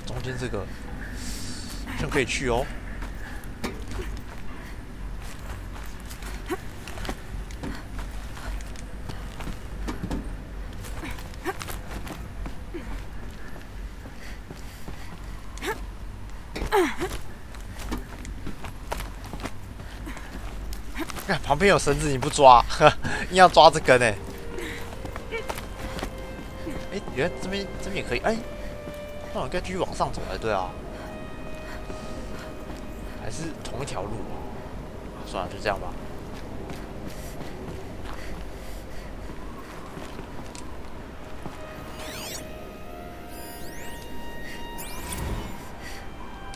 中间这个好像可以去哦。看旁边有绳子，你不抓，硬要抓这根呢。哎，原来这边也可以，哎，那我应该继续往上走才对啊，还是同一条路啊？算了，就这样吧。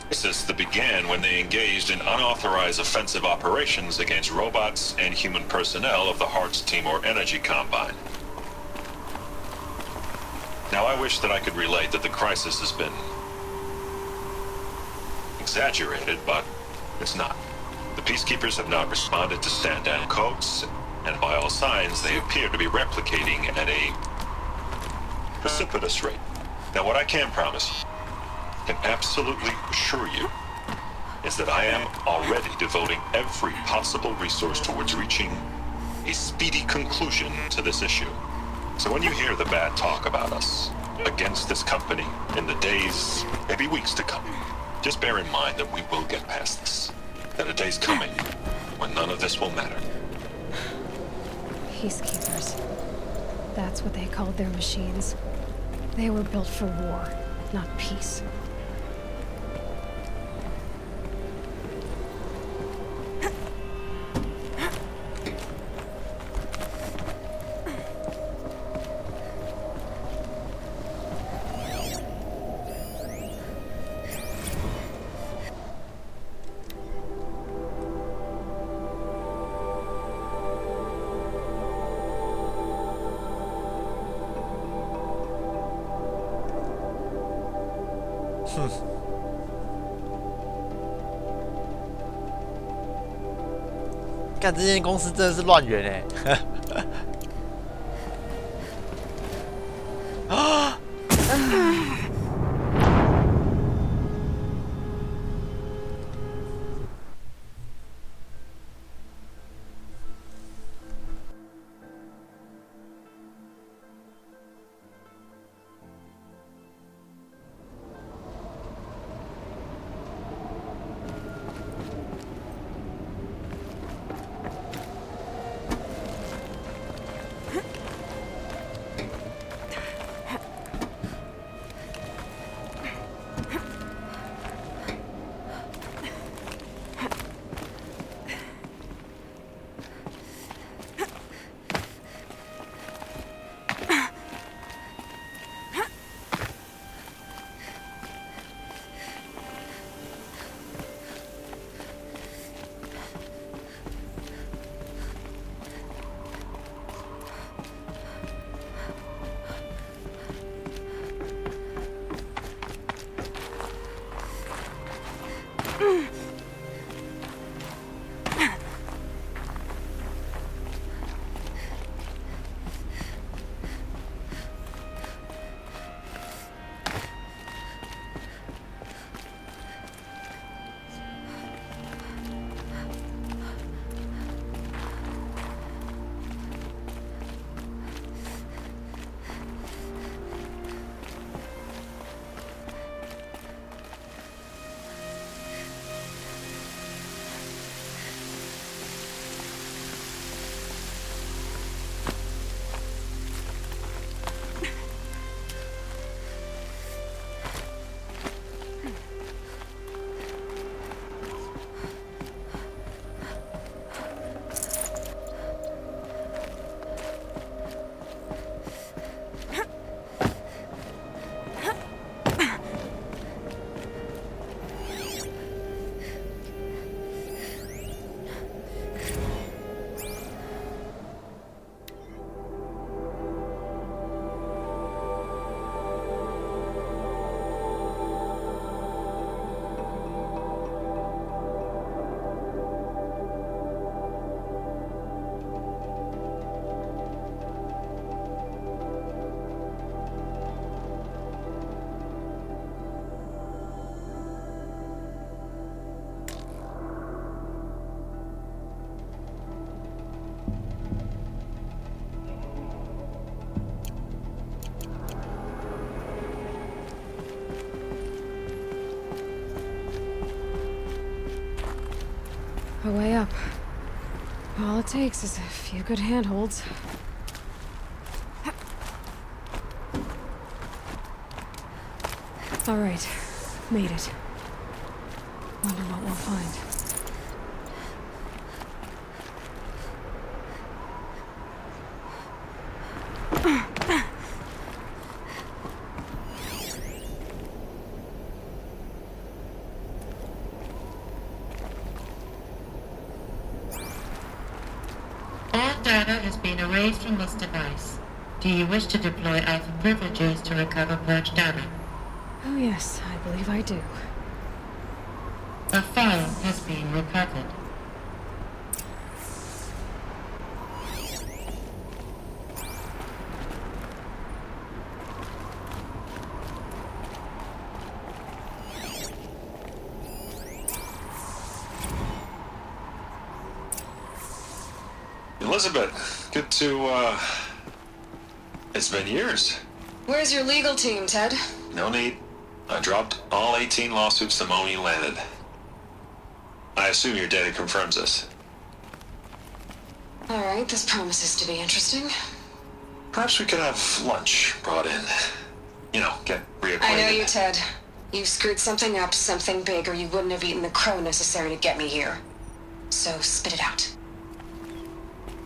Crisis that began when they engaged in unauthorized offensive operations against robots and human personnel of the Hearts Timor Energy Combine. Now, I wish that I could relate that the crisis has been exaggerated, but it's not. The peacekeepers have not responded to stand-down codes, and by all signs, they appear to be replicating at a precipitous rate. Now, what I can promise you, can absolutely assure you, is that I am already devoting every possible resource towards reaching a speedy conclusion to this issue. So when you hear the bad talk about us against this company in the days, maybe weeks to come, just bear in mind that we will get past this. That a day's coming when none of this will matter. Peacekeepers. That's what they called their machines. They were built for war, not peace. Hmm. 干，这间公司真的是乱源哎！啊！ A way up. All it takes is a few good handholds. All right, made it. Wonder what we'll find. All data has been erased from this device. Do you wish to deploy Alpha privileges to recover purged data? Oh yes, I believe I do. A file has been recovered. Elizabeth, good to, it's been years. Where's your legal team, Ted? No need. I dropped all 18 lawsuits the moment you landed. I assume your data confirms this. Alright, this promises to be interesting. Perhaps we could have lunch brought in. You know, get reacquainted. I know you, Ted. You screwed something up, something big, or you wouldn't have eaten the crow necessary to get me here. So, spit it out.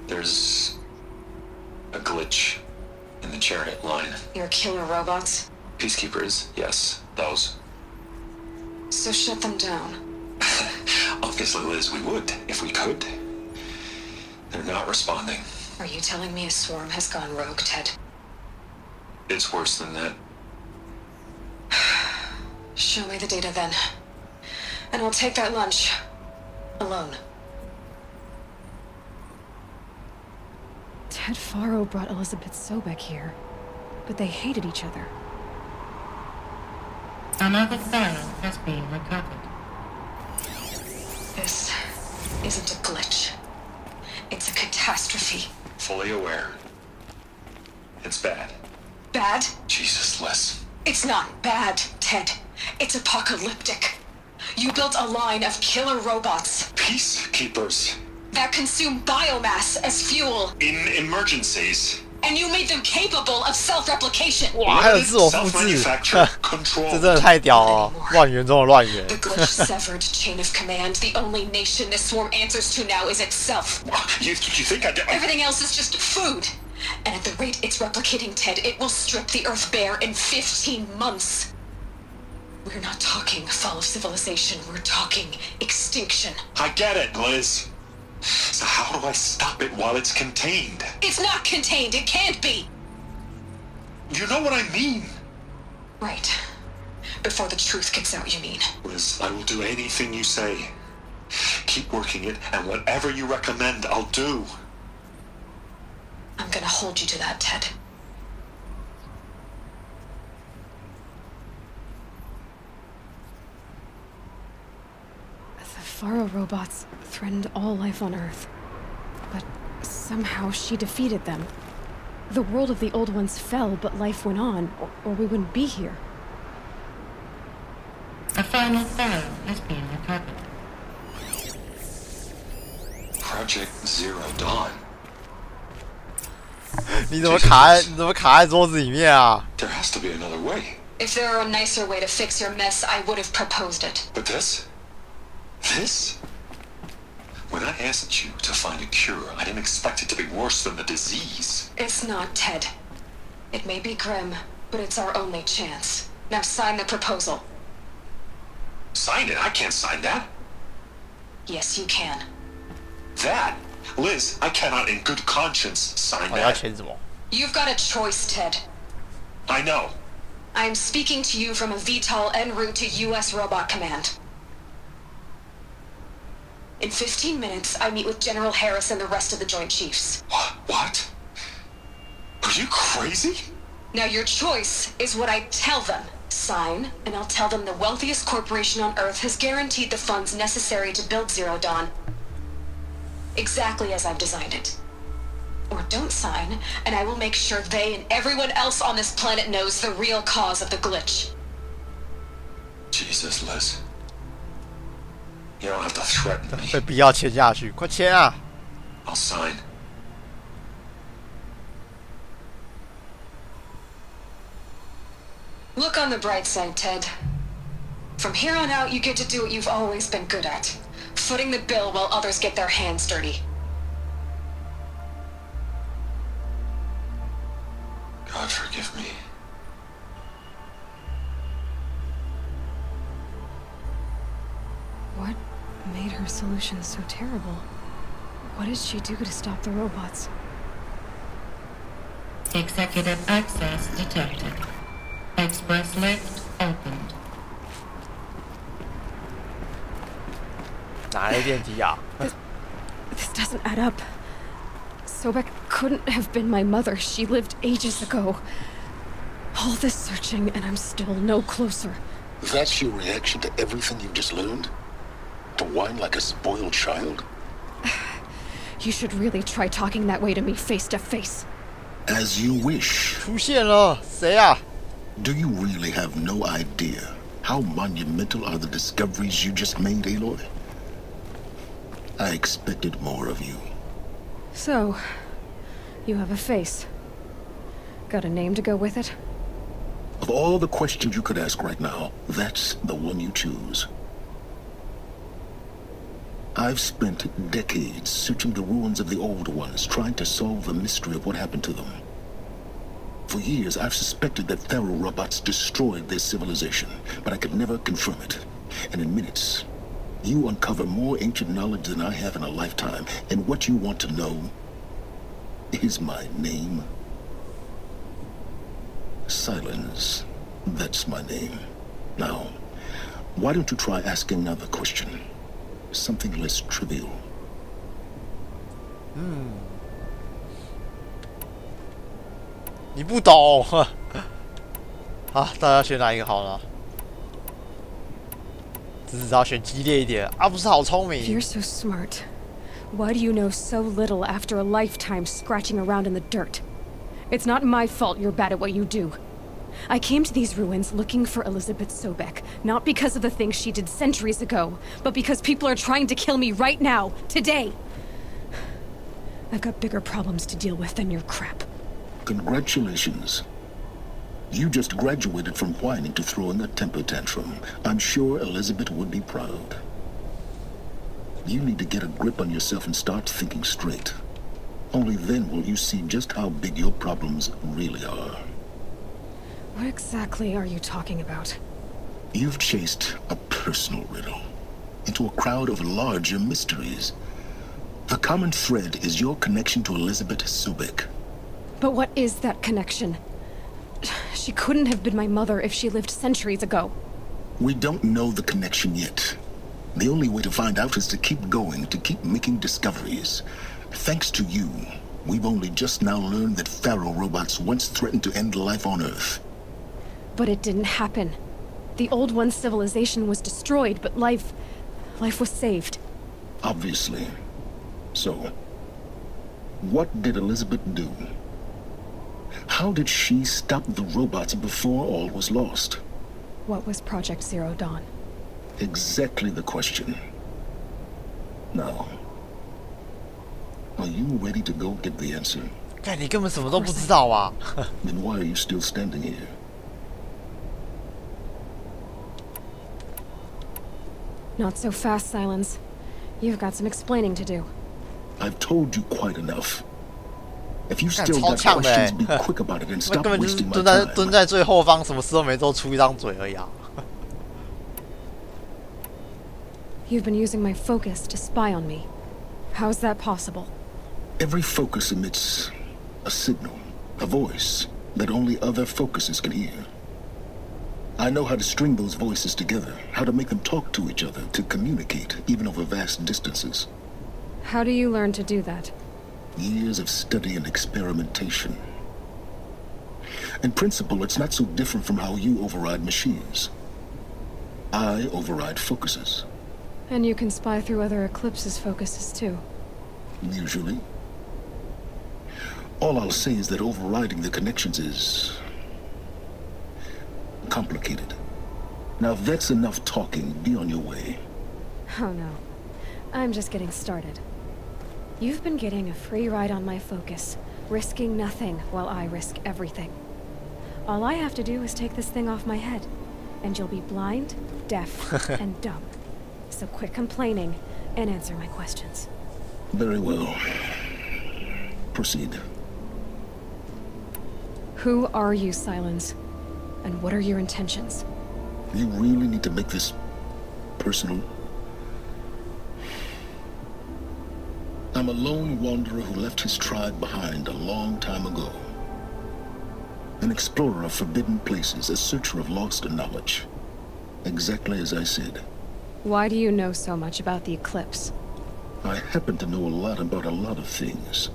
There's a glitch in the chariot line. Your killer robots? Peacekeepers, yes, those. So shut them down. Obviously, Liz, we would, if we could. They're not responding. Are you telling me a swarm has gone rogue, Ted? It's worse than that. Show me the data then. And I'll take that lunch. Alone. Ted Faro brought Elizabeth Sobek here, but they hated each other. Another file has been recovered. This isn't a glitch. It's a catastrophe. Fully aware. It's bad. Bad? Jesus, Liz. It's not bad, Ted. It's apocalyptic. You built a line of killer robots. Peacekeepers. That consume biomass as fuel. In emergencies. And you made them capable of self-replication. 哇，还有自我复制，这真的太屌了！乱源中的乱源。 The glitch severed chain of command. The only nation this swarm answers to now is itself. You think I did? Everything else is just food. And at the rate it's replicating, Ted, it will strip the Earth bare in 15 months. We're not talking fall of civilization. We're talking extinction. I get it, Liz. So how do I stop it while it's contained? It's not contained. It can't be. You know what I mean? Right. Before the truth gets out, you mean? Liz, I will do anything you say. Keep working it, and whatever you recommend, I'll do. I'm gonna hold you to that, Ted. The Faro robots threatened all life on Earth. But somehow she defeated them. The world of the old ones fell, but life went on, or we wouldn't be here. A final file has been recovered. Project Zero Dawn. 你怎么卡在桌子里面啊？ There has to be another way. If there were a nicer way to fix your mess, I would have proposed it. But this? This? When I asked you to find a cure, I didn't expect it to be worse than the disease. It's not, Ted. It may be grim, but it's our only chance. Now sign the proposal. Sign it? I can't sign that. Yes, you can. That? Liz, I cannot in good conscience sign 我要 that. 签什么？ You've got a choice, Ted. I know. I'm speaking to you from a VTOL en route to U.S. Robot Command. In 15 minutes, I meet with General Harris and the rest of the Joint Chiefs. What? Are you crazy? Now your choice is what I tell them. Sign, and I'll tell them the wealthiest corporation on Earth has guaranteed the funds necessary to build Zero Dawn. Exactly as I've designed it. Or don't sign, and I will make sure they and everyone else on this planet knows the real cause of the glitch. Jesus, Liz. You don't have to threaten me. 被逼要签下去，快签啊！ I'll sign. Look on the bright side, Ted. From here on out, you get to do what you've always been good at. Footing the bill while others get their hands dirty. God forgive me. What made her solution so terrible? What did she do to stop the robots? Executive access detected. Express lift opened. 哪来电梯啊 This doesn't add up. Sobek couldn't have been my mother. She lived ages ago. All this searching, and I'm still no closer. That's your reaction to everything you've just learned? To whine like a spoiled child? You should really try talking that way to me face to face. As you wish. 出现了，谁啊？ Do you really have no idea how monumental are the discoveries you just made, Aloy? I expected more of you. So, you have a face. Got a name to go with it? Of all the questions you could ask right now, that's the one you choose. I've spent decades searching the ruins of the old ones, trying to solve the mystery of what happened to them. For years, I've suspected that Pharaoh robots destroyed their civilization, but I could never confirm it. And in minutes, you uncover more ancient knowledge than I have in a lifetime, and what you want to know is my name. Silence. That's my name. Now, why don't you try asking another question? Something less trivial. 你不懂。好，大家选哪一个好了？只知道选激烈一点啊，不是好聪明。 You're so smart. Why do you know so little after a lifetime scratching around in the dirt? It's not my fault you're bad at what you do. I came to these ruins looking for Elizabeth Sobek, not because of the things she did centuries ago, but because people are trying to kill me right now, today. I've got bigger problems to deal with than your crap. Congratulations. You just graduated from whining to throwing a temper tantrum. I'm sure Elizabeth would be proud. You need to get a grip on yourself and start thinking straight. Only then will you see just how big your problems really are. What exactly are you talking about? You've chased a personal riddle into a crowd of larger mysteries. The common thread is your connection to Elizabeth Sobek. But what is that connection? She couldn't have been my mother if she lived centuries ago. We don't know the connection yet. The only way to find out is to keep going, to keep making discoveries. Thanks to you, we've only just now learned that Pharaoh robots once threatened to end life on Earth. But it didn't happen. The Old One's civilization was destroyed, but life was saved. Obviously. So, what did Elizabeth do? How did she stop the robots before all was lost? What was Project Zero Dawn? Exactly the question. Now, are you ready to go get the answer? 干，你根本什么都不知道啊！ Then why are you still standing here? Not so fast, Silence. You've got some explaining to do. I've told you quite enough. If you still got questions, be quick about it and stop wasting my time. 蹲在最后方，什么事都没做，出一张嘴而已啊。You've been using my focus to spy on me. How's that possible? Every focus emits a signal, a voice that only other focuses can hear. I know how to string those voices together, how to make them talk to each other, to communicate, even over vast distances. How do you learn to do that? Years of study and experimentation. In principle, it's not so different from how you override machines. I override focuses. And you can spy through other Eclipse's focuses too. Usually. All I'll say is that overriding the connections is complicated. Now, if that's enough talking, be on your way. Oh no. I'm just getting started. You've been getting a free ride on my focus, risking nothing while I risk everything. All I have to do is take this thing off my head, and you'll be blind, deaf, and dumb. So quit complaining and answer my questions. Very well. Proceed. Who are you, Silence? And what are your intentions? You really need to make this personal? I'm a lone wanderer who left his tribe behind a long time ago. An explorer of forbidden places, a searcher of lost knowledge. Exactly as I said. Why do you know so much about the eclipse? I happen to know a lot about a lot of things.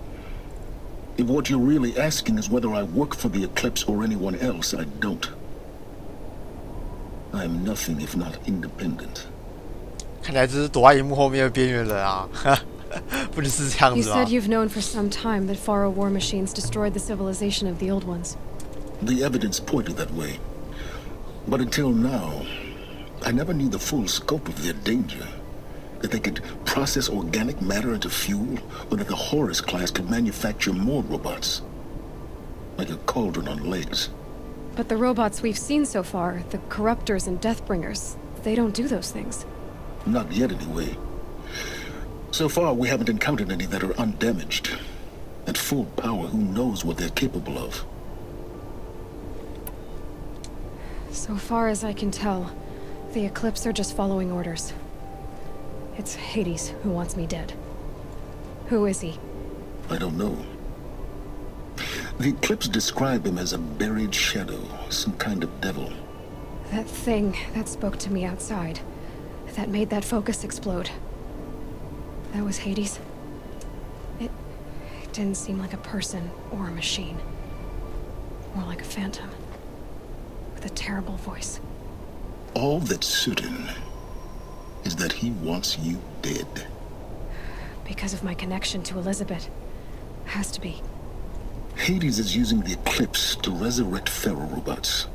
If what you're really asking is whether I work for the eclipse or anyone else, I don't. I am nothing if not independent. 看起来这是躲在荧幕后面的边缘人啊，不只是这样 You 子吗 said you've known for some time that Faro war machines destroyed the civilization of the old ones. The evidence pointed that way. But until now, I never knew the full scope of their danger. That they could process organic matter into fuel, or that the Horus class could manufacture more robots. Like a cauldron on legs. But the robots we've seen so far, the Corruptors and Deathbringers, they don't do those things. Not yet, anyway. So far, we haven't encountered any that are undamaged. At full power, who knows what they're capable of? So far as I can tell, the Eclipse are just following orders. It's Hades who wants me dead. Who is he? I don't know. The Eclipse describe him as a buried shadow, some kind of devil. That thing that spoke to me outside, that made that focus explode. That was Hades. It didn't seem like a person or a machine. More like a phantom. With a terrible voice. All that's certain is that he wants you dead. Because of my connection to Elizabeth. Has to be. Hades is using the Eclipse to resurrect Pharaoh robots.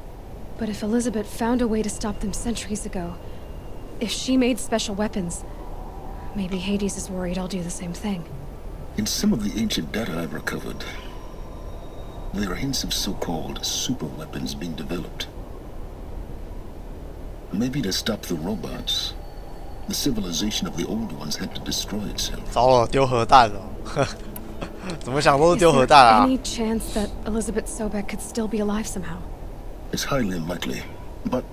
But if Elizabeth found a way to stop them centuries ago, if she made special weapons, maybe Hades is worried I'll do the same thing. In some of the ancient data I've recovered, there are hints of so-called super weapons being developed. Maybe to stop the robots, the civilization of the old ones had to destroy itself. 糟了，丢核弹了！怎么想都是丢核弹啊 Any chance that Elizabeth Sobek could still be alive somehow? It's highly unlikely, but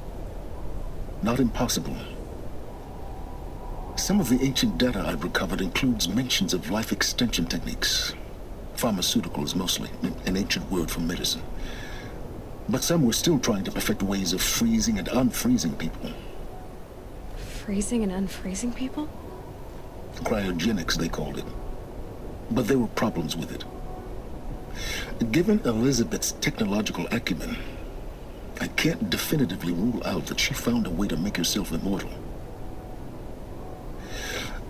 not impossible. Some of the ancient data I've recovered includes mentions of life extension techniques. Pharmaceuticals mostly, an ancient word for medicine. But some were still trying to perfect ways of freezing and unfreezing people. Freezing and unfreezing people? Cryogenics, they called it. But there were problems with it. Given Elizabeth's technological acumen, I can't definitively rule out that she found a way to make herself immortal.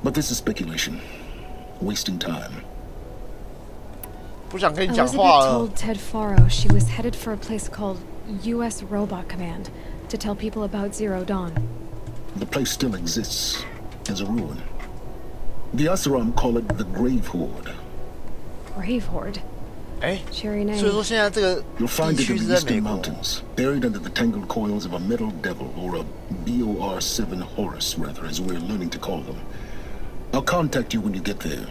But this is speculation. Wasting time. 不想跟你讲话了。 Elizabeth told Ted Faro she was headed for a place called U.S. Robot Command to tell people about Zero Dawn. The place still exists as a ruin. The Asuram call it the Grave Horde. Grave Horde? 哎， Cheery name. 所以说现在这个 You'll find 地 it 区 in 是 the 在美 eastern 国。 mountains, buried under the tangled coils of a metal devil, or a BOR-7 Horus, rather, as we're learning to call them. I'll contact you when you get there.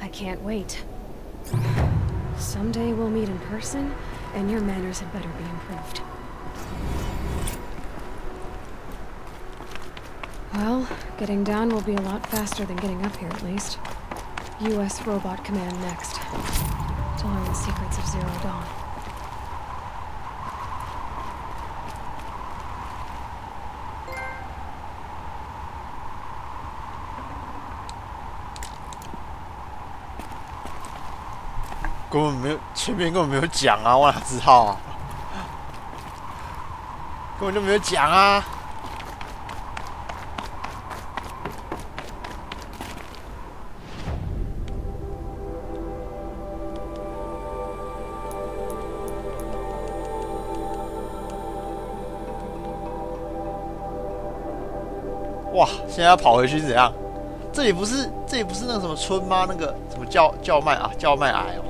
I can't wait. Someday we'll meet in person, and your manners had better be improved. Well, getting down will be a lot faster than getting up here, at least. U.S. Robot Command next. To learn the secrets of Zero Dawn. 根本没有，前面根本没有讲啊，我哪知道啊？根本就没有讲啊！哇，现在要跑回去是怎样？这里不是那个什么村吗？那个什么叫卖癌哦，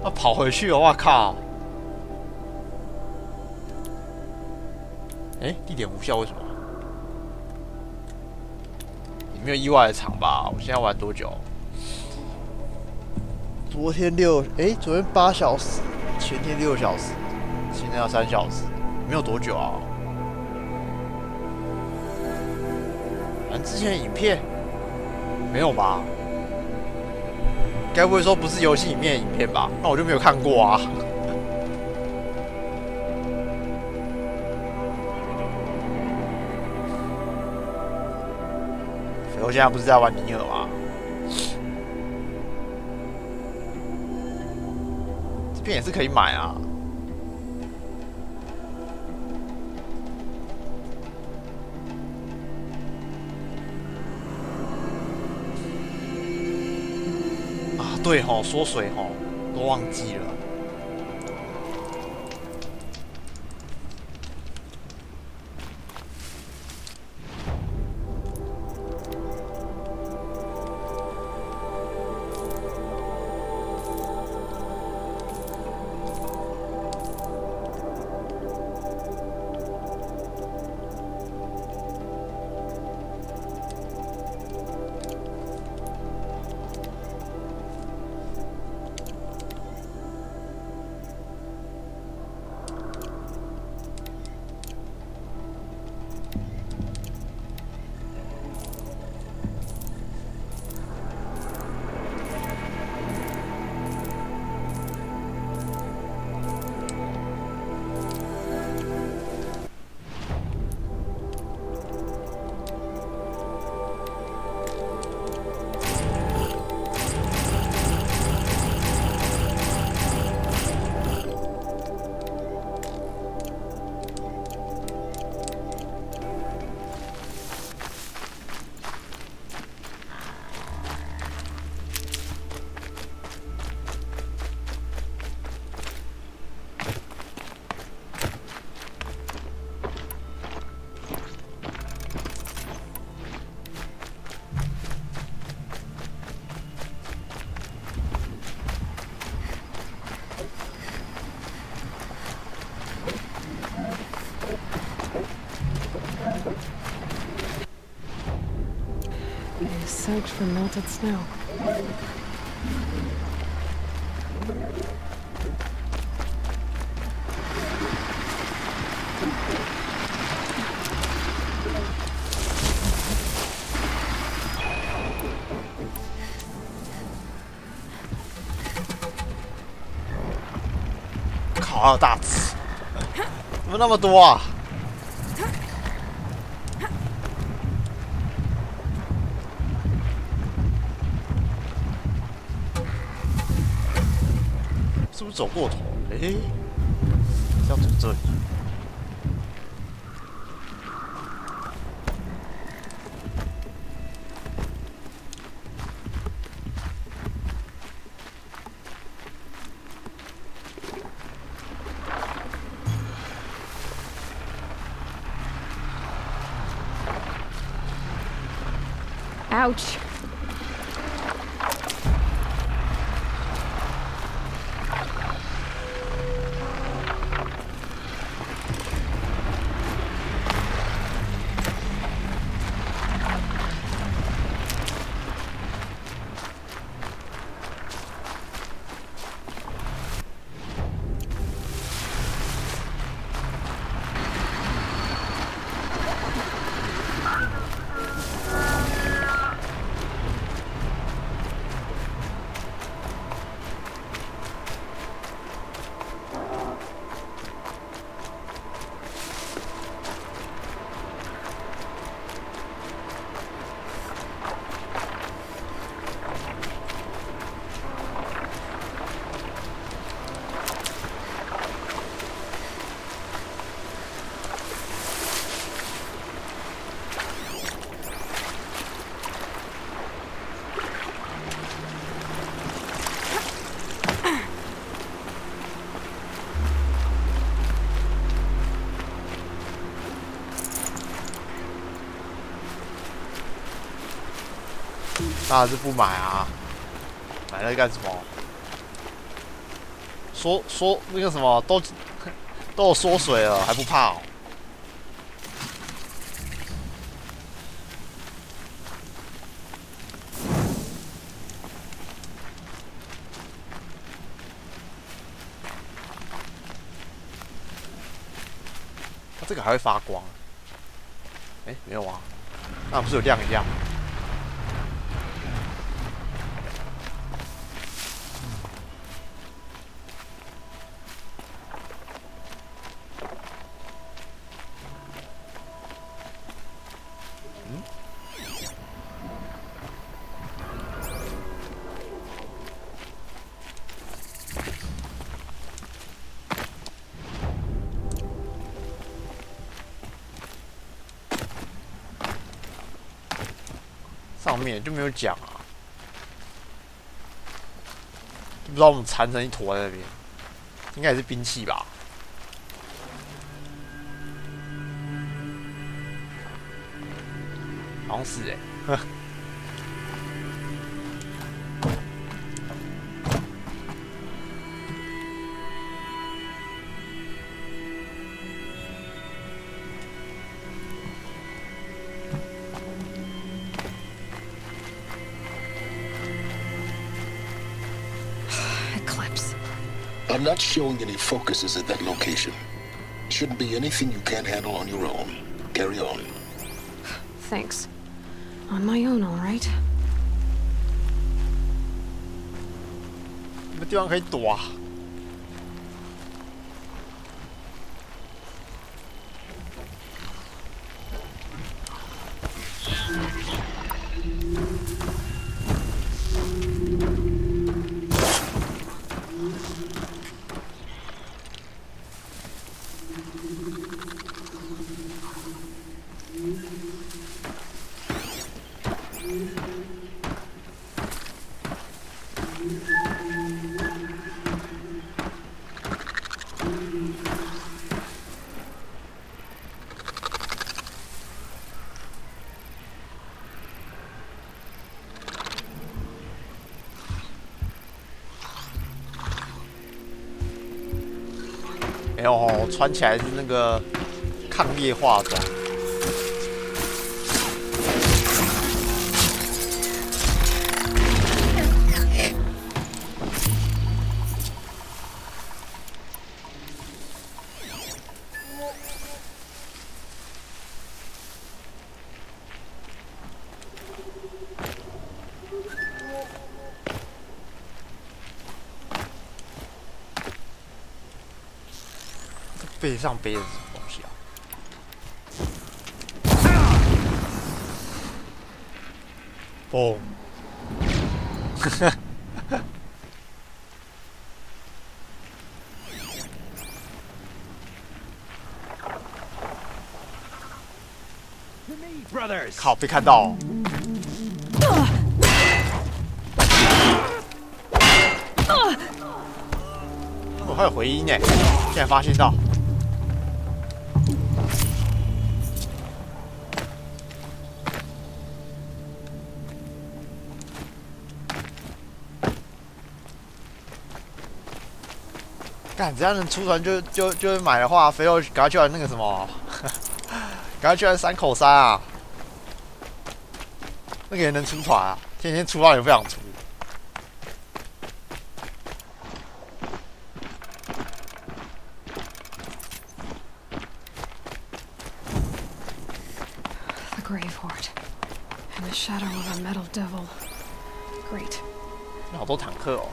要跑回去哦！哇靠！哎，地点无效为什么？你没有意外的长吧？我现在玩多久？昨天8小时，前天6小时，现在要3小时，没有多久啊。反正之前的影片没有吧？该不会说不是游戏里面的影片吧？那我就没有看过啊。我现在不是在玩尼尔吗？这边也是可以买啊。啊，对吼，缩水吼，都忘记了。Search for melted snow.靠，大只，怎么那么多啊？是不是走过头？哎，要走这里。Ouch. 当然是不买啊，买来干什么？说那个什么都有缩水了，还不怕哦？它这个还会发光？哎，没有啊，那不是有亮一亮？上面就没有讲啊，就不知道我们缠成一坨在那边，应该也是兵器吧？好像是哎、欸，I'm not showing any focuses at that location. Shouldn't be anything you can't handle on your own. Carry on. Thanks. On my own, all right. 什么地方可以躲啊？没有哦，穿起来是那个抗烈化装。背上背的是什么东西啊？哦，靠，被看到哦。哦，还有回音呢，现在发现到。干，只要能出船就会买的话，非要赶快去玩那个什么，赶快去玩山口山啊！那个也能出船啊，天天出到也不想出。The grave hoard and the shadow of a metal devil. Great. 好多坦克哦。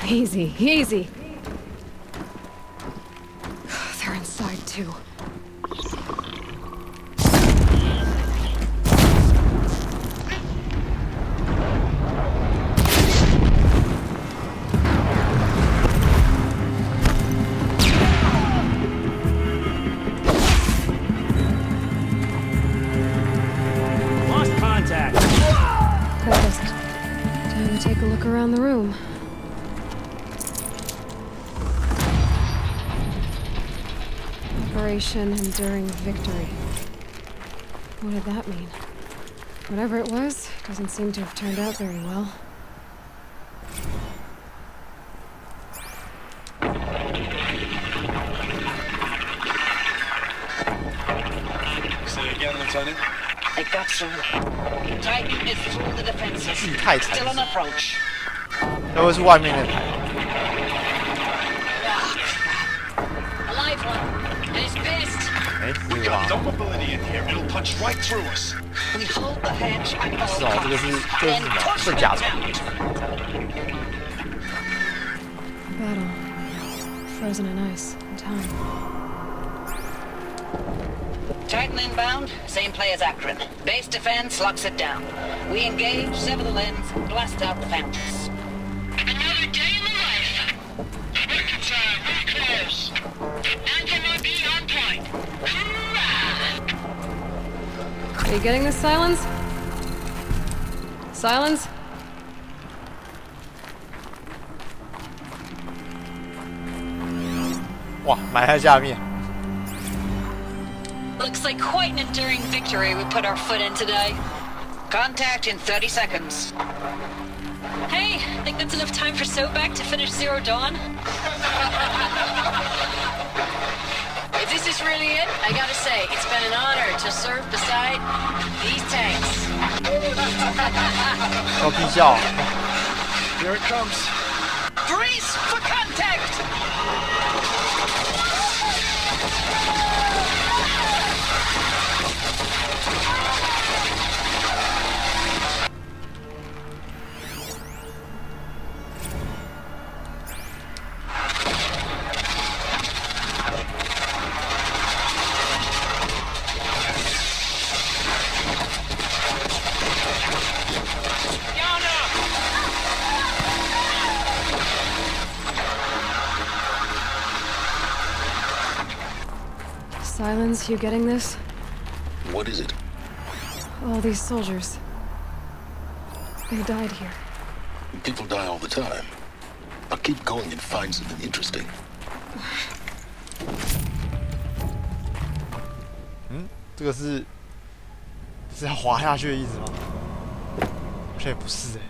Easy, easy. They're inside too. Lost contact. Focused. Time to take a look around the room. Operation Enduring Victory. What did that mean? Whatever it was, doesn't seem to have turned out very well. Say again, Lieutenant. I got through. Titan is through the defenses. Still on approach. 那会是外面的。 Alive one. And he's pissed. 哎， We got no mobility in here. It'll punch right through us. We hold the hedge at all 是哦，这个是 costs. 这是什 Then 么？ push 是 them 甲虫。 down. Battle. Frozen in ice and time. Titan inbound, same play as Akron. Base defense locks it down. We engage, sever the lens, blast out the fountains. Another day in the life. Reconcile, we're close. Anti-MOB on point. Hoorah! Are you getting this, Silence? Silence? "哇，埋在下面。 Looks like quite an enduring victory we put our foot in today. Contact in 30 seconds. Hey, think that's enough time for Sobek to finish Zero Dawn? If this is really it, I gotta say, it's been an honor to serve beside these tanks. 要必笑。 Here it comes. Brace for contact! Silence, you getting this? What is it? All these soldiers. They died here. People die all the time. I'll keep going and find something interesting. 这个是要滑下去的意思吗？好像也不是哎，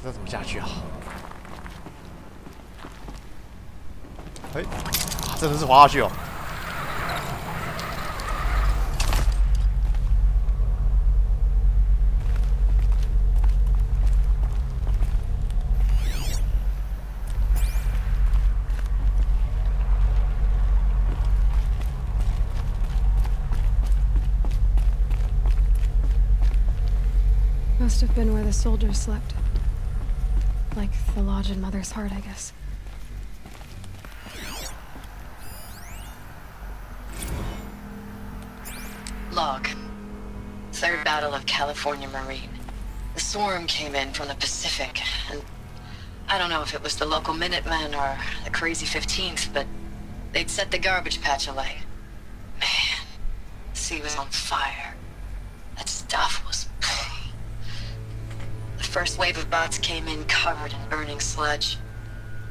这怎么下去啊？哎，真的是滑下去哦。 Must have been where the soldiers slept. Like the lodge in Mother's Heart, I guess. Log. Third Battle of California Marine. The swarm came in from the Pacific, and I don't know if it was the local Minutemen or the crazy 15th, but they'd set the garbage patch alight. Man, the sea was on fire. That stuff was... The first wave of bots came in covered in burning sludge.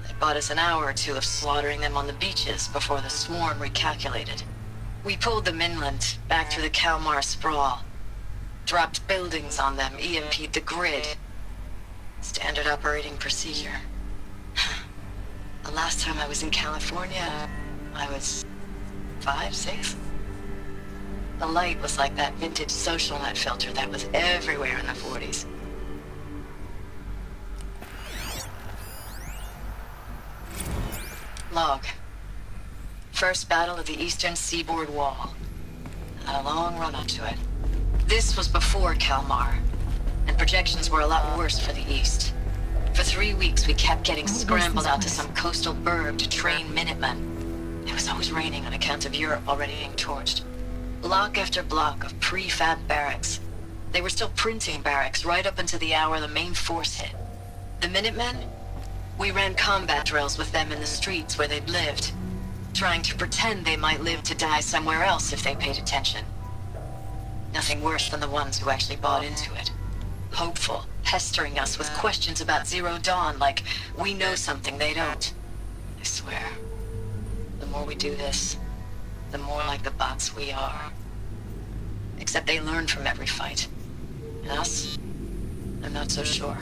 It bought us an hour or two of slaughtering them on the beaches before the swarm recalculated. We pulled them inland, back through the Kalmar sprawl. Dropped buildings on them, EMP'd the grid. Standard operating procedure. The last time I was in California, I was 5, 6? The light was like that vintage social net filter that was everywhere in the 40s. Log. First battle of the eastern seaboard wall. Had a long run up to it. This was before Kalmar, and projections were a lot worse for the east. For 3 weeks, we kept getting scrambled out to some coastal burg to train Minutemen. It was always raining on account of Europe already being torched. Block after block of prefab barracks. They were still printing barracks right up until the hour the main force hit. The Minutemen? We ran combat drills with them in the streets where they'd lived, trying to pretend they might live to die somewhere else if they paid attention. Nothing worse than the ones who actually bought into it. Hopeful, pestering us with questions about Zero Dawn like we know something they don't. I swear, the more we do this, the more like the bots we are. Except they learn from every fight. And us? I'm not so sure.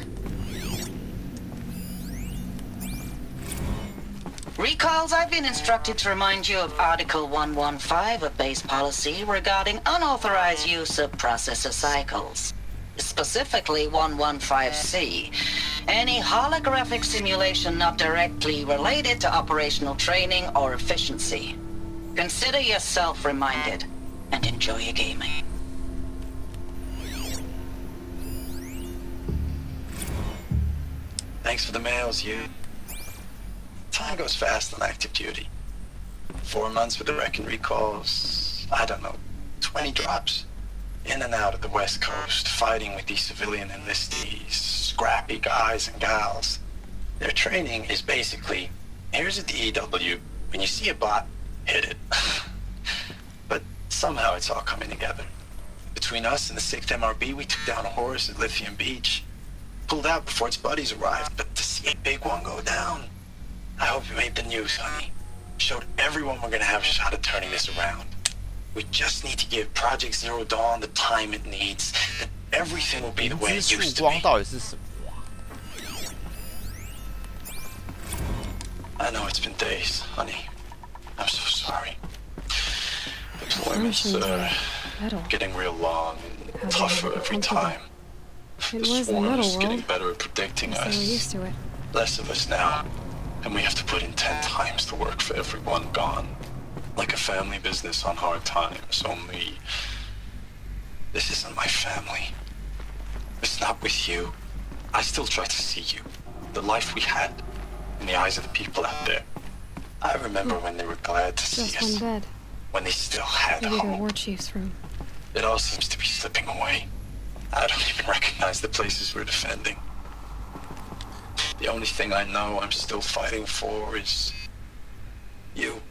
Recalls, I've been instructed to remind you of Article 115 of base policy regarding unauthorized use of processor cycles. Specifically 115C. Any holographic simulation not directly related to operational training or efficiency. Consider yourself reminded, and enjoy your gaming. Thanks for the mails, you. Time goes fast on active duty. 4 months with the wreck and recalls, I don't know, 20 drops. In and out of the West Coast, fighting with these civilian enlistees, scrappy guys and gals. Their training is basically, here's a DEW, when you see a bot, hit it. But somehow it's all coming together. Between us and the 6th MRB, we took down a horse at Lithium Beach. Pulled out before its buddies arrived, but to see a big one go down, I hope you made the news, honey. Showed everyone we're gonna have a shot at turning this around. We just need to give Project Zero Dawn the time it needs, that everything will be the way it used to be. I know it's been days, honey. I'm so sorry. Deployments are getting real long and tougher every time. The swarm's getting better at predicting us. Used to it. Less of us now. And we have to put in 10 times the work for everyone gone. Like a family business on hard times, only... This isn't my family. It's not with you. I still try to see you. The life we had in the eyes of the people out there. I remember when they were glad to see us. Just one bed. When they still had Maybe hope. the war chief's room. It all seems to be slipping away. I don't even recognize the places we're defending. The only thing I know I'm still fighting for is... you.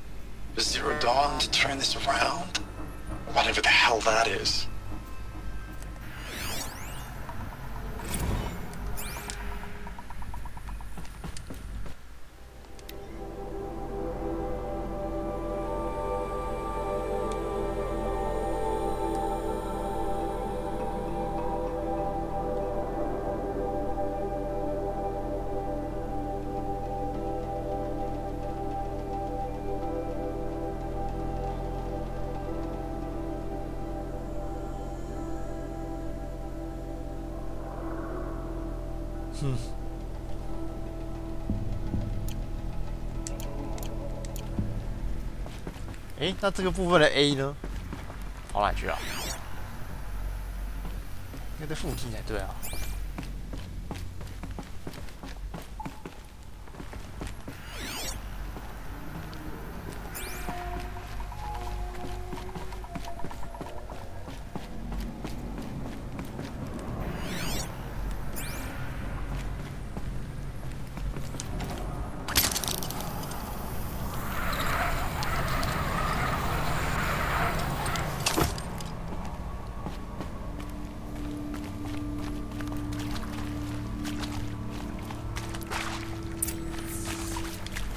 Zero Dawn to turn this around? Whatever the hell that is.那这个部分的 A 呢？跑哪去啊？应该在附近才对啊。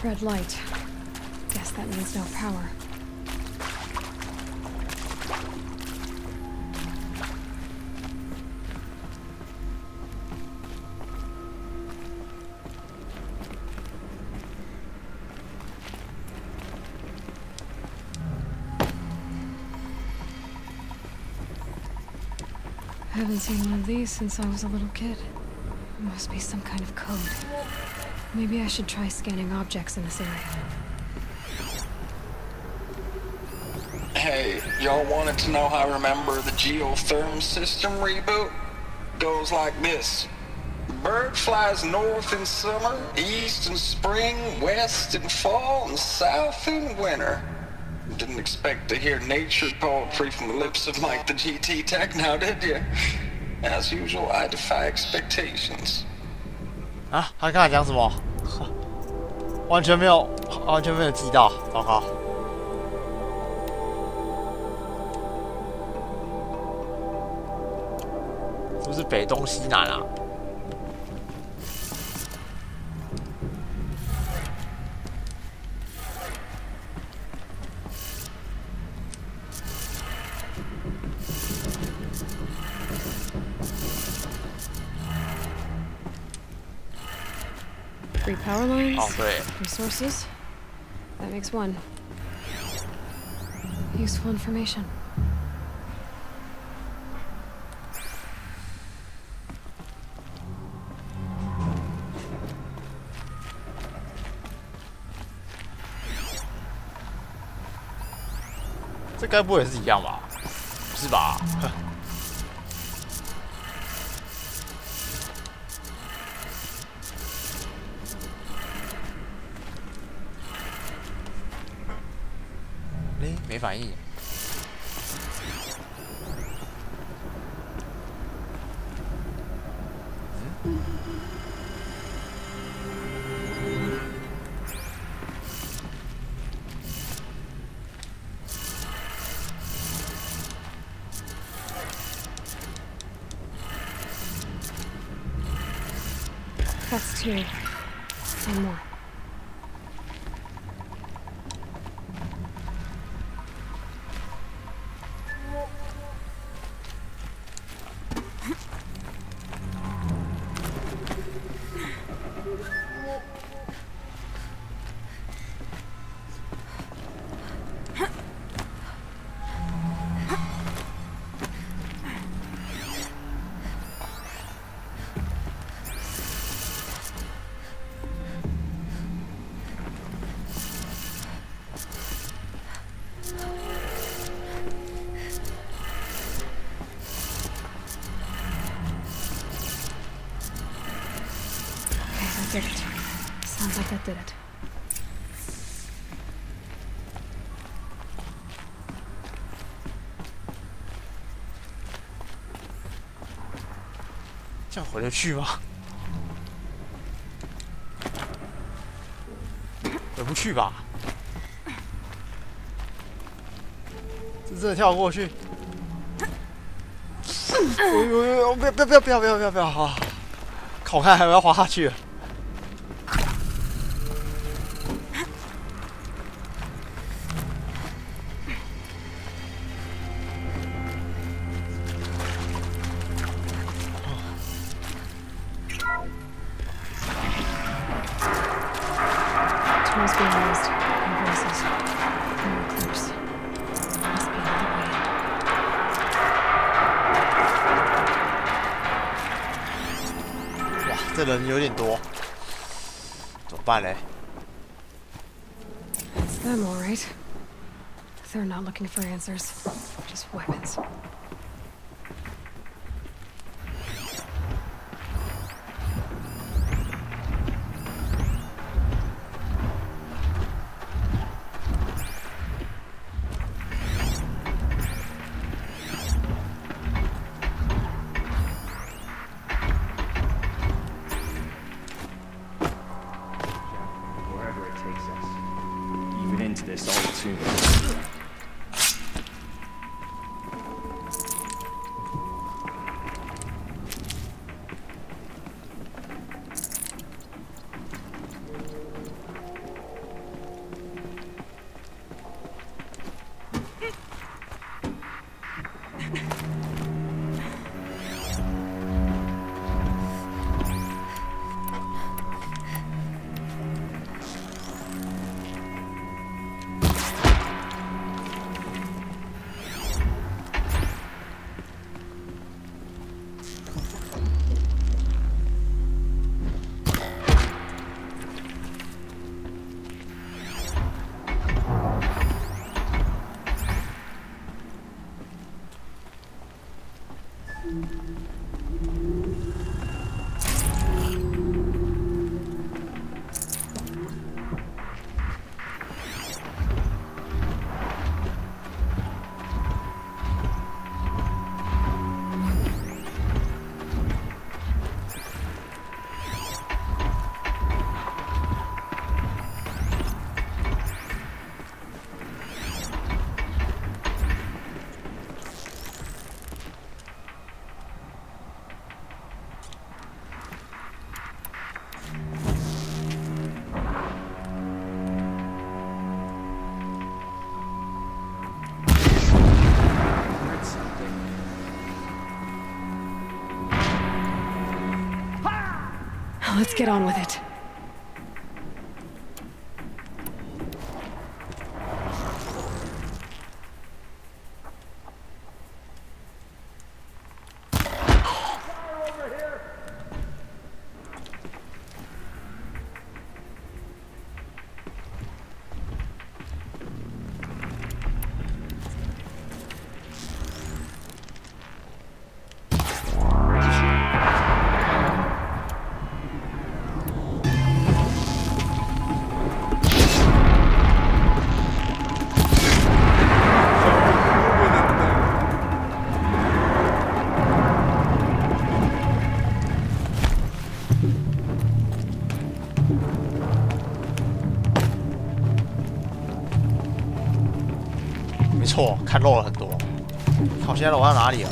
Red light. Guess that means no power. I haven't seen one of these since I was a little kid. It must be some kind of code. Maybe I should try scanning objects in this area. Hey, y'all wanted to know how I remember the geotherm system reboot? Goes like this. Bird flies north in summer, east in spring, west in fall, and south in winter. Didn't expect to hear nature poetry from the lips of Mike the GT Tech now, did you? As usual, I defy expectations. 啊，他刚才讲什么？完全没有记到，糟糕。是不是北东西南啊？Three power lines. Oh, great. Resources. That makes one. Useful information. "这该不会也是一样吧？不是吧？没反应。That's two. One more. Did it. Sounds like that did it. 这样回得去吗？回不去吧？这真的跳过去？不要！好，看我看还要滑下去了。Tools being used. Invoices. More clips. Must be another way. 哇，这人有点多，怎么办嘞？ It's them, all right. They're not looking for answers, just weapons. This all too. Let's get on with it.没错，看漏了很多。靠，现在楼上哪里了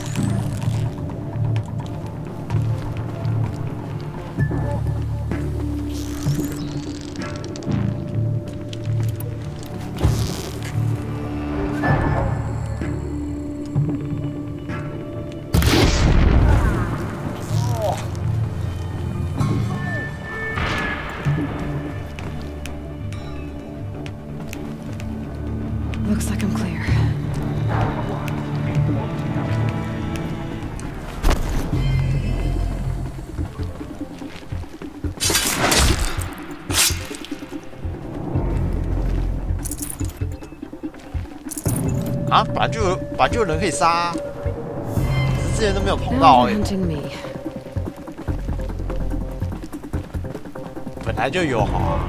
？Looks like I'm clear. .啊，本来就有人可以杀、啊，之前都没有碰到哎、欸。本来就有好啊。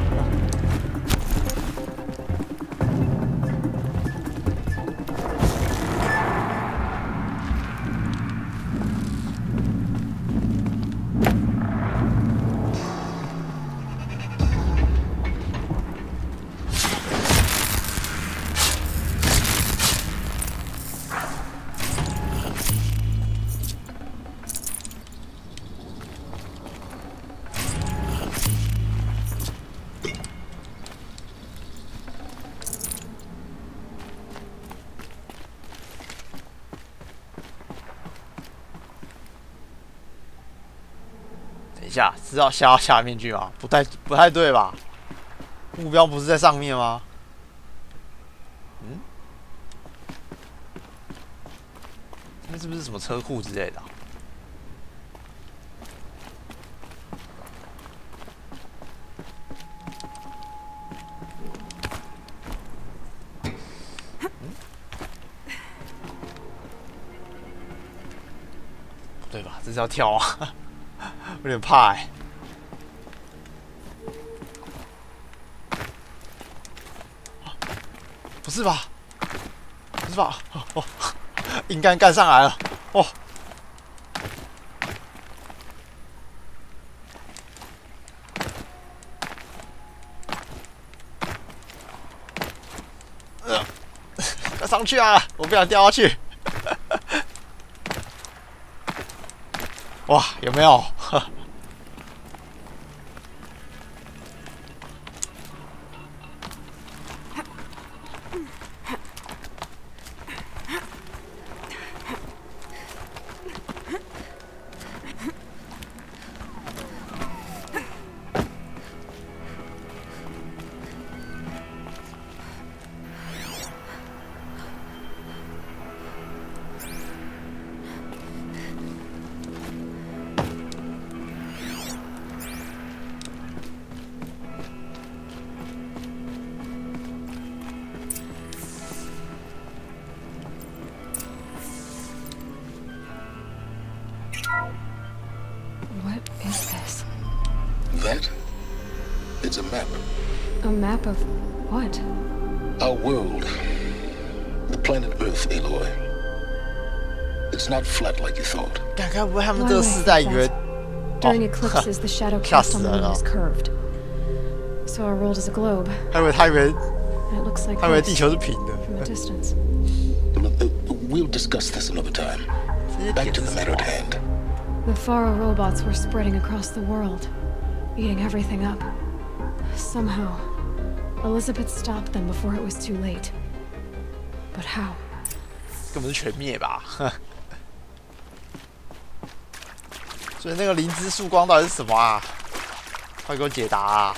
等一下，是要下到下面去吗？不太对吧？目标不是在上面吗？嗯，这边是不是什么车库之类的、啊？不对吧？这是要跳啊！有点怕哎、不是吧？不是吧？哦，硬干上来了！哦，要上去啊！我不想掉下去。哇，有没有？What is this? That? It's a map. A map of what? Our world. The planet Earth, Aloy. It's not flat like you thought. 看看不会他们这个世代以为 During eclipses, the shadow cast on the moon is curved. So our world is a globe. 他以为 It looks like 他以为地球是平的。 from a distance. We'll discuss this another time. Back to the matter at hand. The Faro robots were spreading across the world, eating everything up. Somehow, Elizabeth stopped them before it was too late. But how? 根本是全灭吧！所以那个灵芝曙光到底是什么啊？快给我解答啊！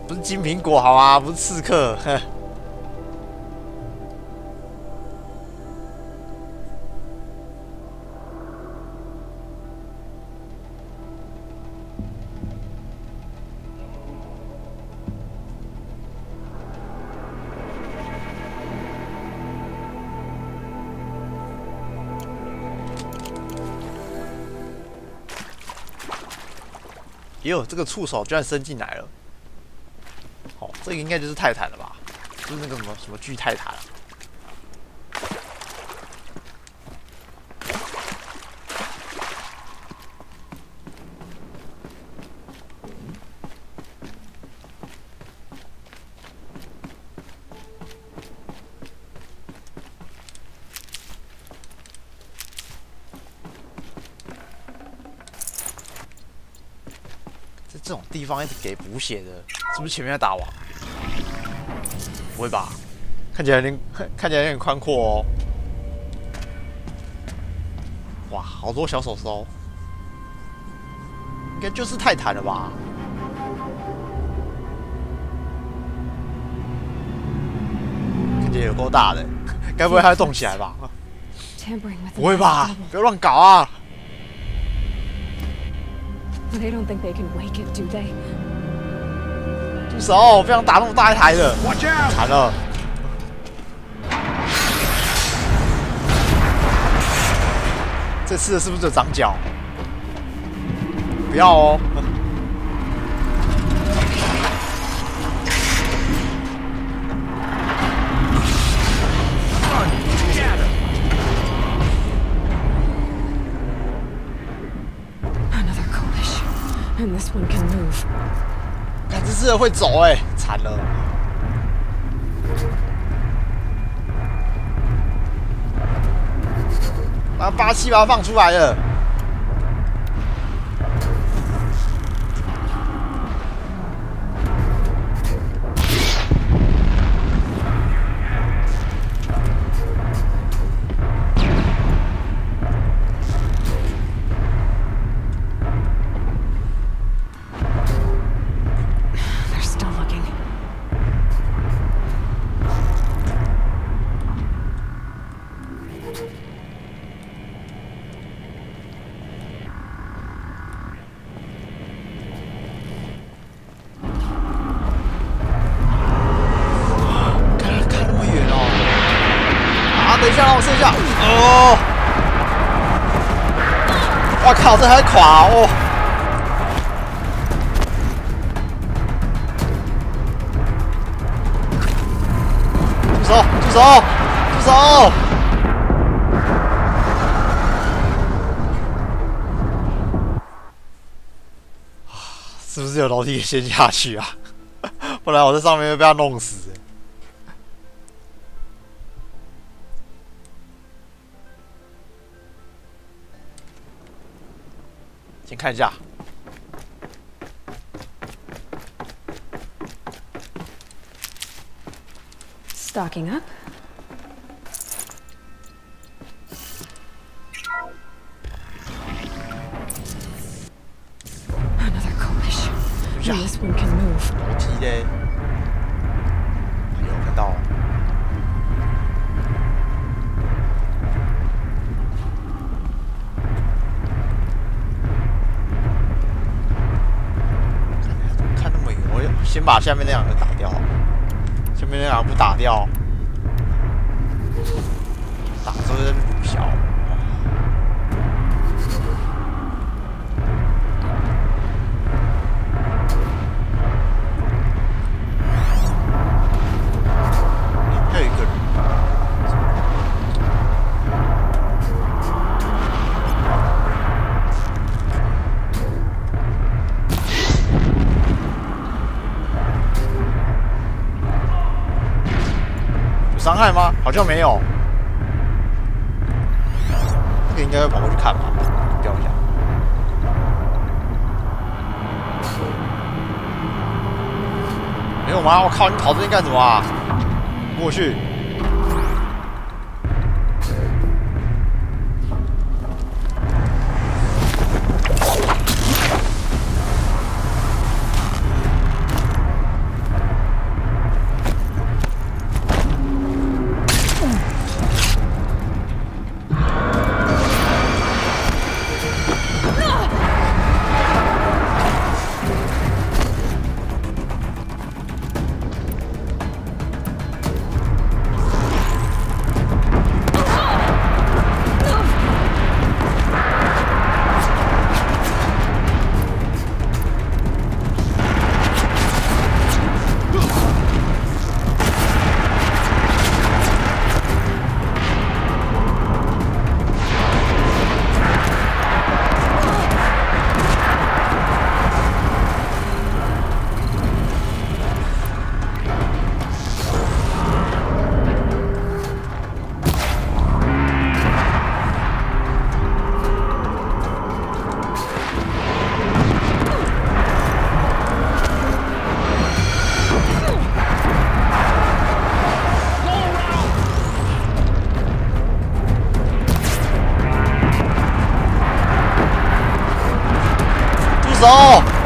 不是金苹果好吗？不是刺客。哼。哟，这个触手居然伸进来了！哦，这个应该就是泰坦了吧？就是那个什么巨泰坦。这种地方一直给补血的，是不是前面在打王？不会吧？看起来有点宽阔哦。哇，好多小手手，应该就是泰坦了吧？看起来有够大的，该不会它会动起来吧？不会吧？不要乱搞啊！ They don't think they can wake it, do they? 住手！不想打那么大一台的，惨了！这次是不是有长脚？不要哦！And this one can move. 看这次会走哎，惨了！把霸气把它放出来了。等一下，让我试一下。哦！我靠，这还垮哦！住手！住手！住手！是不是有楼梯先下去啊？不然我在上面会被他弄死。 先看一下， Stocking up. Another collision. And this one can move. 楼梯嘞，有看到。 先把下面那两个打掉，下面那两个不打掉，打之后再补小。还有一个人。伤害吗？好像没有。这个应该会跑过去看吧，掉一下。没有吗？我靠，你跑这边干什么啊？过去。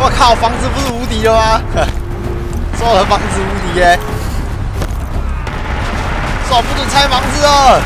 我靠，房子不是无敌了吗？说我的房子无敌耶！说我不准拆房子了。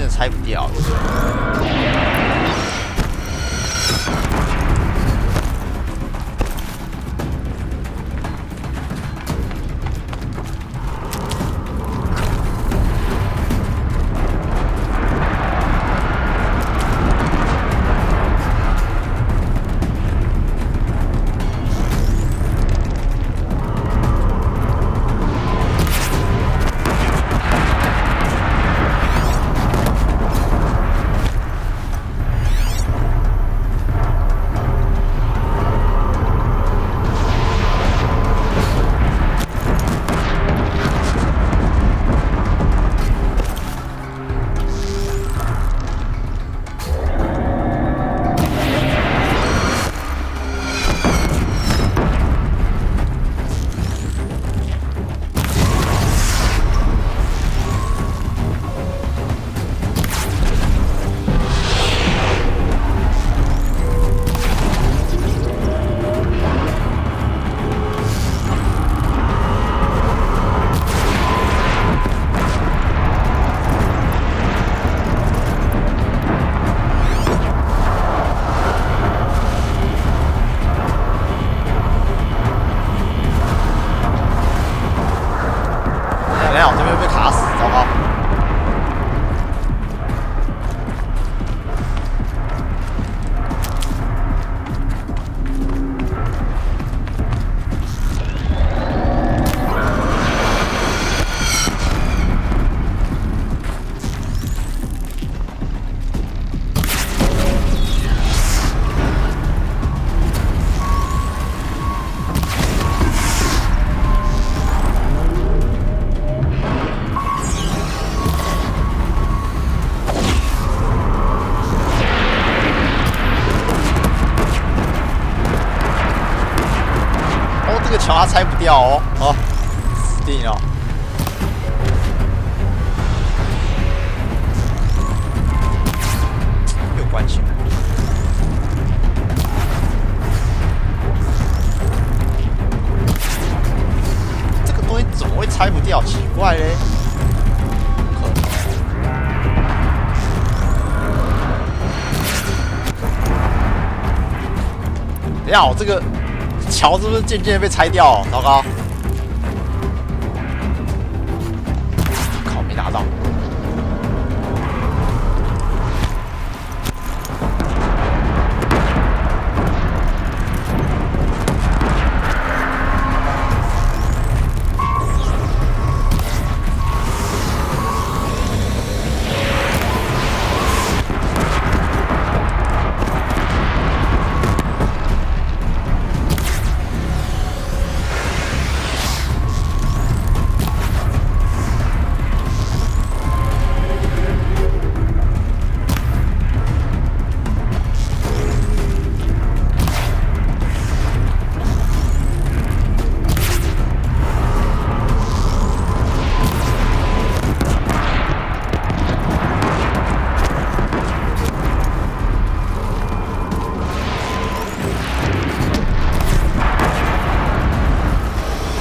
拆不掉。桥它拆不掉哦，哦，死定了。又关起来。这个东西怎么会拆不掉？奇怪嘞。可能。等一下，我这个桥是不是渐渐被拆掉了？糟糕！靠，没拿到。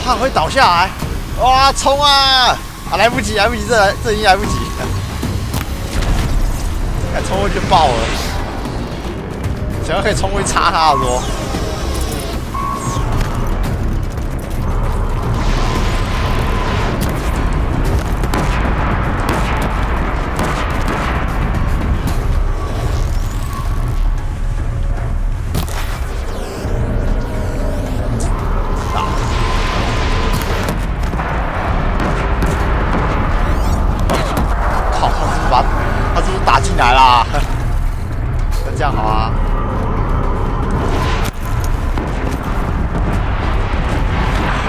它会倒下来，哇，冲啊！啊，来不及，来不及，这已经来不及，再冲过去就爆了。想要可以冲过去插他的说。他是不是打进来啦？那这样好啊。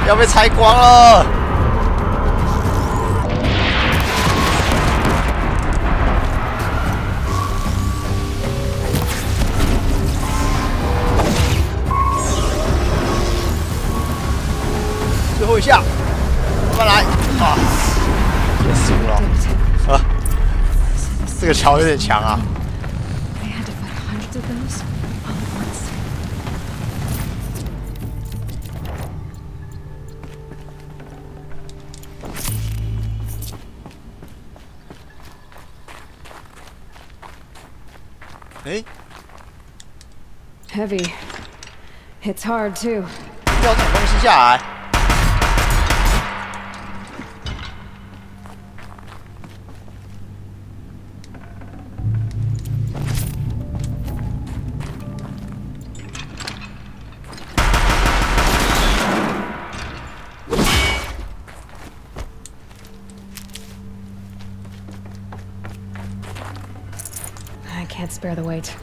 要被拆光了。最后一下，慢慢来啊！结束了啊！这个桥有点强啊。哎 Heavy. It's hard too. 掉这种东西下来。I can't spare the weight.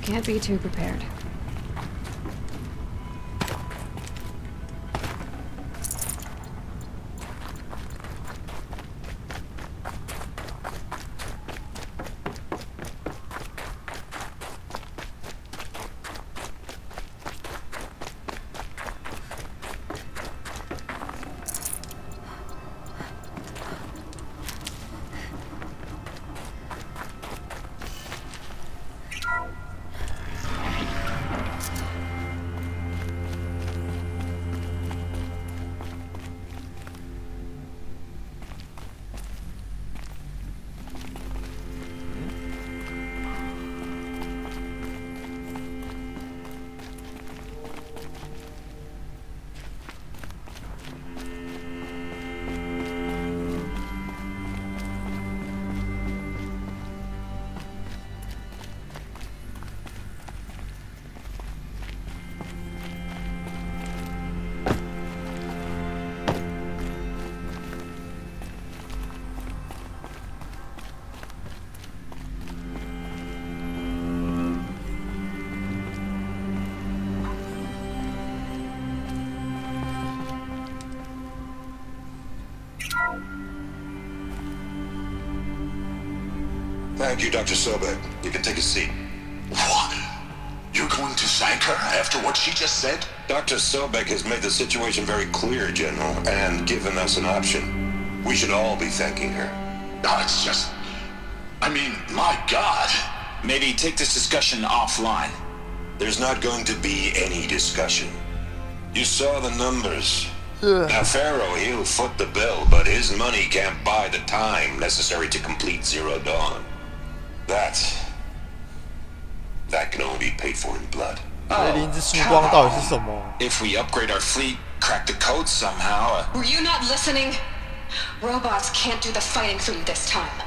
Can't be too prepared. Thank you, Dr. Sobek. You can take a seat. What? You're going to thank her after what she just said? Dr. Sobek has made the situation very clear, General, and given us an option. We should all be thanking her. No, it's just... I mean, my God. Maybe take this discussion offline. There's not going to be any discussion. You saw the numbers. Now, Pharaoh, he'll foot the bill, but his money can't buy the time necessary to complete Zero Dawn. That can only be paid for in blood. If we upgrade our fleet, crack the code somehow... Were you not listening? Robots can't do the fighting for you this time.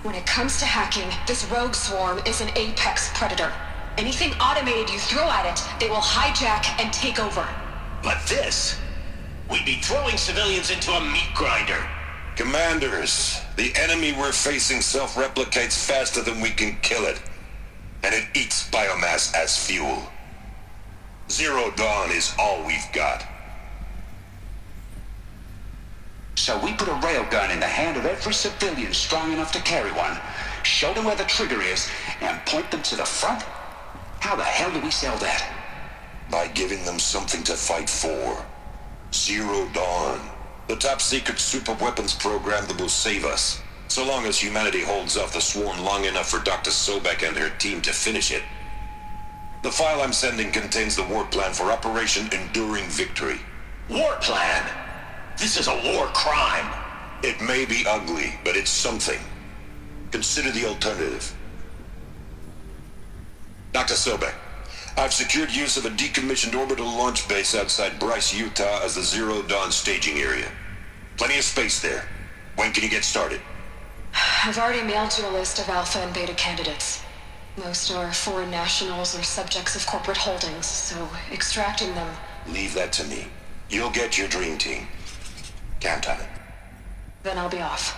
When it comes to hacking, this rogue swarm is an apex predator. Anything automated you throw at it, they will hijack and take over. But this... we'd be throwing civilians into a meat grinder. Commanders, the enemy we're facing self-replicates faster than we can kill it. And it eats biomass as fuel. Zero Dawn is all we've got. So we put a railgun in the hand of every civilian strong enough to carry one, show them where the trigger is, and point them to the front? How the hell do we sell that? By giving them something to fight for. Zero Dawn. The top-secret super weapons program that will save us. So long as humanity holds off the swarm long enough for Dr. Sobek and her team to finish it. The file I'm sending contains the war plan for Operation Enduring Victory. War plan? This is a war crime. It may be ugly, but it's something. Consider the alternative. Dr. Sobek, I've secured use of a decommissioned orbital launch base outside Bryce, Utah as the Zero Dawn staging area. Plenty of space there. When can you get started? I've already mailed you a list of alpha and beta candidates. Most are foreign nationals or subjects of corporate holdings, so extracting them... Leave that to me. You'll get your dream team. Count on it. Then I'll be off.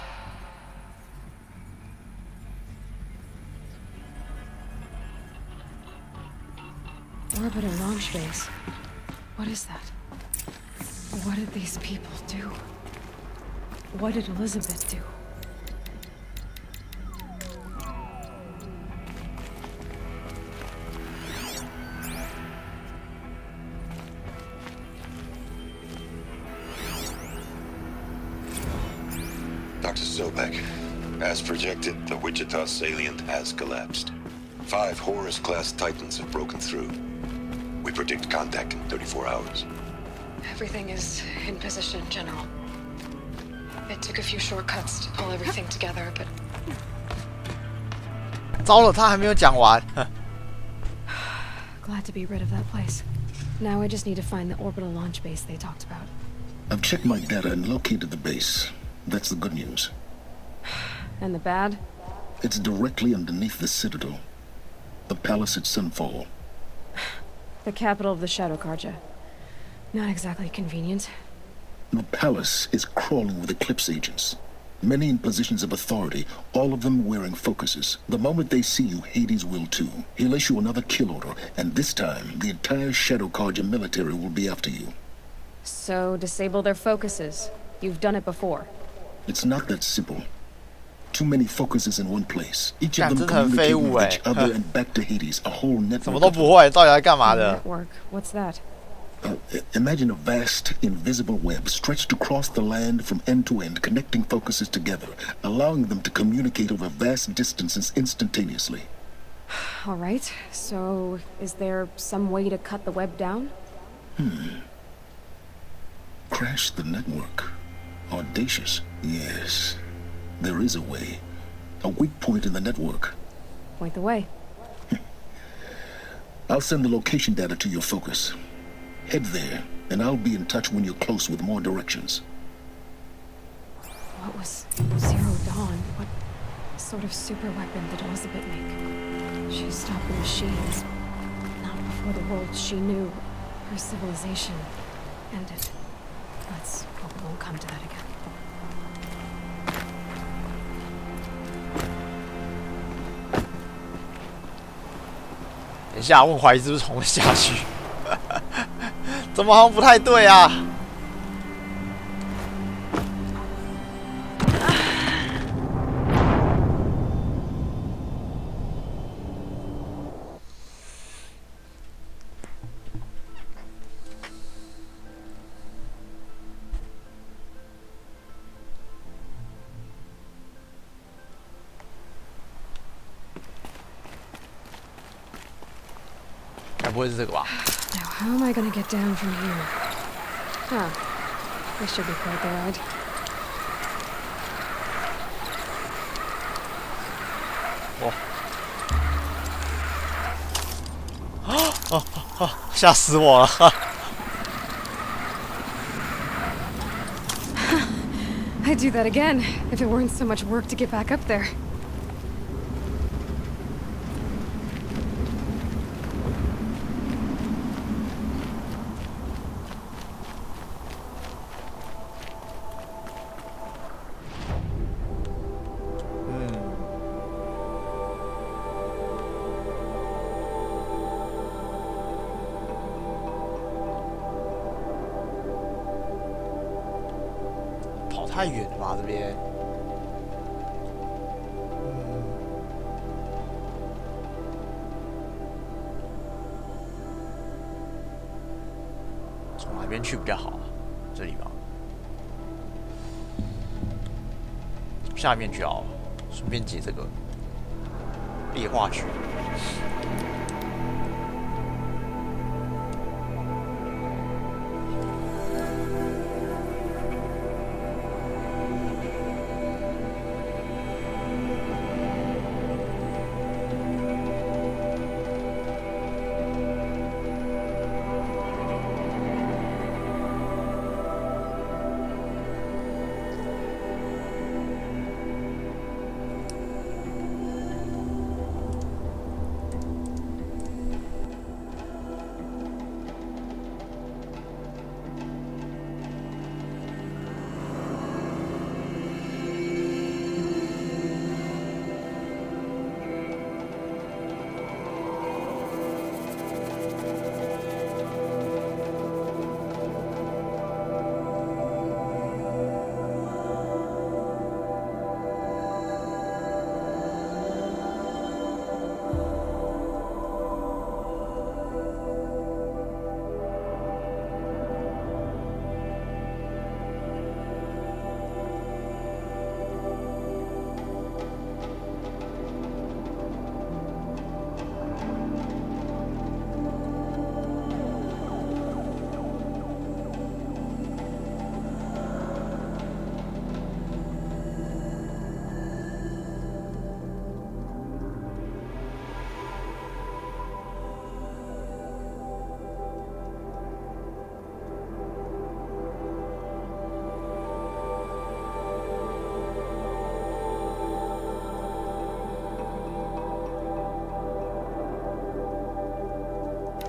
Orbital launch base. What is that? What did these people do? What did Elizabeth do? Dr. Sobek, as projected, the Wichita salient has collapsed. 5 Horus-class Titans have broken through. We predict contact in 34 hours. Everything is in position, General. It took a few shortcuts to pull everything together, but... 糟了，他还没有讲完。 Glad to be rid of that place. Now I just need to find the orbital launch base they talked about. I've checked my data and located the base. That's the good news. And the bad? It's directly underneath the Citadel. The palace at Sunfall. The capital of the Shadow Carja. Not exactly convenient. The palace is crawling with Eclipse agents. Many in positions of authority, all of them wearing focuses. The moment they see you, Hades will too. He'll issue another kill order, and this time, the entire Shadow Carja military will be after you. So, disable their focuses. You've done it before. It's not that simple. Too many focuses in one place. Each of them communicating with each other and back to Hades. A whole network. 什么都不会，到底在干嘛的？ Network. What's that? Imagine a vast, invisible web stretched across the land from end to end, connecting focuses together, allowing them to communicate over vast distances instantaneously. All right. So, is there some way to cut the web down? Crash the network. Audacious. Yes. There is a way. A weak point in the network. Point the way. I'll send the location data to your focus. Head there, and I'll be in touch when you're close with more directions. What was Zero Dawn? What sort of super weapon did Elizabeth make? She stopped the machines. Not before the world she knew, her civilization, ended. Let's hope it won't come to that again. 等一下，问怀疑是不是冲下去？怎么好像不太对啊？该不会是这个吧？ Now, how am I gonna get down from here? Huh. This should be quite the ride. 吓死我了！ I'd do that again, if it weren't so much work to get back up there. Hmm. 跑太远了吧，这边。从哪边去比较好？这里吧。下面去好了，顺便解这个劣化区。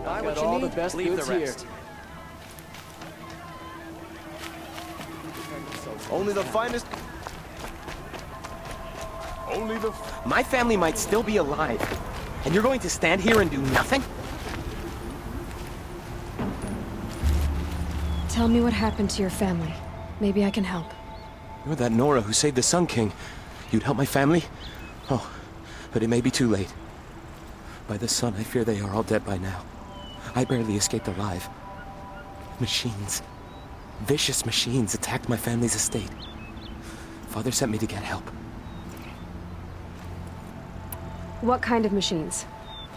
Buy what you need, best leave the rest. Only the finest... Only the... My family might still be alive. And you're going to stand here and do nothing? Tell me what happened to your family. Maybe I can help. You're that Nora who saved the Sun King. You'd help my family? Oh, but it may be too late. By the sun, I fear they are all dead by now. I barely escaped alive. Machines. Vicious machines attacked my family's estate. Father sent me to get help. What kind of machines?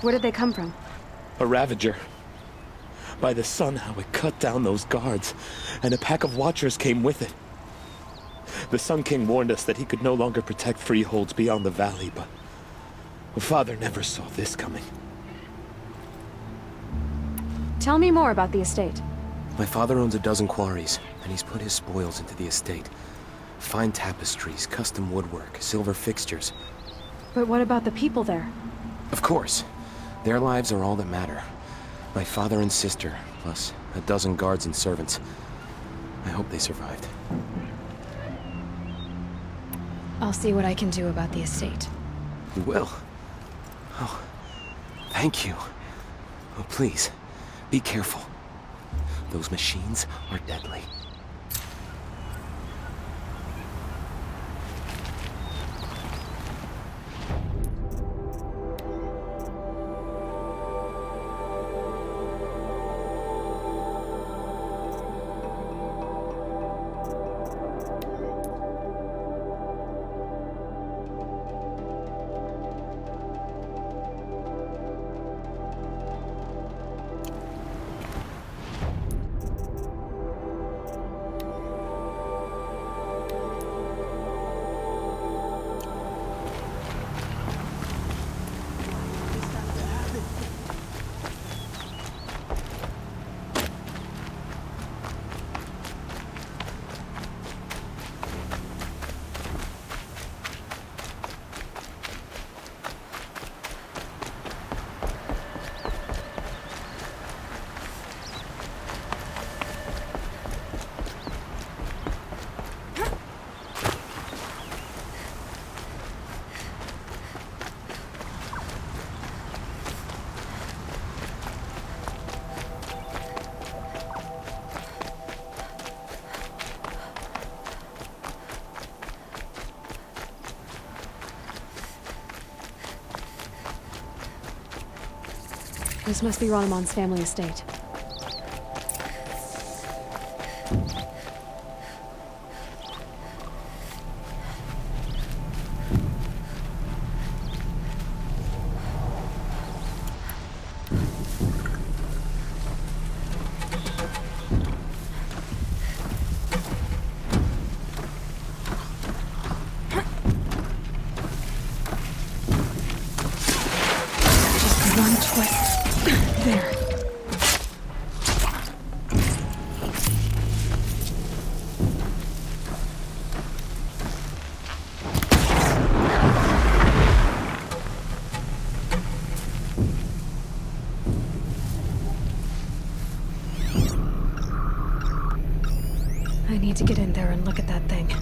Where did they come from? A Ravager. By the sun, how it cut down those guards, and a pack of Watchers came with it. The Sun King warned us that he could no longer protect freeholds beyond the valley, but Father never saw this coming. Tell me more about the estate. My father owns a dozen quarries, and he's put his spoils into the estate. Fine tapestries, custom woodwork, silver fixtures. But what about the people there? Of course. Their lives are all that matter. My father and sister, plus a dozen guards and servants. I hope they survived. I'll see what I can do about the estate. You will? Oh, thank you. Oh, please, be careful. Those machines are deadly. This must be Ranamon's family estate. One twist. There. I need to get in there and look at that thing.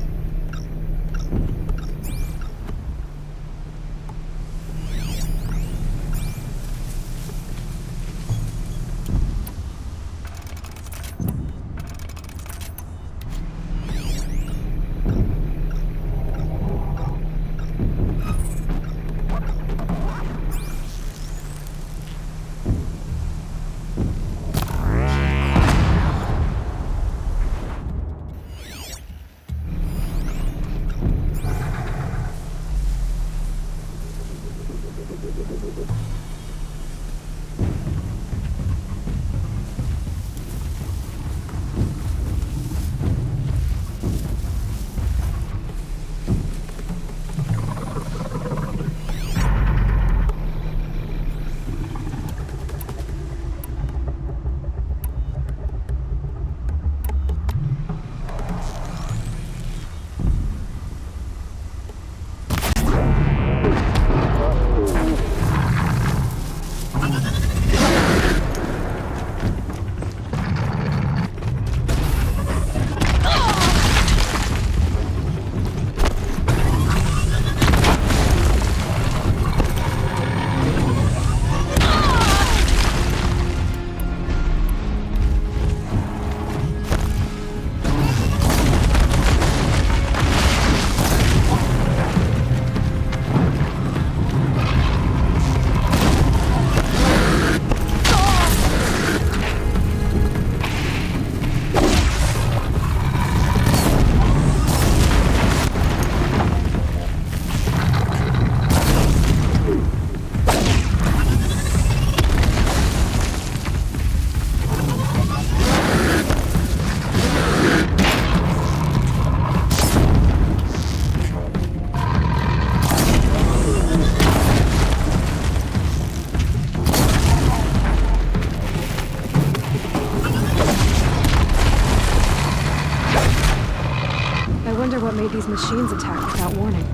What made these machines attack without warning?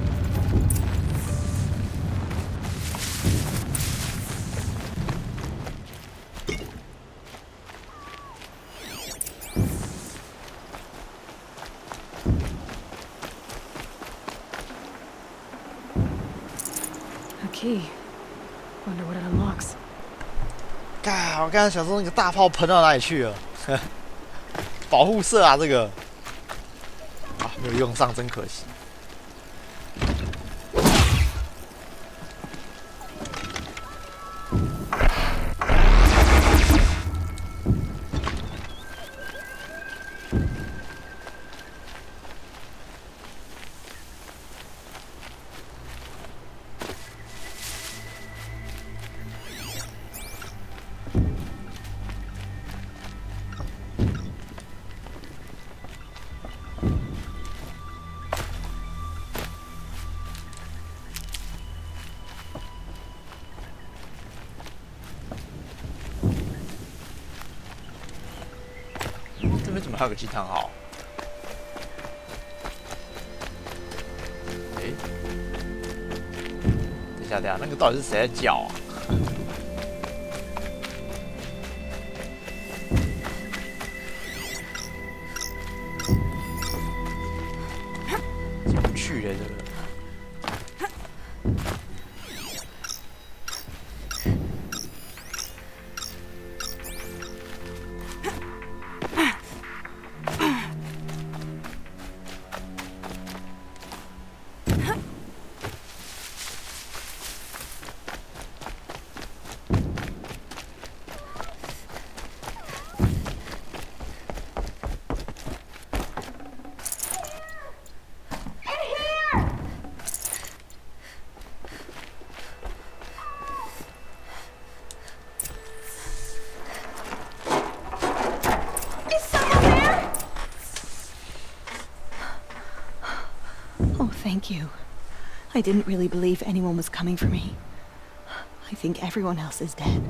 A key. Wonder what it unlocks. 嘎，我刚才想说那个大炮喷到哪里去了？保护色啊，这个。 没有用上，真可惜。这边怎么还有个鸡汤号？哎，等一下，那个到底是谁在叫啊？怎么去的这个？ Thank you. I didn't really believe anyone was coming for me. I think everyone else is dead.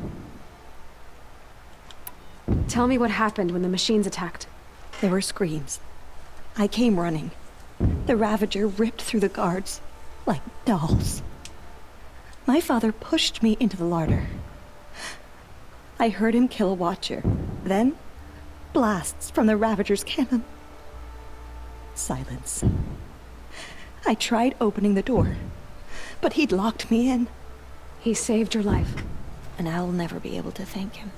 Tell me what happened when the machines attacked. There were screams. I came running. The Ravager ripped through the guards like dolls. My father pushed me into the larder. I heard him kill a watcher. Then, blasts from the Ravager's cannon. Silence. I tried opening the door, but he'd locked me in. He saved your life. And I'll never be able to thank him.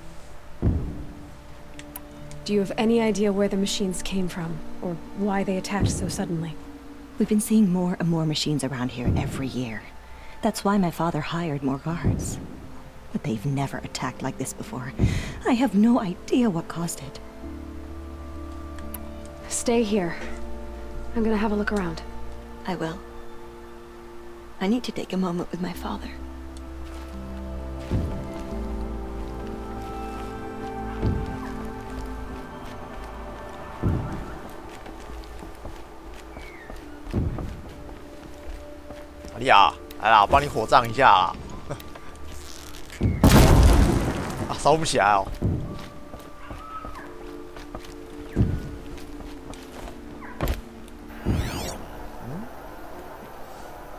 Do you have any idea where the machines came from, or why they attacked so suddenly? We've been seeing more and more machines around here every year. That's why my father hired more guards. But they've never attacked like this before. I have no idea what caused it. Stay here. I'm gonna have a look around. I will. I need to take a moment with my father.玛利亚，来啦，我帮你火葬一下啦。啊，烧不起来哦。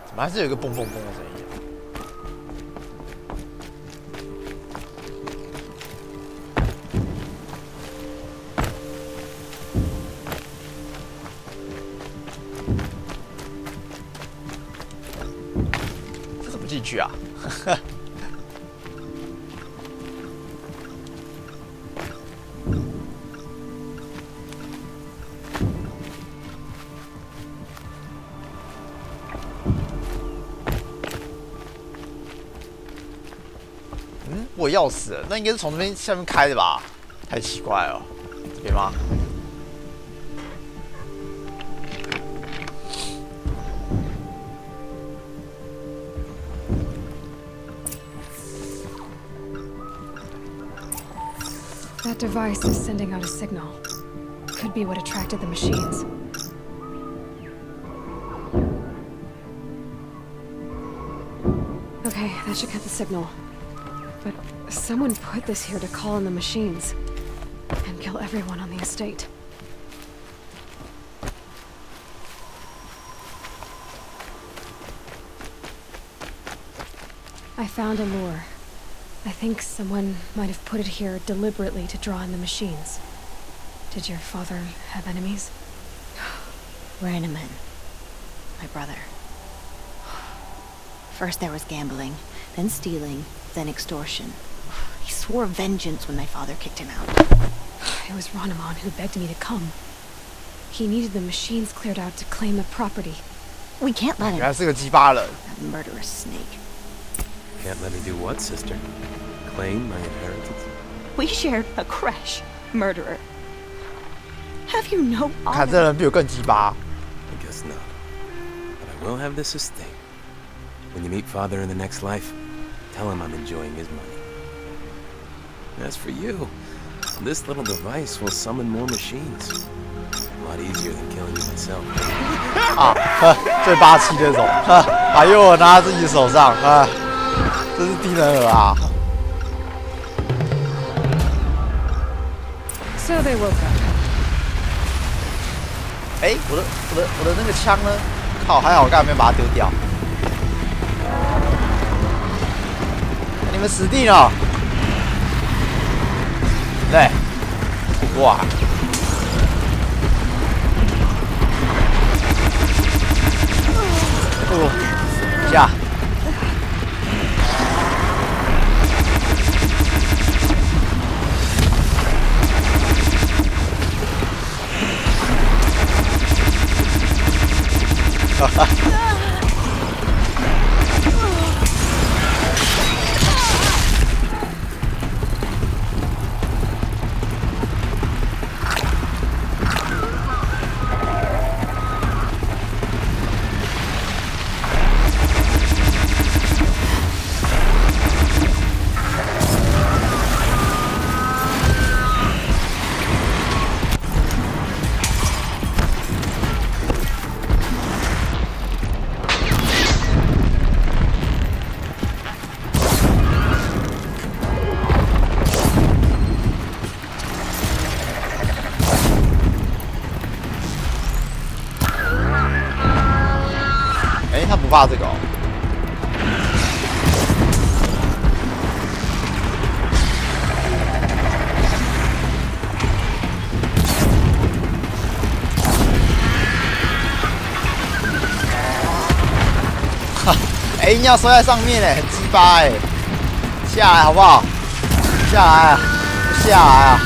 怎么还是有一个蹦蹦蹦的声音？这怎么进去啊？我钥匙了，那应该是从这边下面开的吧？太奇怪了，这边吗？That device is sending out a signal. Could be what attracted the machines. Okay, that should cut the signal. But someone put this here to call in the machines and kill everyone on the estate. I found a lure. I think someone might have put it here deliberately to draw in the machines. Did your father have enemies? Rainaman. My brother. First there was gambling, then stealing, then extortion. He swore vengeance when my father kicked him out. It was Rainaman who begged me to come. He needed the machines cleared out to claim the property. We can't let him. 原来是个鸡巴人。 That murderous snake. Can't let me do what, sister? Claim my inheritance? We shared a creche, murderer. Have you no 看 honor? 这人比我更鸡巴。 I guess not. But I will have this estate. When you meet father in the next life, tell him I'm enjoying his money. As for you, this little device will summon more machines. A lot easier than killing you myself. 啊，最霸气那种，把诱饵拿在自己手上，啊，这是低能儿啊！ So they woke up. 哎，我的那个枪呢？靠，还好我刚才没把它丢掉。你们死定了！对，哇！哦，下。哈哈。怕这个哦。哈，哎，你要摔在上面哎，很鸡巴哎，下来好不好？下来啊，下来啊！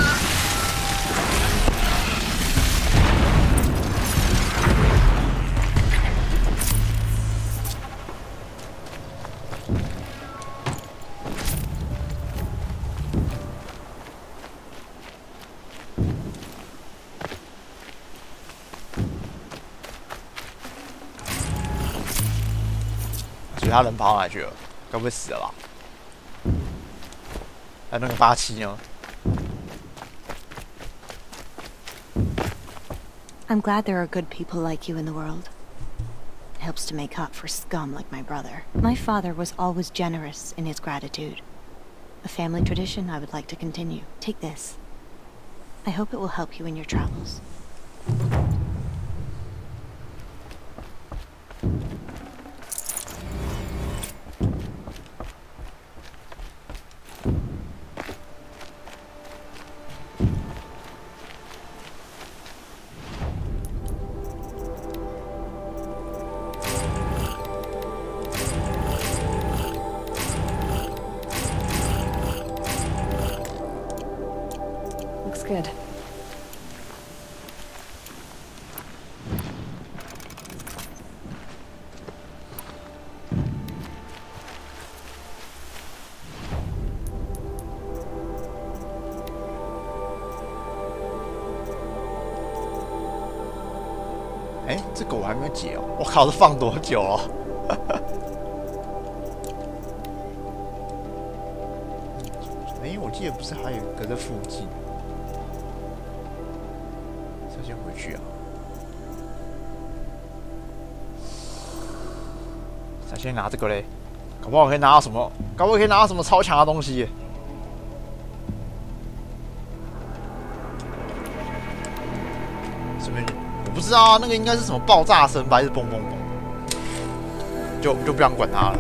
其他人跑哪去了？该不会死了吧？还有那个87呢？ I'm glad there are good people like you in the world. It helps to make up for scum like my brother. My father was always generous in his gratitude. A family tradition I would like to continue. Take this. I hope it will help you in your travels. Looks good. Eh， 这个我还没有解哦！我靠，这放多久哦？哎，我记得不是还有一个在附近？首先回去啊！首先拿这个嘞，搞不好可以拿到什么？搞不好可以拿到什么超强的东西？什么？我不知道啊，那个应该是什么爆炸声吧，还是嘣嘣嘣？就不想管它了。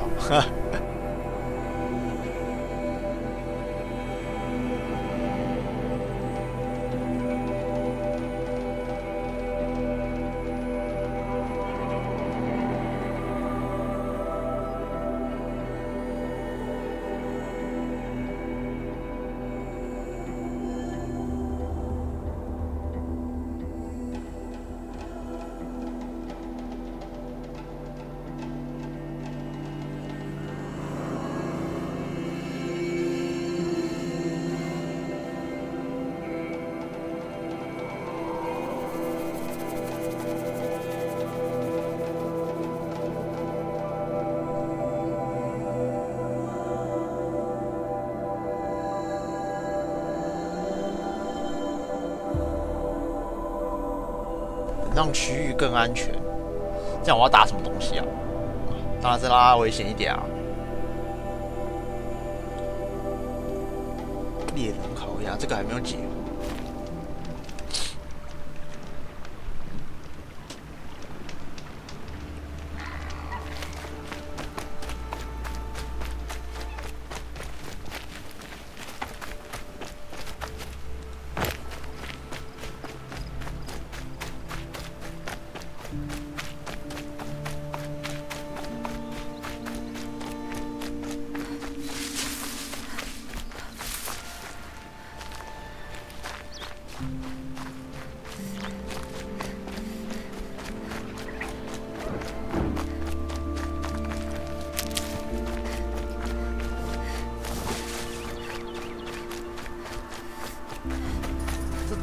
让区域更安全，这样我要打什么东西啊？当然是让它危险一点啊！猎人烤鸭这个还没有解。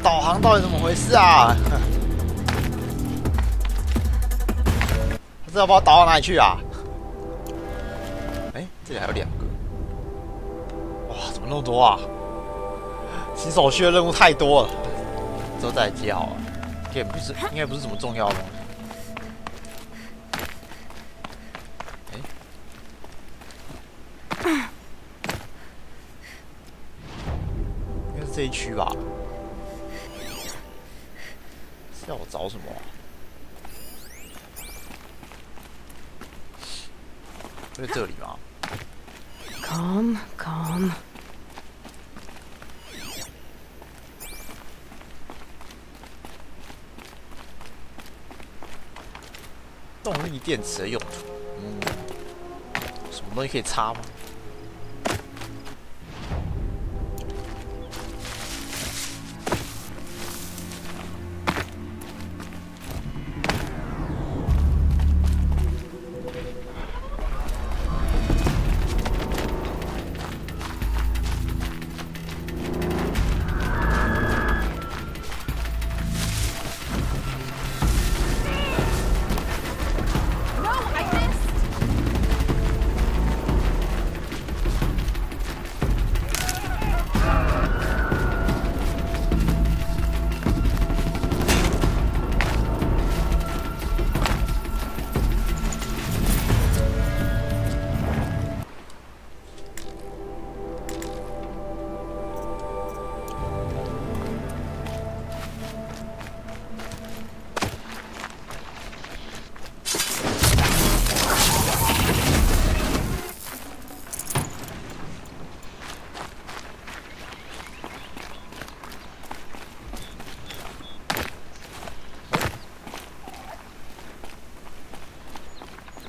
导航到底怎么回事啊？他知道把我导到哪里去啊？哎，这里还有2个。哇，怎么那么多啊？新手区的任务太多了，之后再来接好了。应该不是什么重要的东西。应该是这一区吧？是要我找什么啊？在这里吗？ Calm, calm. 动力电池的用途，什么东西可以插吗？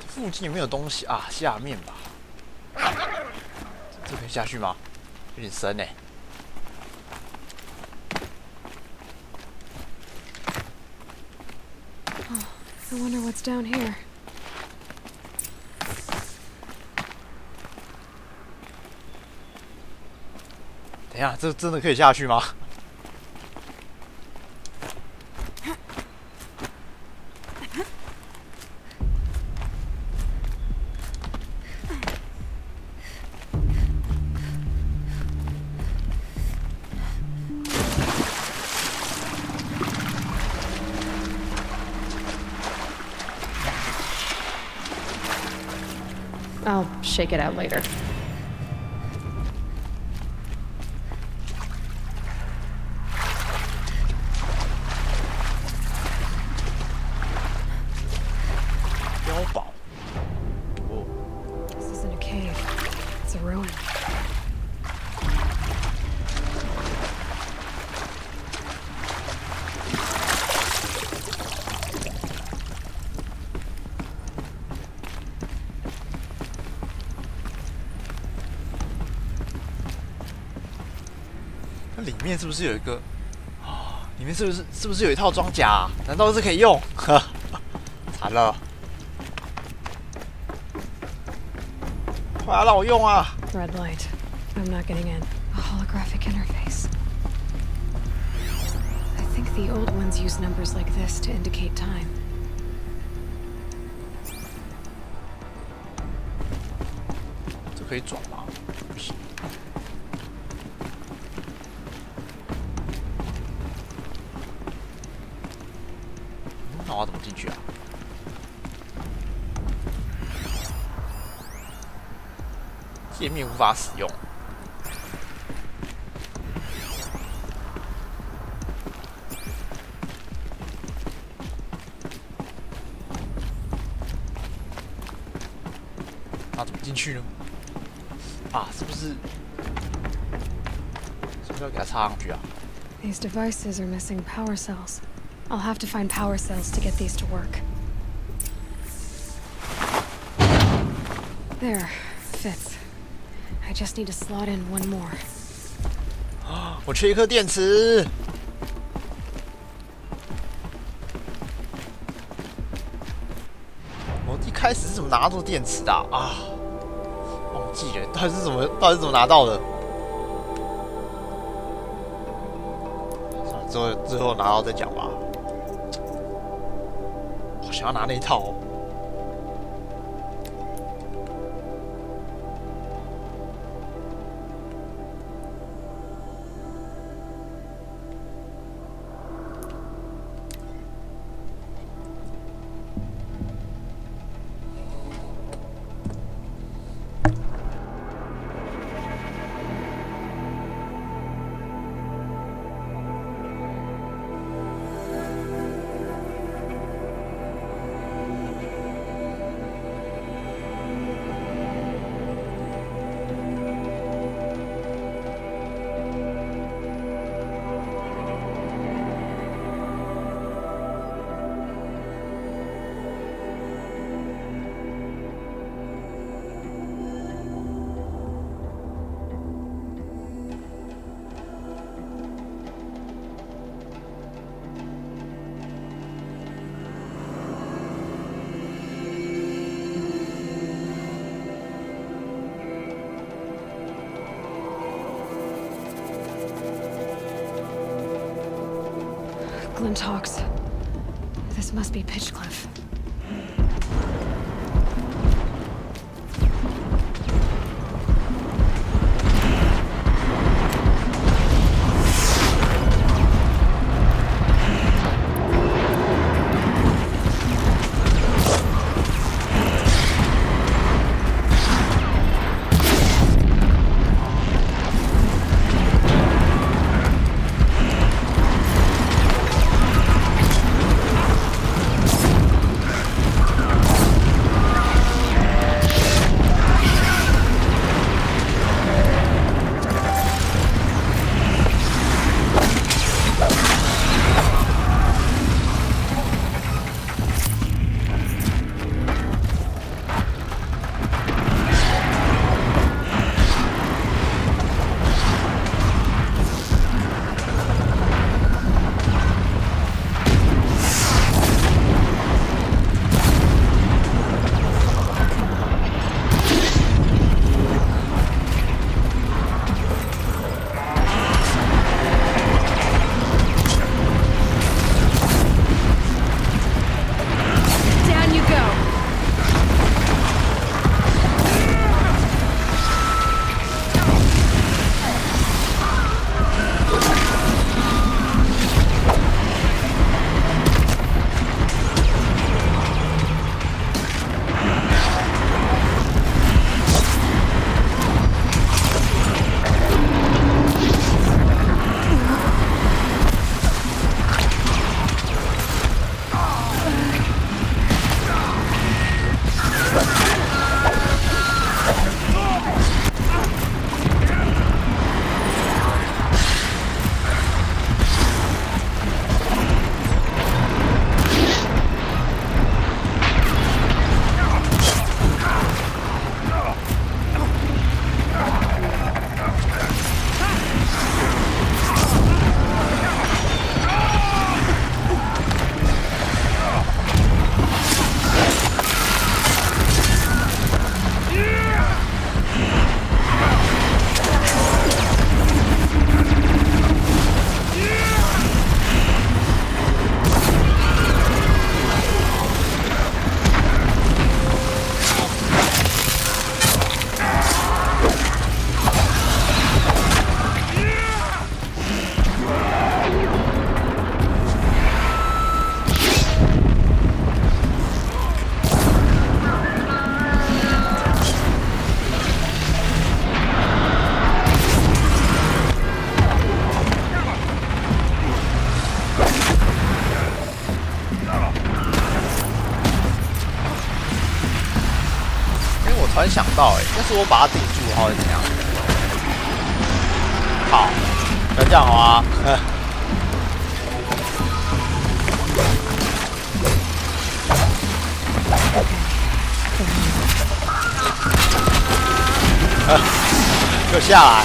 附近有没有东西啊？下面吧，这可以下去吗？有点深欸。 I wonder what's down here. 等一下，这真的可以下去吗？I'll shake it out later. This isn't a cave. It's a ruin. 那里面是不是有一个？啊，里面是不是有一套装甲啊？难道是可以用？惨了！快来让我用啊 Red light. I'm not getting in. A holographic interface. I think the old ones use numbers like this to indicate time. 这可以转吗？不行。那我要怎么进去啊？界面无法使用。那怎么进去呢？啊，是不是要给它插上去啊？ These devices are missing power cells. I'll have to find power cells to get these to work. There, fits. I just need to slot in one more. 我缺一颗电池。我一开始是怎么拿到电池的啊？忘记了，到底是怎么拿到的？算了，之后拿到再讲吧。我想要拿那一套哦。Glinthawks. This must be Pitchcliff.突然想到，要是我把它顶住的话会怎样？好，不要这样好吗？给我下来！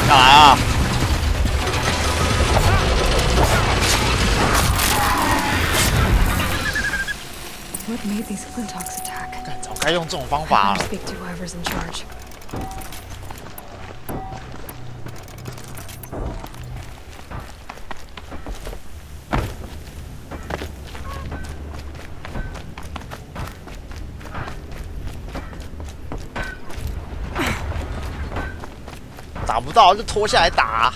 下来啊！ What made these Glinthawks attack? 早该用这种方法了。 Speak to whoever's in charge. 打不到就拖下来打。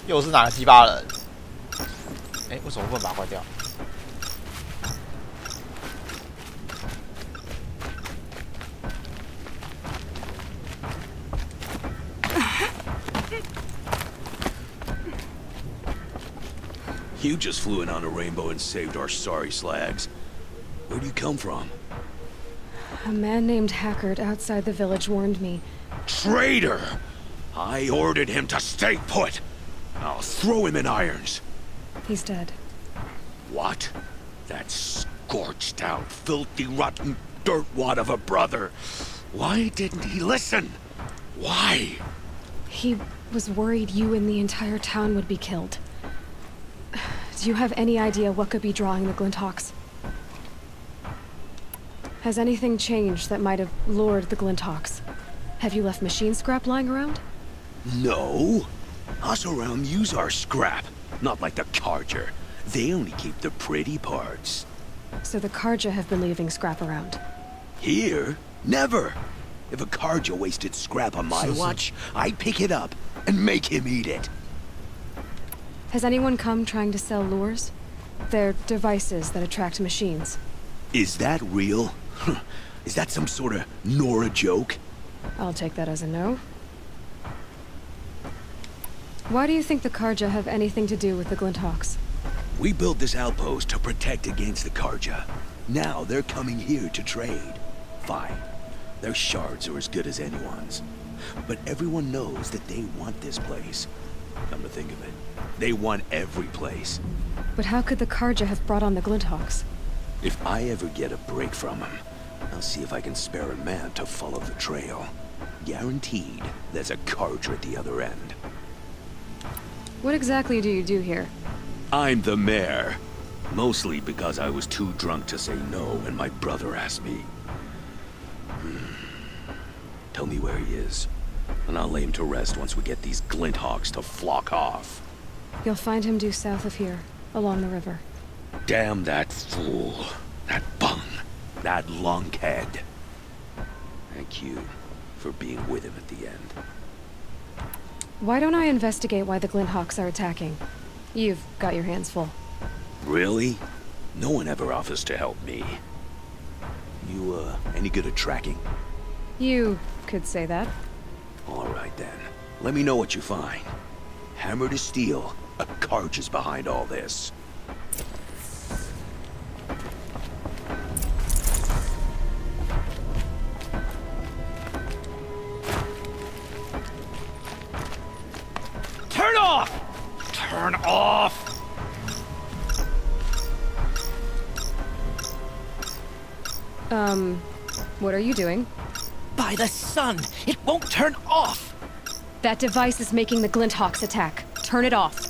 又是哪个鸡巴人？哎，为什么不能把它关掉？You just flew in on a rainbow and saved our sorry slags. Where'd you come from? A man named Hackard outside the village warned me. Traitor! I ordered him to stay put. I'll throw him in irons. He's dead. What? That scorched out, filthy, rotten dirtwad of a brother. Why didn't he listen? Why? He was worried you and the entire town would be killed. Do you have any idea what could be drawing the Glinthawks? Has anything changed that might have lured the Glinthawks? Have you left machine scrap lying around? No. Us around use our scrap. Not like the Carja. They only keep the pretty parts. So the Carja have been leaving scrap around? Here? Never. If a Carja wasted scrap on my watch, I'd pick it up and make him eat it. Has anyone come trying to sell lures? They're devices that attract machines. Is that real? Is that some sort of Nora joke? I'll take that as a no. Why do you think the Carja have anything to do with the Glinthawks? We built this outpost to protect against the Carja. Now they're coming here to trade. Fine. Their shards are as good as anyone's. But everyone knows that they want this place. Come to think of it, they want every place. But how could the Carja have brought on the Glinthawks? If I ever get a break from them, I'll see if I can spare a man to follow the trail. Guaranteed, there's a Carja at the other end. What exactly do you do here? I'm the mayor. Mostly because I was too drunk to say no when my brother asked me. Tell me where he is, and I'll lay him to rest once we get these Glinthawks to flock off. You'll find him due south of here, along the river. Damn that fool. That bung. That lunkhead. Thank you for being with him at the end. Why don't I investigate why the Glinthawks are attacking? You've got your hands full. Really? No one ever offers to help me. You, any good at tracking? You could say that. All right, then. Let me know what you find. Hammer to steel, a Carja is behind all this. Turn off! Turn off! What are you doing? By the sun! It won't turn off! That device is making the Glinthawks attack. Turn it off.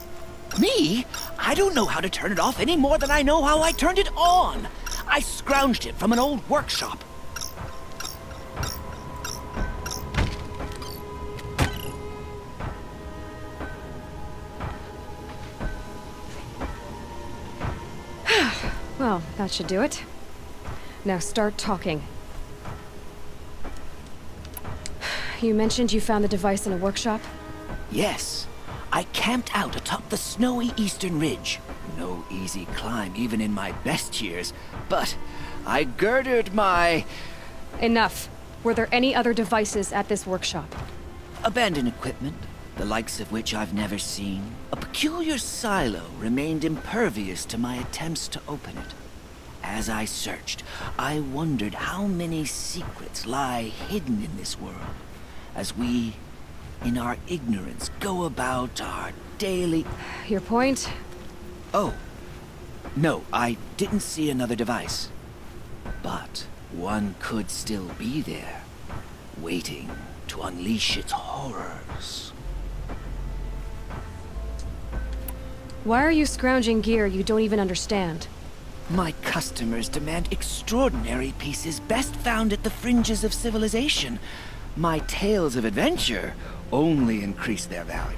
Me? I don't know how to turn it off any more than I know how I turned it on. I scrounged it from an old workshop. Well, that should do it. Now start talking. You mentioned you found the device in a workshop? Yes. I camped out atop the snowy eastern ridge. No easy climb, even in my best years. But I girded my... Enough. Were there any other devices at this workshop? abandoned equipment, the likes of which I've never seen. A peculiar silo remained impervious to my attempts to open it. As I searched, I wondered how many secrets lie hidden in this world, as we, in our ignorance, go about our daily... Your point? Oh. No, I didn't see another device. But one could still be there, waiting to unleash its horrors. Why are you scrounging gear you don't even understand? My customers demand extraordinary pieces best found at the fringes of civilization. My tales of adventure only increase their value.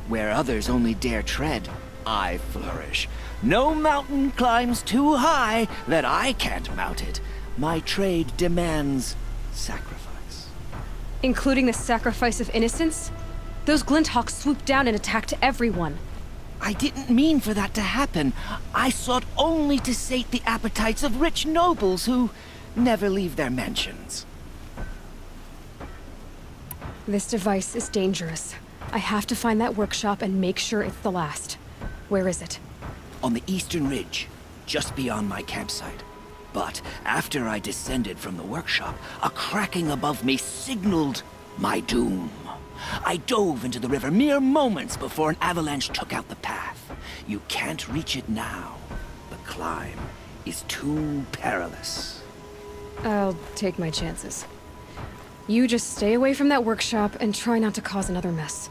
Where others only dare tread, I flourish. No mountain climbs too high that I can't mount it. My trade demands sacrifice. Including the sacrifice of innocence? Those Glinthawks swooped down and attacked everyone. I didn't mean for that to happen. I sought only to sate the appetites of rich nobles who never leave their mansions. This device is dangerous. I have to find that workshop and make sure it's the last. Where is it? On the eastern ridge, just beyond my campsite. But after I descended from the workshop, a cracking above me signaled my doom. I dove into the river mere moments before an avalanche took out the path. You can't reach it now. The climb is too perilous. I'll take my chances. You just stay away from that workshop and try not to cause another mess.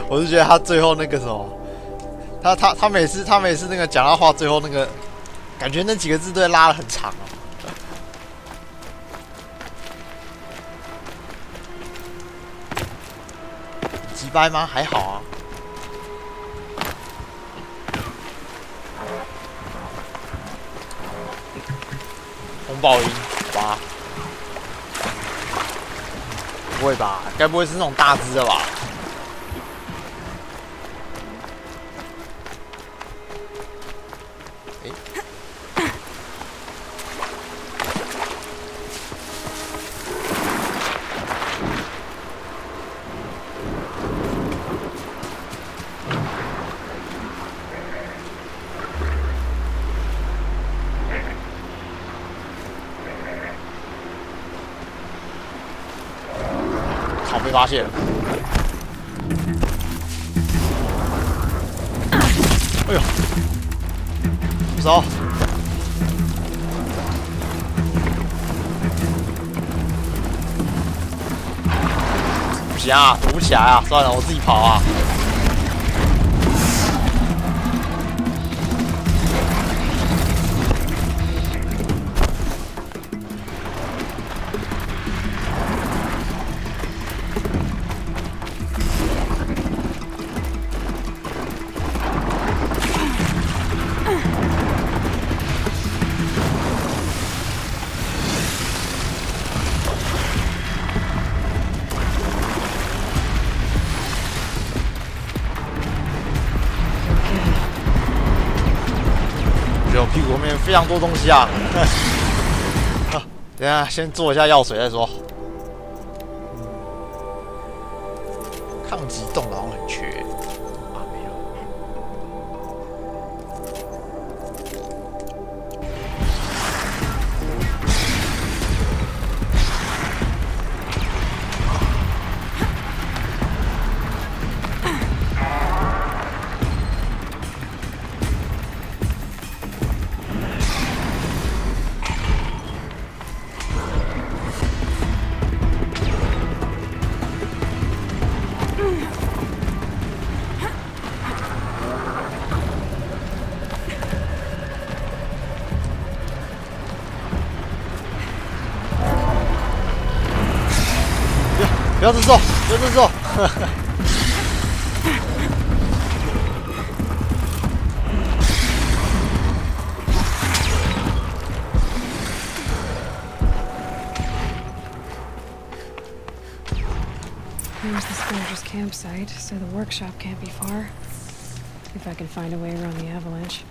我是觉得他最后那个什么，他每次那个讲他话最后那个，感觉那几个字都拉得很长哦。急掰吗？还好啊。风暴音8，不会吧？该不会是那种大只的吧？ 被发现了！哎呦，不走！不行啊，躲不起来啊！算了，我自己跑啊！屁股后面非常多东西啊！等一下先做一下药水再说。抗击冻好像很缺啊，没有。不要这么做，不要这么做！Here's the Scourge's campsite, so the workshop can't be far. If I can find a way around the avalanche.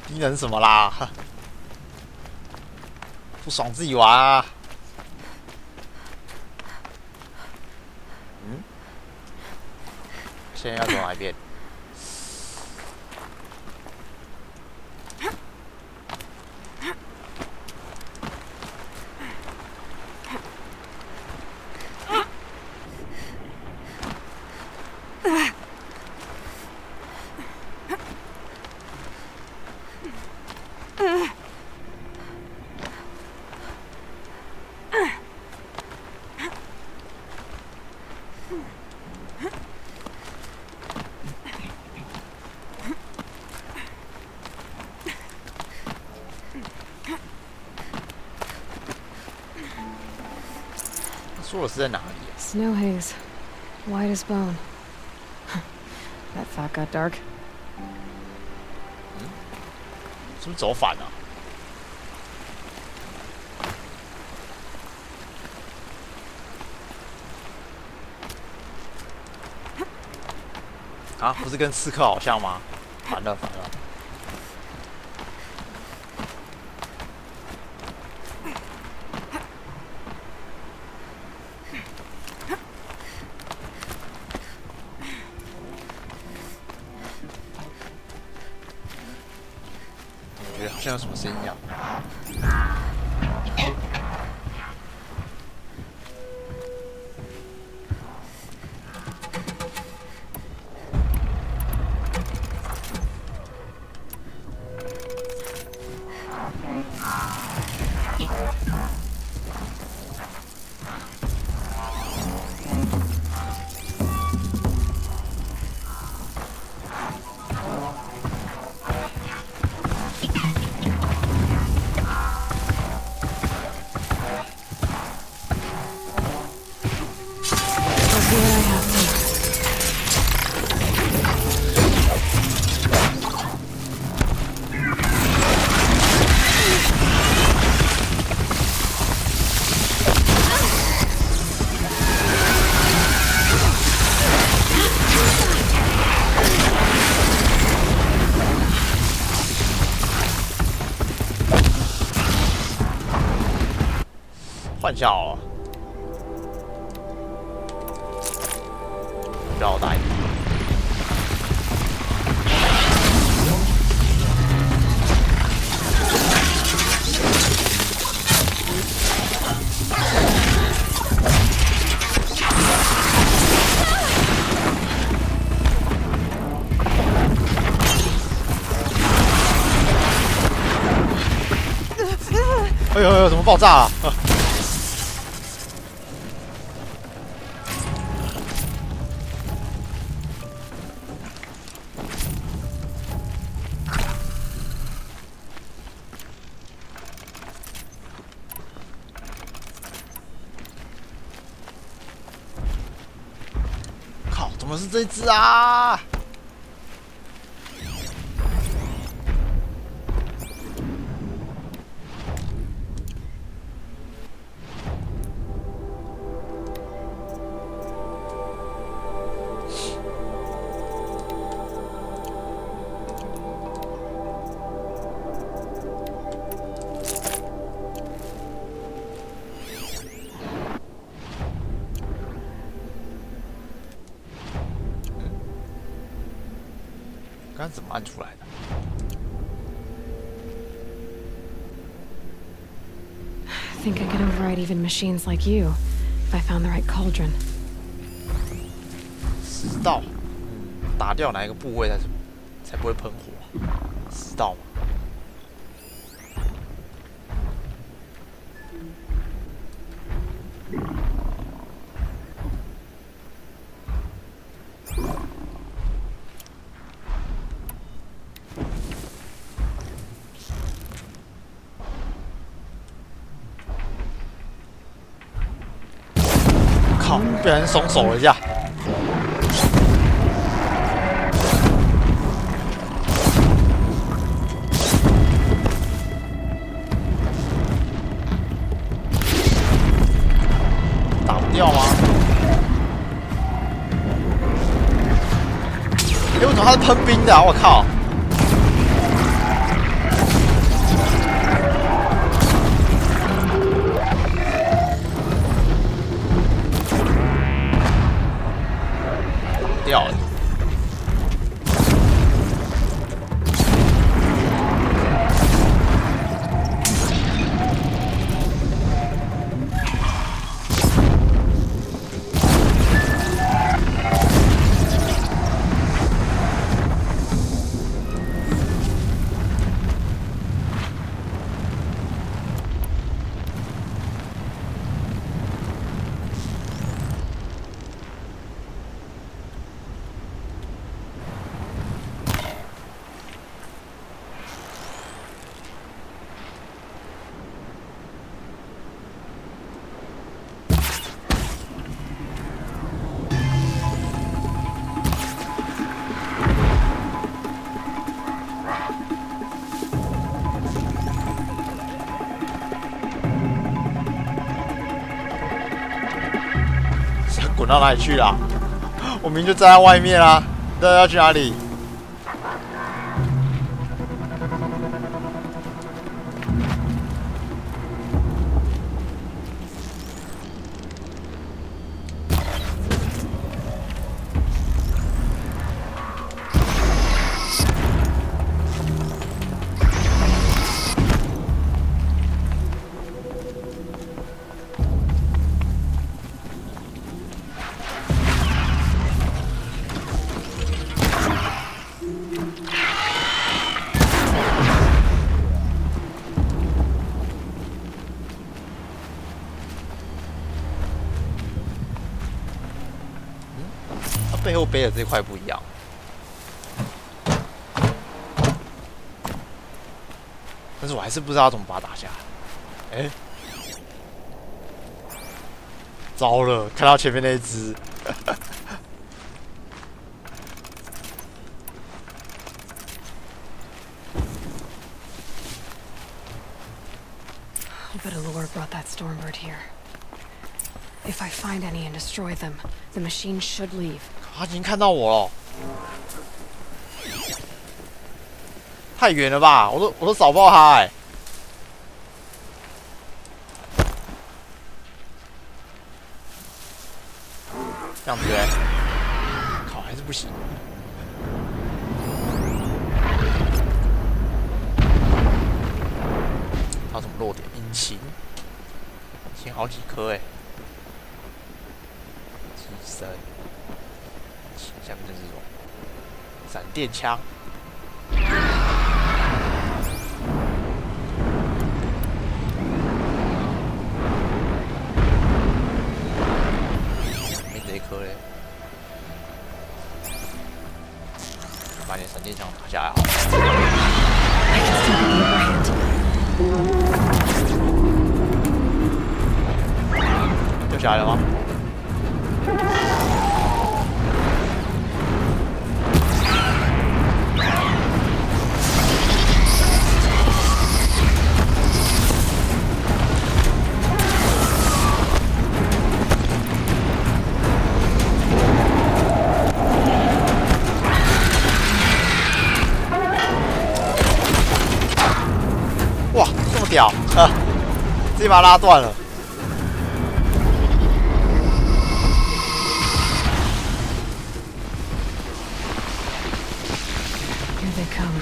逼人什么啦？不爽自己玩啊！嗯，现在要走哪一边？说的是在哪里啊 Snow haze, white as bone. That thought got dark. 是不是走反了？啊，不是跟刺客好像吗？反了，反了。觉好像有什么声音啊。换下哦，比较大一点。哎呦，怎么爆炸啊？靠，怎么是这只啊？刚刚怎么按出来的？ I think I could override even machines like you, if I found the right cauldron. 食道，打掉哪一个部位才不会喷火？食道吗？靠！不小心松手了一下。 掉吗？哎，为什么他是喷冰的啊？我靠！掉了。 滚到哪里去啦？我明明就站在外面啊！你到底要去哪里？我背的这块不一样。但是我还是不知道怎么把它打下来。哎，糟了，看到前面那一只。I bet Allure brought that Stormbird here. If I find any and destroy them, the machine should leave. 他已经看到我了，太远了吧？我都找不到他哎、这样子哎、靠，还是不行。还有什么弱点？引擎好几颗哎、机身，下面就是这种闪电枪。没这一颗嘞，把你的闪电枪打下来好了。掉下来了吗？哇，这么屌！直接把它拉断了。Here they come.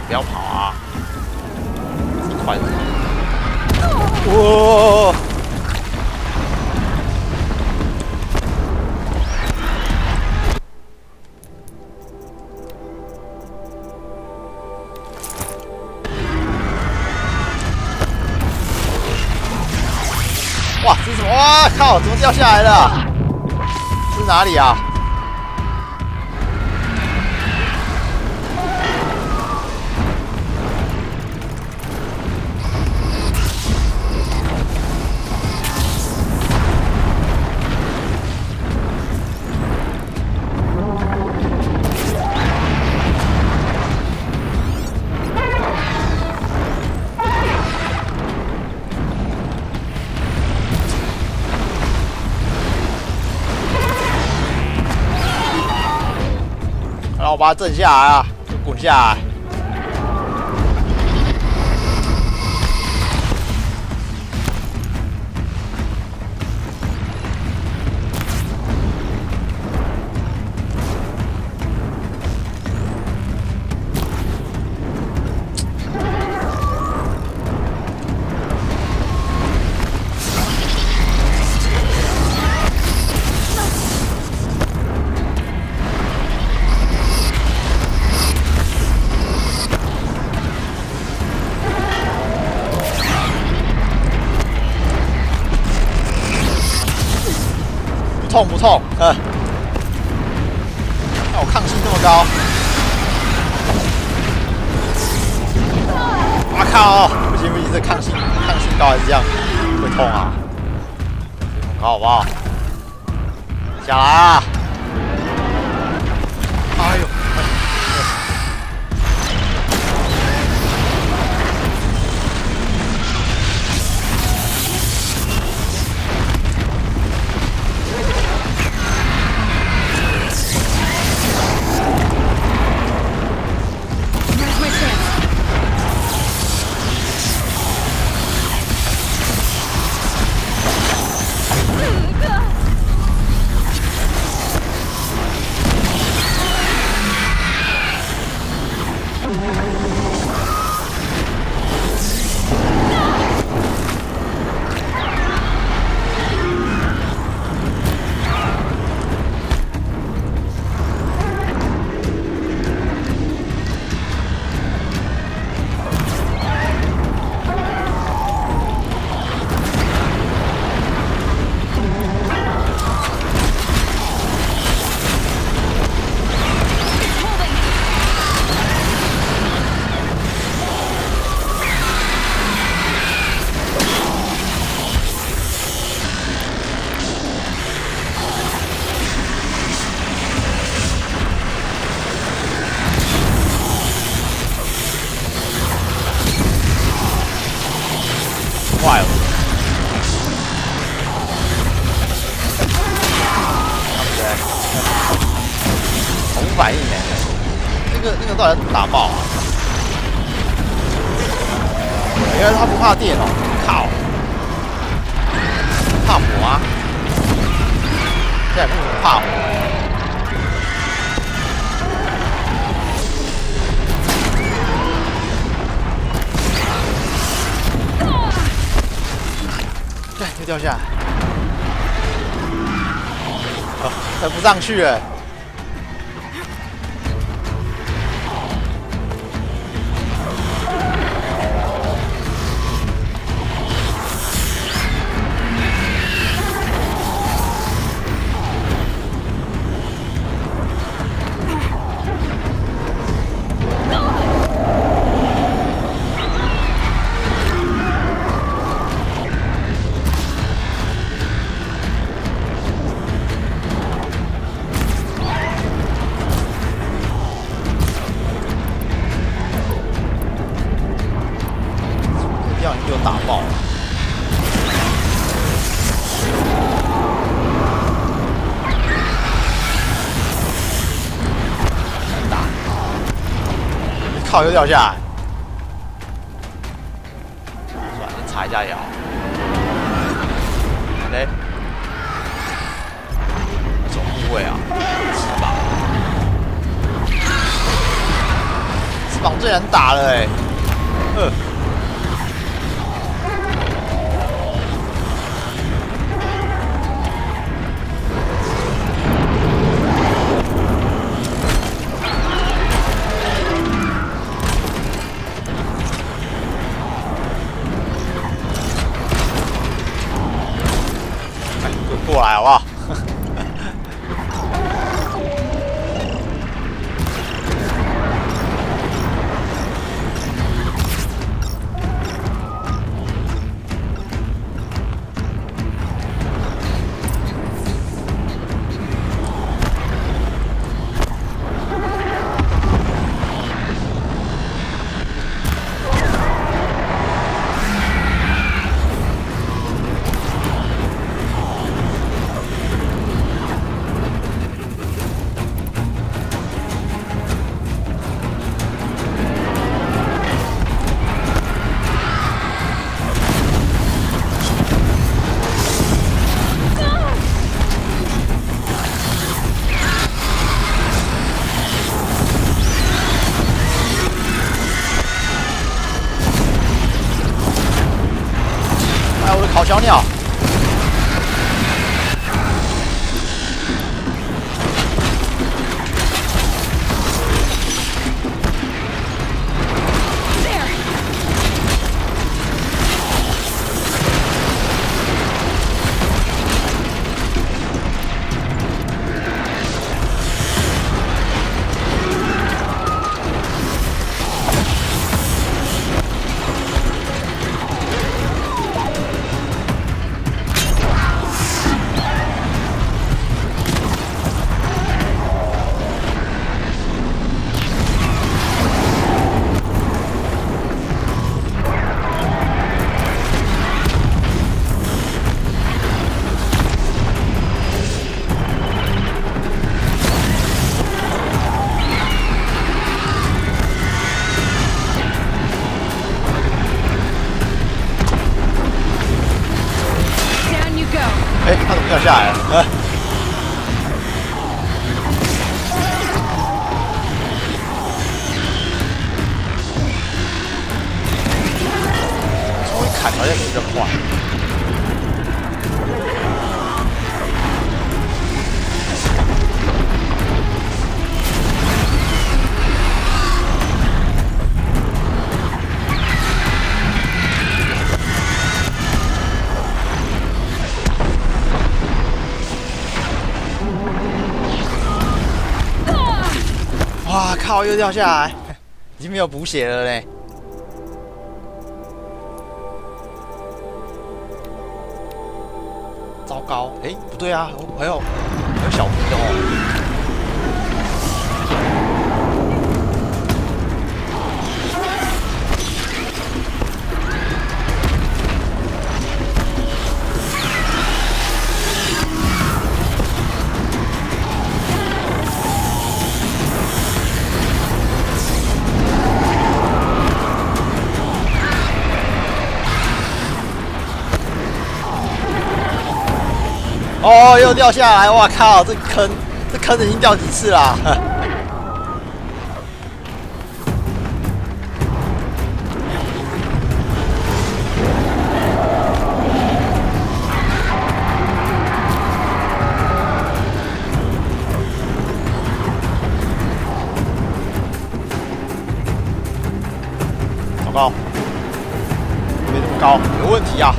不要跑啊！快点！哇！哇，这是什么？哇靠！怎么掉下来了？这是哪里啊？让我把它震下来啊，滚下来！痛不痛？看我抗性这么高！我靠！不行不行，这抗性高还是这样会痛啊！好好不好？下来啊！哎呦！到底怎么打爆啊？原来他不怕电哦，靠！怕火啊？现在不怕火。对，又掉下来。啊，抬不上去哎。给我打爆了！打！靠，又掉下来。算了，先踩一下也好。嘞，什么部位啊？翅膀最难打了哎。过来好不好？烤小鸟。哎，他怎么掉下来了？终于砍好像没这么快。哇靠！又掉下来，已经没有补血了嘞。糟糕！哎，不对啊，还有小兵的哦。哦，又掉下来！我靠，这坑已经掉几次啦！糟糕，没这么高，有问题啊！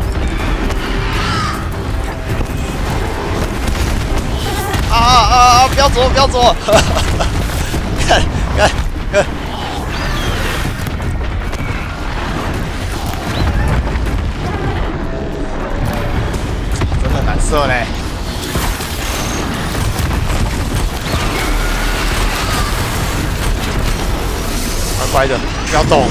不要走，不要走！看，真的难射呢。乖乖的，不要动。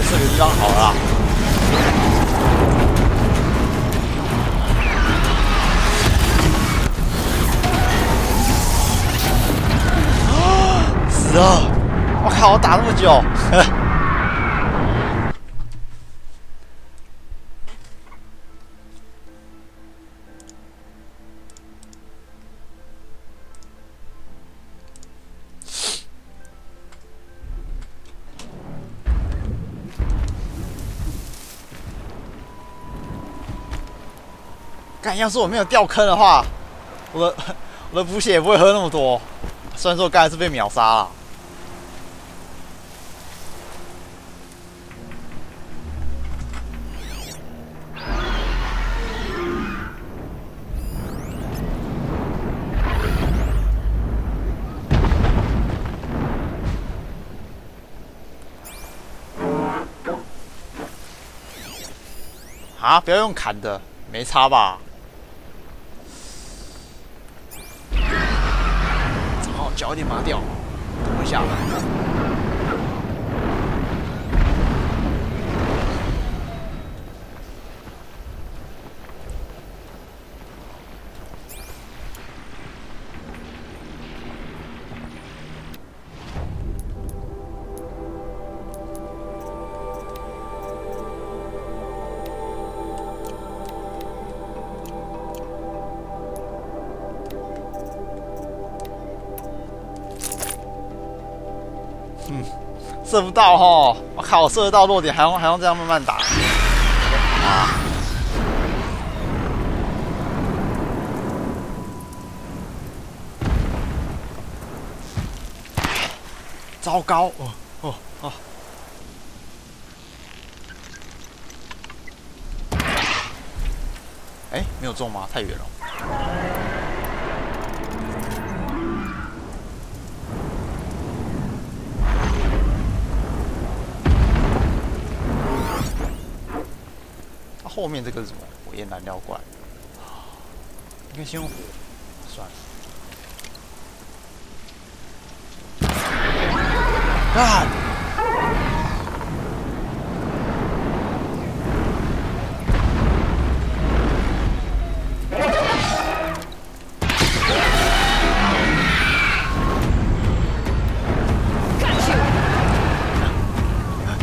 这个地方好了，死了！我靠，我打那么久，干，要是我没有掉坑的话，我的补血也不会喝那么多。虽然说我刚才是被秒杀了。啊！不要用砍的，没差吧？好，脚有点麻掉，等一下。射不到吼！我靠，我射得到落点，还用这样慢慢打。啊！糟糕！哦！哎，没有中吗？太远了。后面这个是什么？火焰燃料罐，应该先用火，算了。干！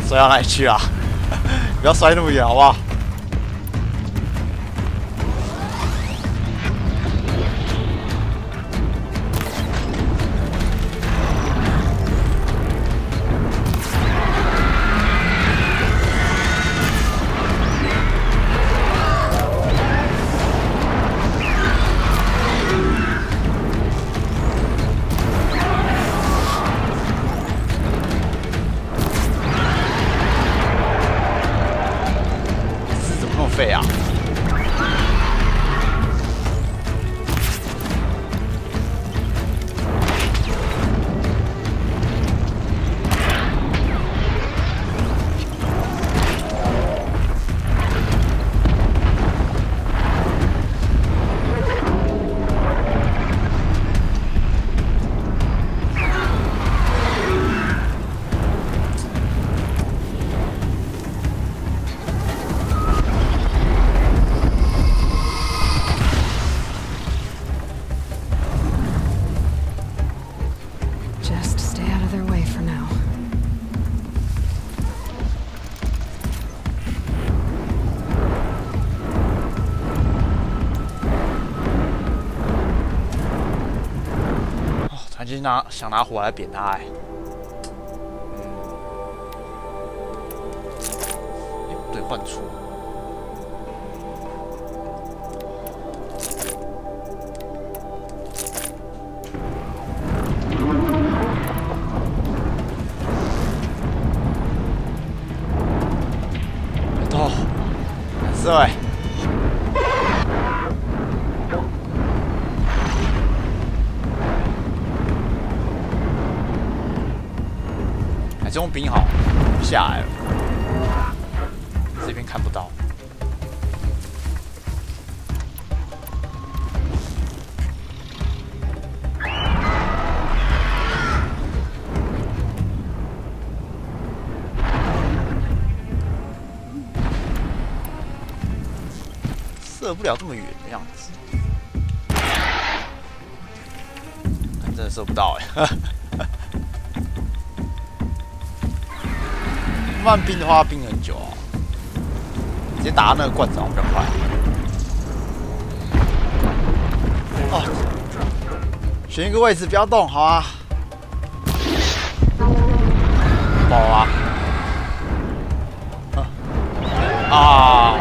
摔到哪里去啊？不要摔那么远，好不好？实想拿火来扁他哎。不对，换出。哦，蓝色哎。这种兵好下来了，这边看不到。射不了这么远的样子，真的射不到哎。慢冰的话，冰很久哦。直接打那个罐子比较快。哦，选一个位置，不要动，好啊。爆啊！啊！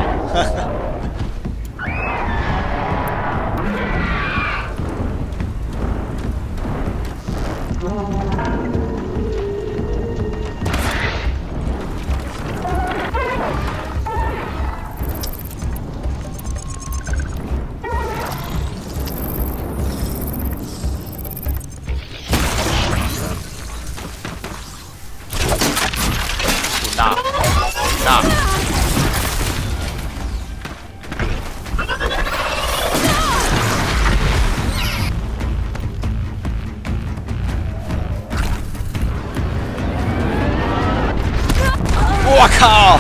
我靠！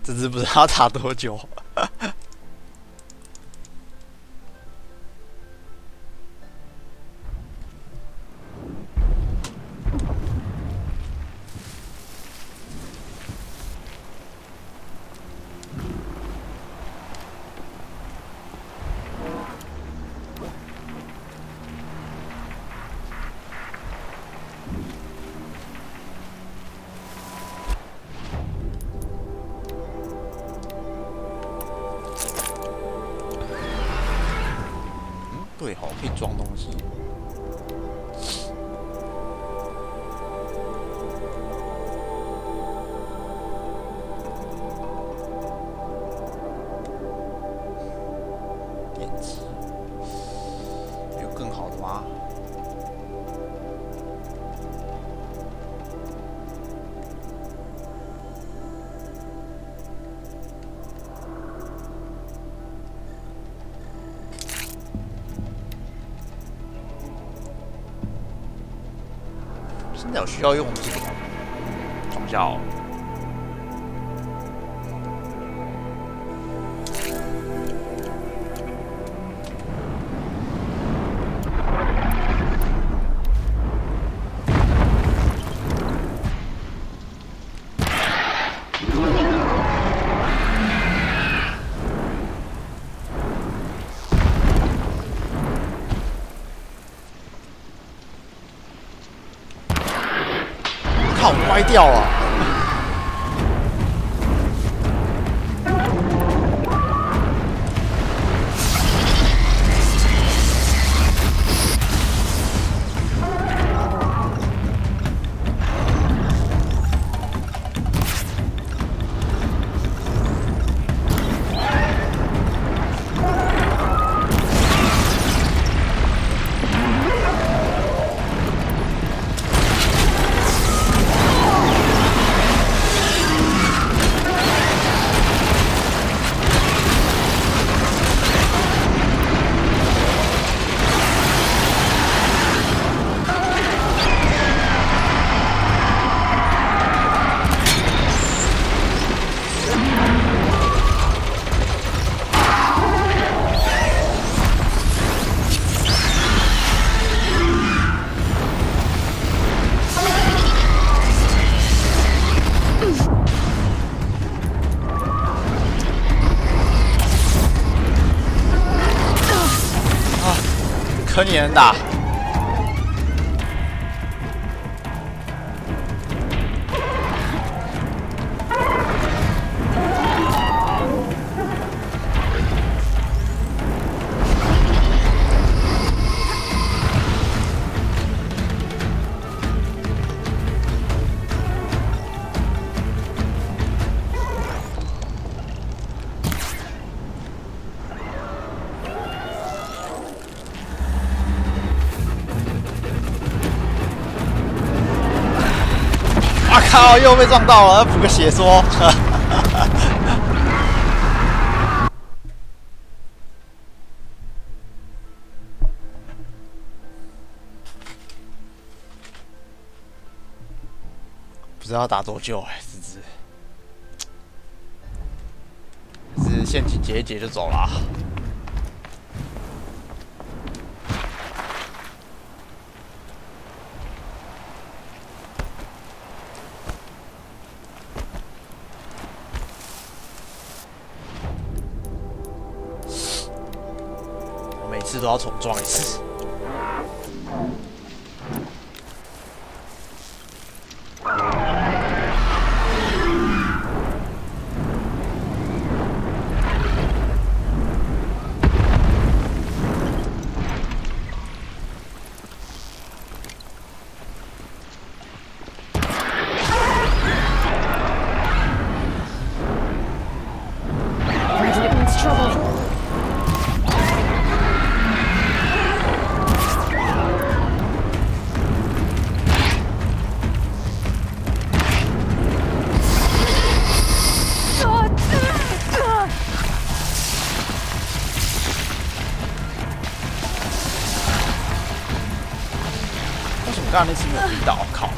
这只不知道打多久。对吼，可以装东西。电机有更好的吗？现在有需要用这个装下哦。靠，歪掉了！坑也能打。靠！又被撞到了，要补个血说。不知道打多久哎，是陷阱解一解就走了。每次都要重装一次。刚刚那次没有逼到，靠！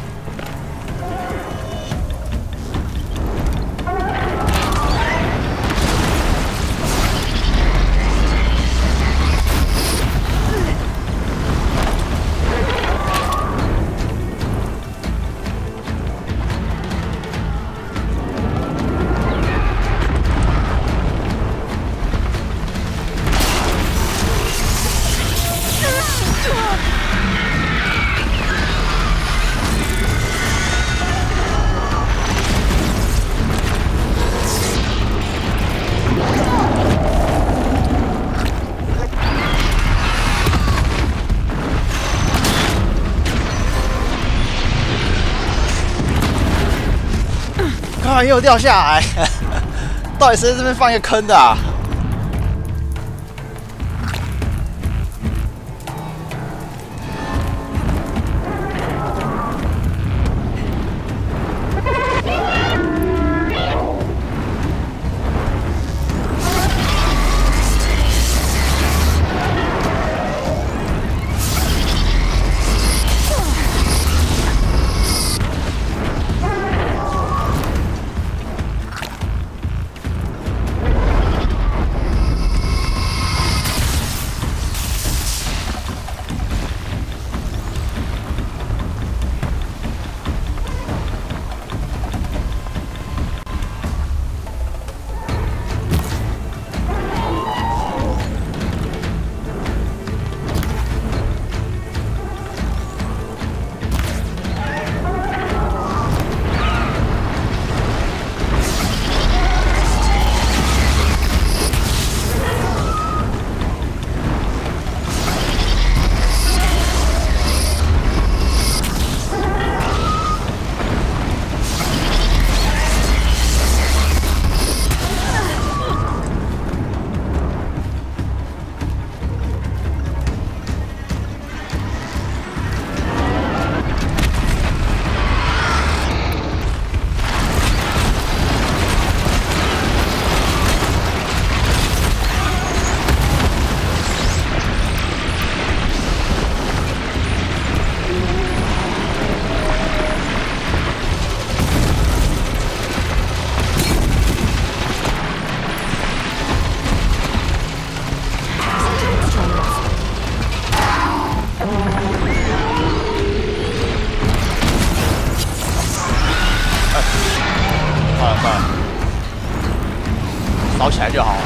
啊！又掉下来，到底谁在这边放一个坑的啊？烧起来就好了。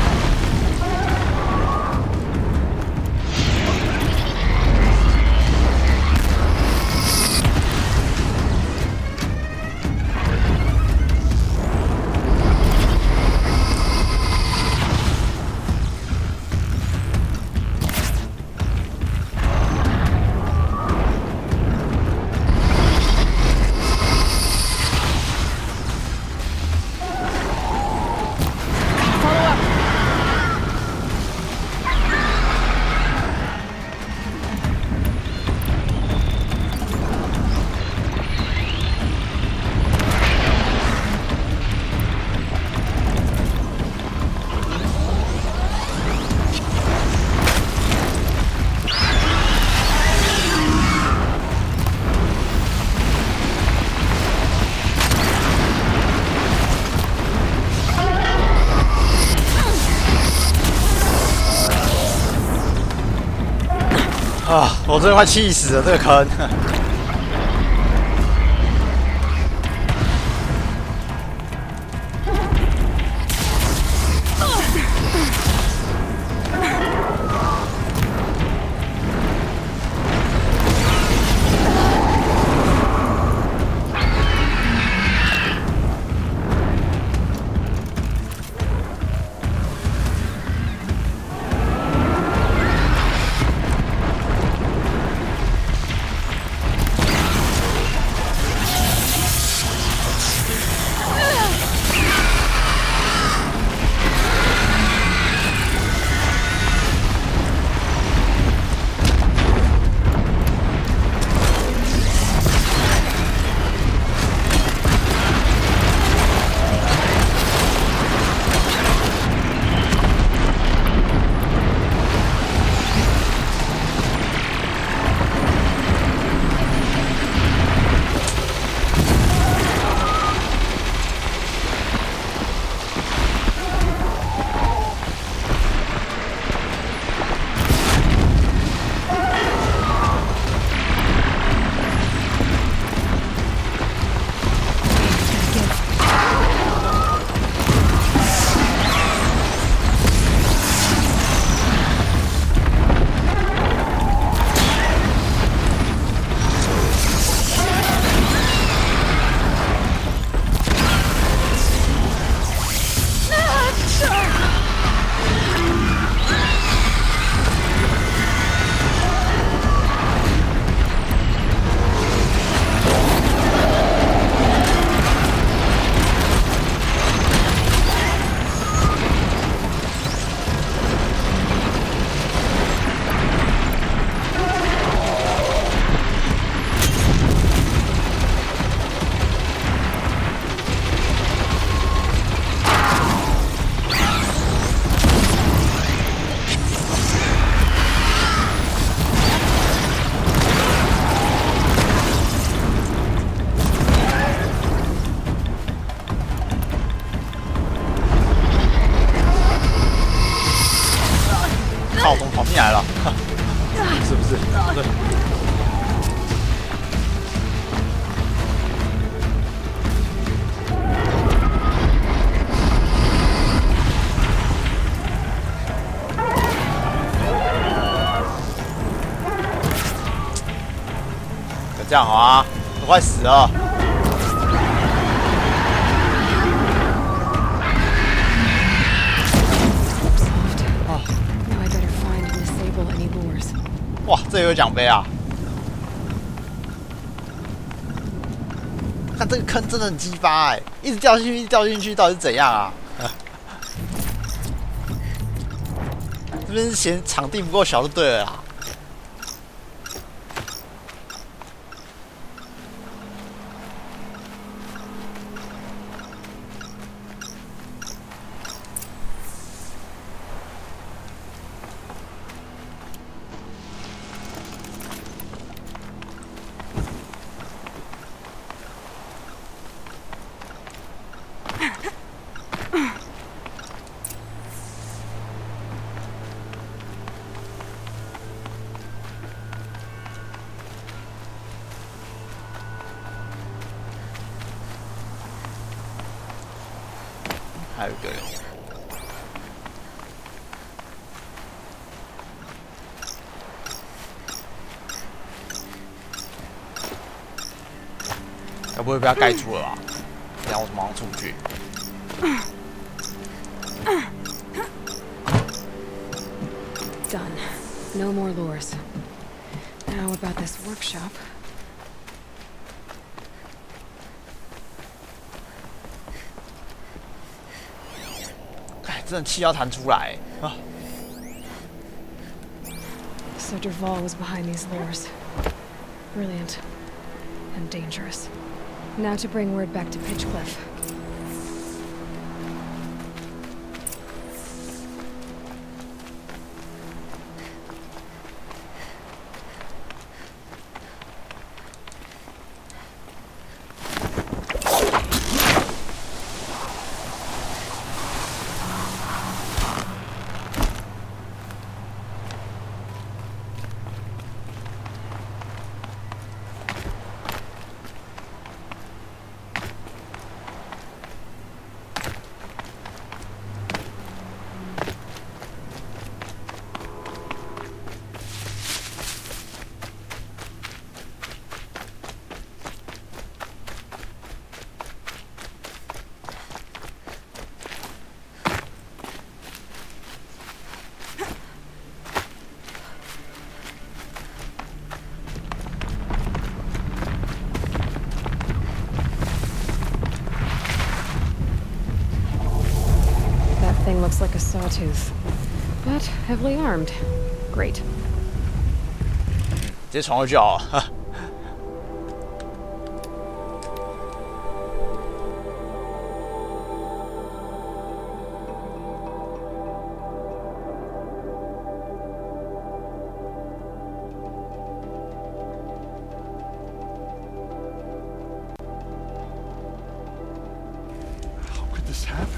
啊！我真的快气死了，这个坑。靠，怎么跑进来了？是不是？对。就这样好啊，都快死了。 哇，这有奖杯啊！看这个坑真的很鸡巴哎，一直掉进去，一直掉进去，到底是怎样啊？这边是嫌场地不够小就对了啦。 还有一个人，该不会被他盖住了吧？这样我马上出去。Done. No more lures. Now about this workshop. 真的气要弹出来啊 So Derval was behind these lures. Brilliant. And dangerous. Now to bring word back to Pitchcliff. thing looks like a sawtooth, but heavily armed. Great. 直接闯过去好了。How could this happen?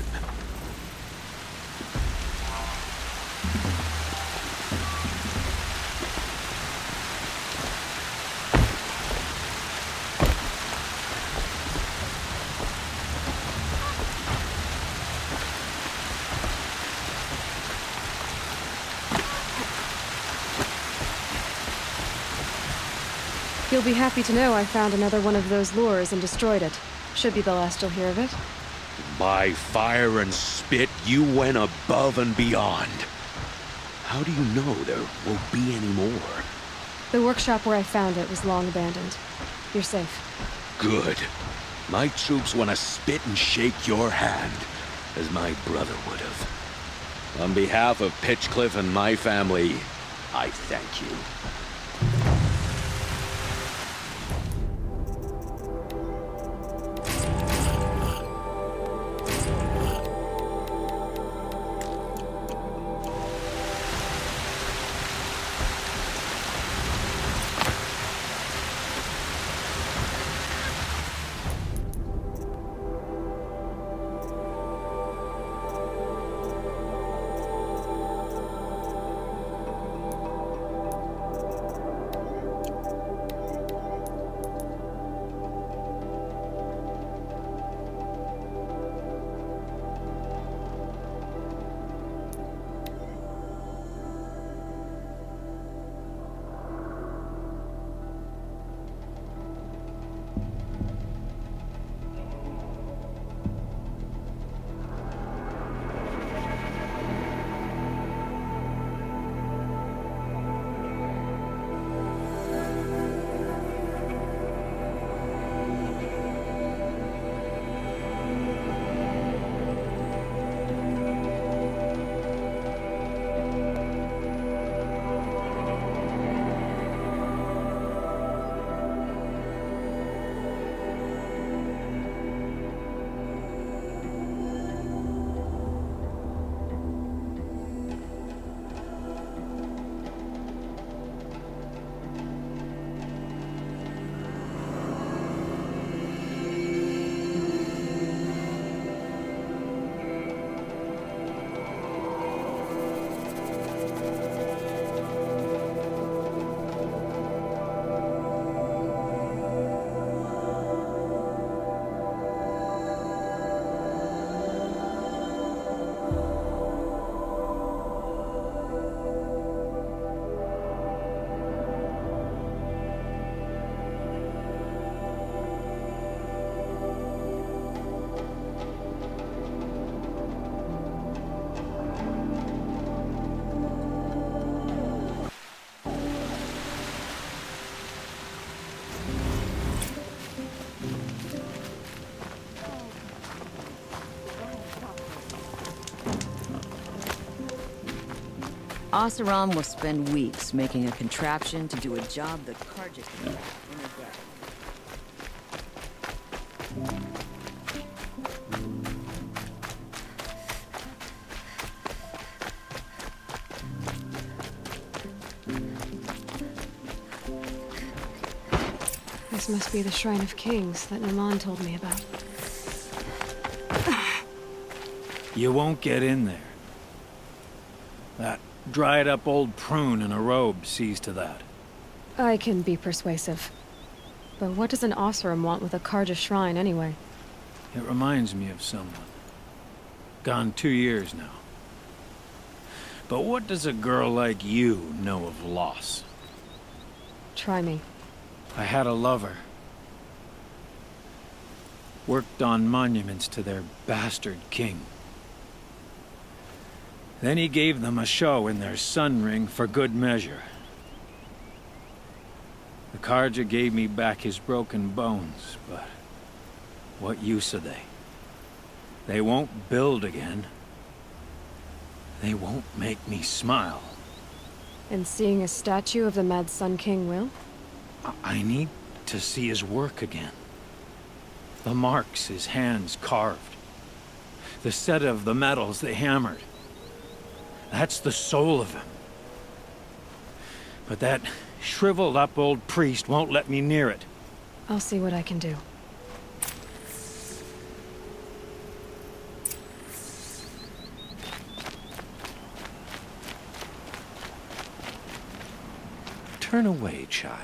You'll be happy to know I found another one of those lures and destroyed it. Should be the last you'll hear of it. By fire and spit, you went above and beyond. How do you know there won't be any more? The workshop where I found it was long abandoned. You're safe. Good. My troops want to spit and shake your hand, as my brother would have. On behalf of Pitchcliff and my family, I thank you. Oseram will spend weeks making a contraption to do a job the Karja can do in a day. This must be the Shrine of Kings that Naman told me about. You won't get in there. That dried-up old prune in a robe sees to that. I can be persuasive. But what does an Oseram want with a Karja shrine, anyway? It reminds me of someone. Gone 2 years now. But what does a girl like you know of loss? Try me. I had a lover. Worked on monuments to their bastard king. Then he gave them a show in their sun ring for good measure. The Karja gave me back his broken bones, but what use are they? They won't build again. they won't make me smile. And seeing a statue of the Mad Sun King will? I need to see his work again. The marks his hands carved. The set of the metals they hammered. That's the soul of him. But that shriveled up old priest won't let me near it. I'll see what I can do. Turn away, child.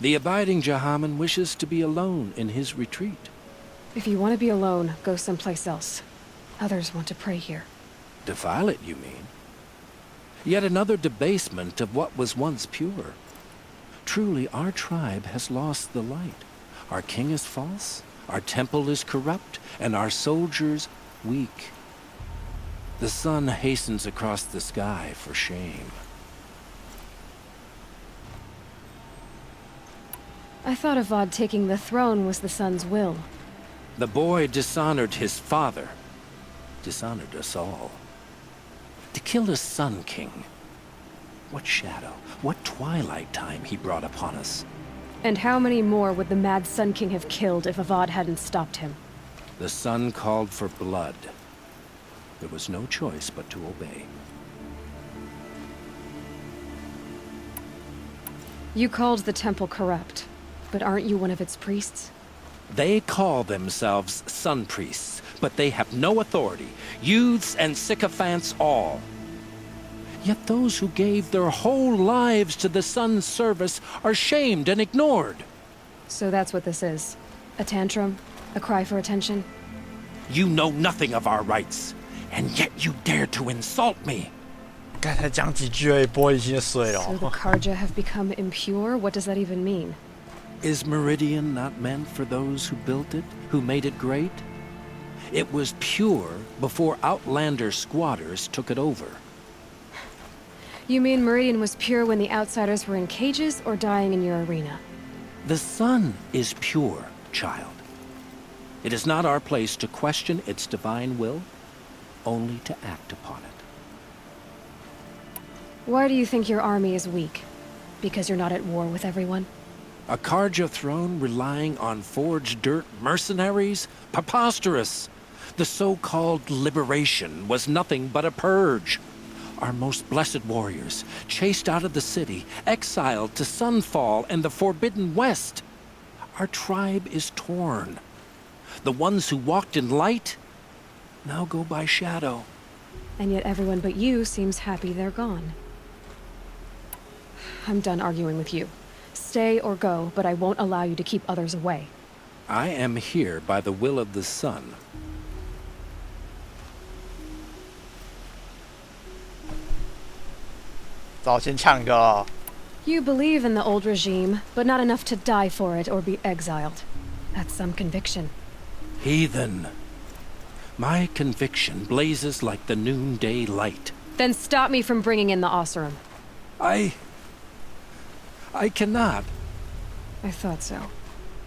The abiding Jahaman wishes to be alone in his retreat. If you want to be alone, go someplace else. Others want to pray here. Defile it, you mean? Yet another debasement of what was once pure. Truly, our tribe has lost the light. Our king is false, our temple is corrupt, and our soldiers weak. The sun hastens across the sky for shame. I thought Avad taking the throne was the sun's will. The boy dishonored his father, dishonored us all. To kill the Sun King. What shadow, what twilight time he brought upon us. And how many more would the Mad Sun King have killed if Avad hadn't stopped him? The sun called for blood. There was no choice but to obey. You called the temple corrupt, but aren't you one of its priests? They call themselves sun priests, but they have no authority. Youths and sycophants all. Yet those who gave their whole lives to the sun's service are shamed and ignored. So that's what this is. A tantrum? A cry for attention? You know nothing of our rights, and yet you dare to insult me. 刚才讲几句而已，波已经碎了。 So the Karja have become impure? What does that even mean? Is Meridian not meant for those who built it, who made it great? It was pure before outlander squatters took it over. You mean Meridian was pure when the outsiders were in cages or dying in your arena? The sun is pure, child. It is not our place to question its divine will, only to act upon it. Why do you think your army is weak? Because you're not at war with everyone? A Karja throne relying on forged dirt mercenaries? Preposterous! The so-called liberation was nothing but a purge. Our most blessed warriors, chased out of the city, exiled to Sunfall and the Forbidden West. Our tribe is torn. The ones who walked in light now go by shadow. And yet everyone but you seems happy they're gone. I'm done arguing with you. Stay or go, but I won't allow you to keep others away. I am here by the will of the sun. You believe in the old regime, but not enough to die for it or be exiled. That's some conviction. Heathen. My conviction blazes like the noonday light. Then stop me from bringing in the Oseram. I cannot. I thought so.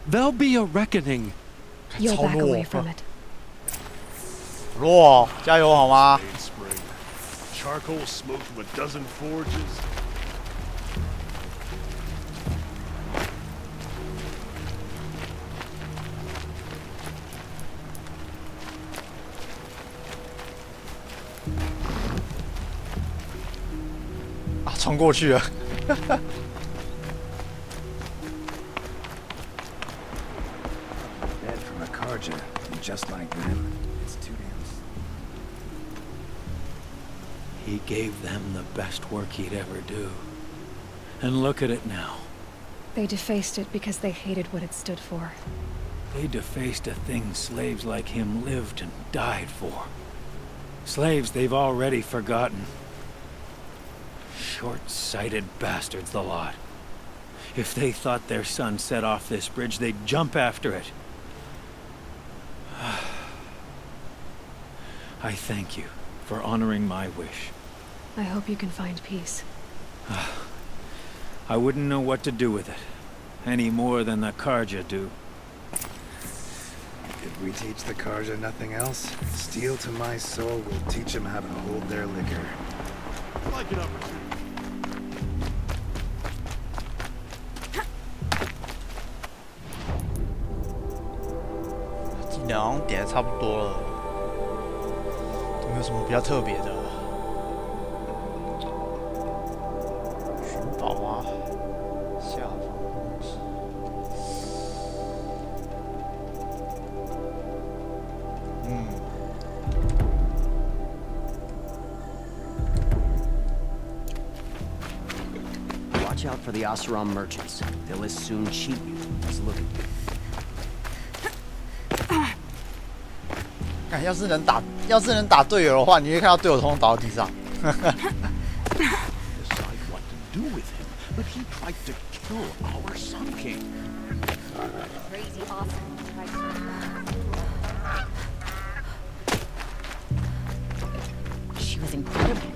There'll be a reckoning. You'll back away from it. 弱，加油好吗？ Charcoal smoke from a dozen forges. Ah, 冲过去了。Dead from a Karja, just like them. It's too damn. He gave them the best work he'd ever do. And look at it now. They defaced it because they hated what it stood for. They defaced a thing slaves like him lived and died for. Slaves they've already forgotten. Short-sighted bastards, the lot. If they thought their son set off this bridge, they'd jump after it. I thank you for honoring my wish. I hope you can find peace. I wouldn't know what to do with it, any more than the Karja do. If we teach the Karja nothing else, steel to my soul will teach them how to hold their liquor. Like an opportunity. 技能好像点的差不多了，有没有什么比较特别的？寻宝啊，下方攻击。Watch out for the Oseram merchants. They'll as soon cheat you as look at you. 要是能打队友的话，你会看到队友通通倒到地上。Decide what to do with him, but he tried to kill our Sun King. Crazy awesome. She was incredible.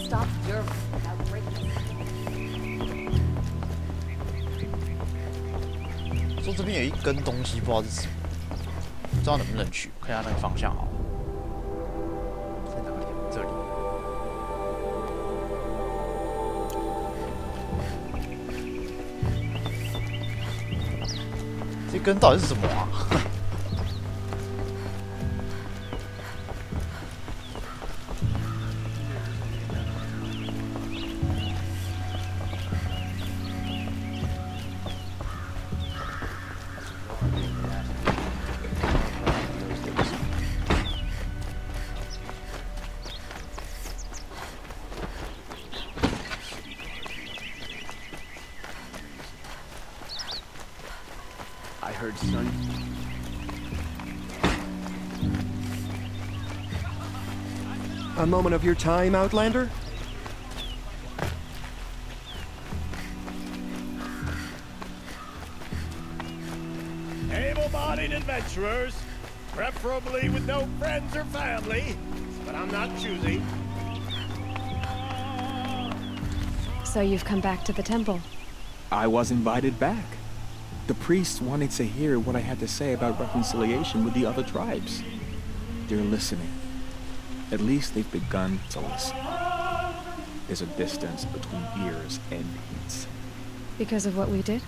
Stop your outrageous. 说这边有一根东西，不知道是什么，不知道能不能取，看一下那个方向好了。在哪里？这里。这根到底是什么啊？I heard Sun. A moment of your time, Outlander? Able-bodied adventurers, preferably with no friends or family, but I'm not choosy. So you've come back to the temple. I was invited back. The priests wanted to hear what I had to say about reconciliation with the other tribes. They're listening. At least they've begun to listen. There's a distance between ears and heats. Because of what we did?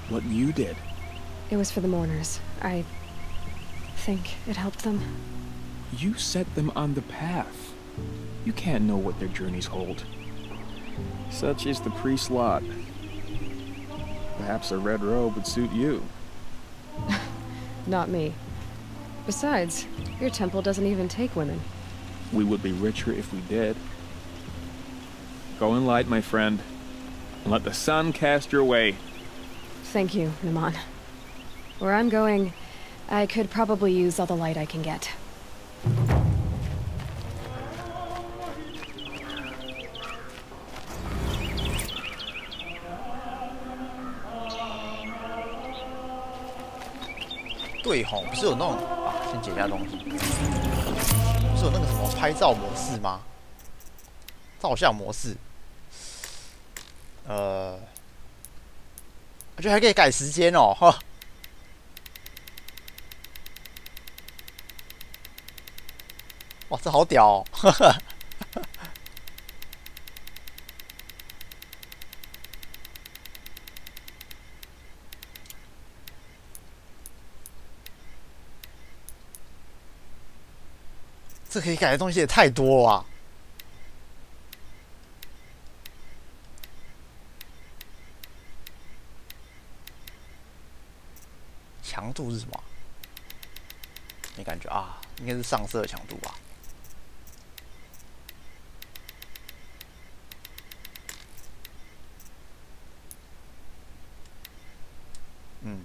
What you did. It was for the mourners. I think it helped them. You set them on the path. You can't know what their journeys hold. Such is the priest's lot. Perhaps a red robe would suit you. Not me. Besides, your temple doesn't even take women. We would be richer if we did. Go in light, my friend, and let the sun cast your way. Thank you, Naman. Where I'm going, I could probably use all the light I can get. 对吼，不是有那种啊，先解一下东西，不是有那个什么拍照模式吗？照相模式，而且还可以改时间哦，哈。哇，这好屌哦！哈哈。这可以改的东西也太多了啊！强度是什么？没感觉啊，应该是上色强度吧。嗯。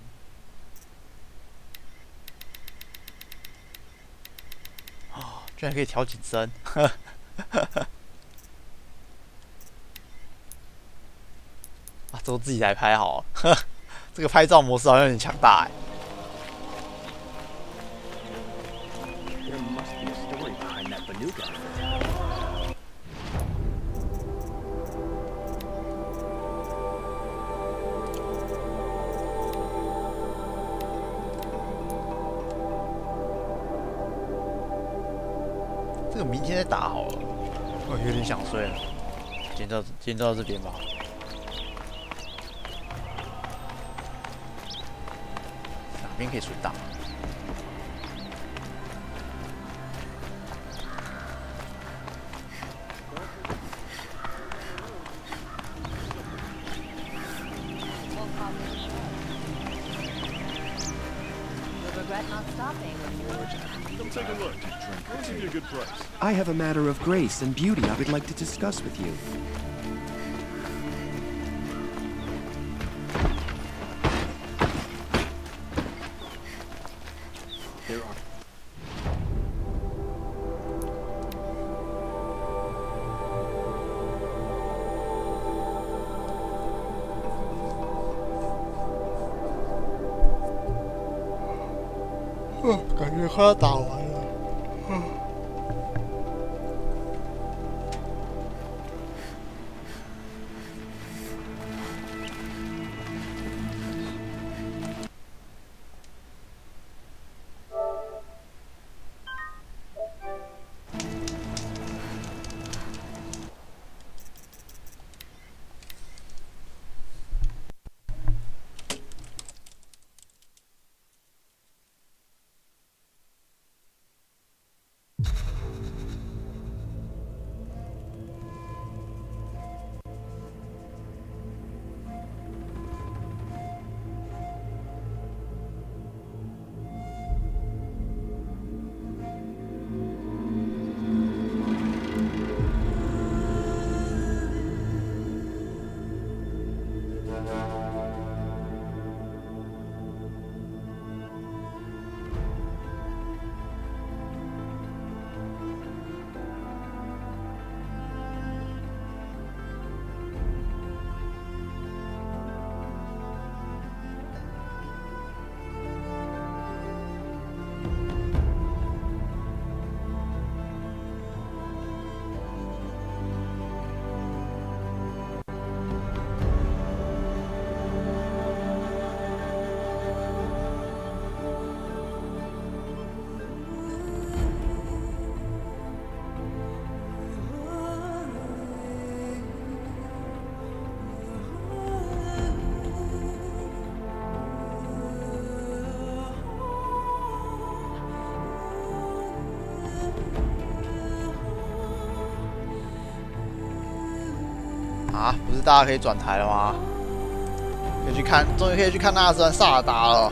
居然可以调景深，啊，都自己来拍好了，这个拍照模式好像有点强大哎。这个明天再打好了。我有点想睡了，今天就到这边吧。哪边可以存档？Come take a look. I'll give you a good price. I have a matter of grace and beauty I would like to discuss with you. There are. Oh, 感觉快要打完了。啊，不是大家可以转台了吗？可以去看，终于可以去看纳斯和萨尔达了。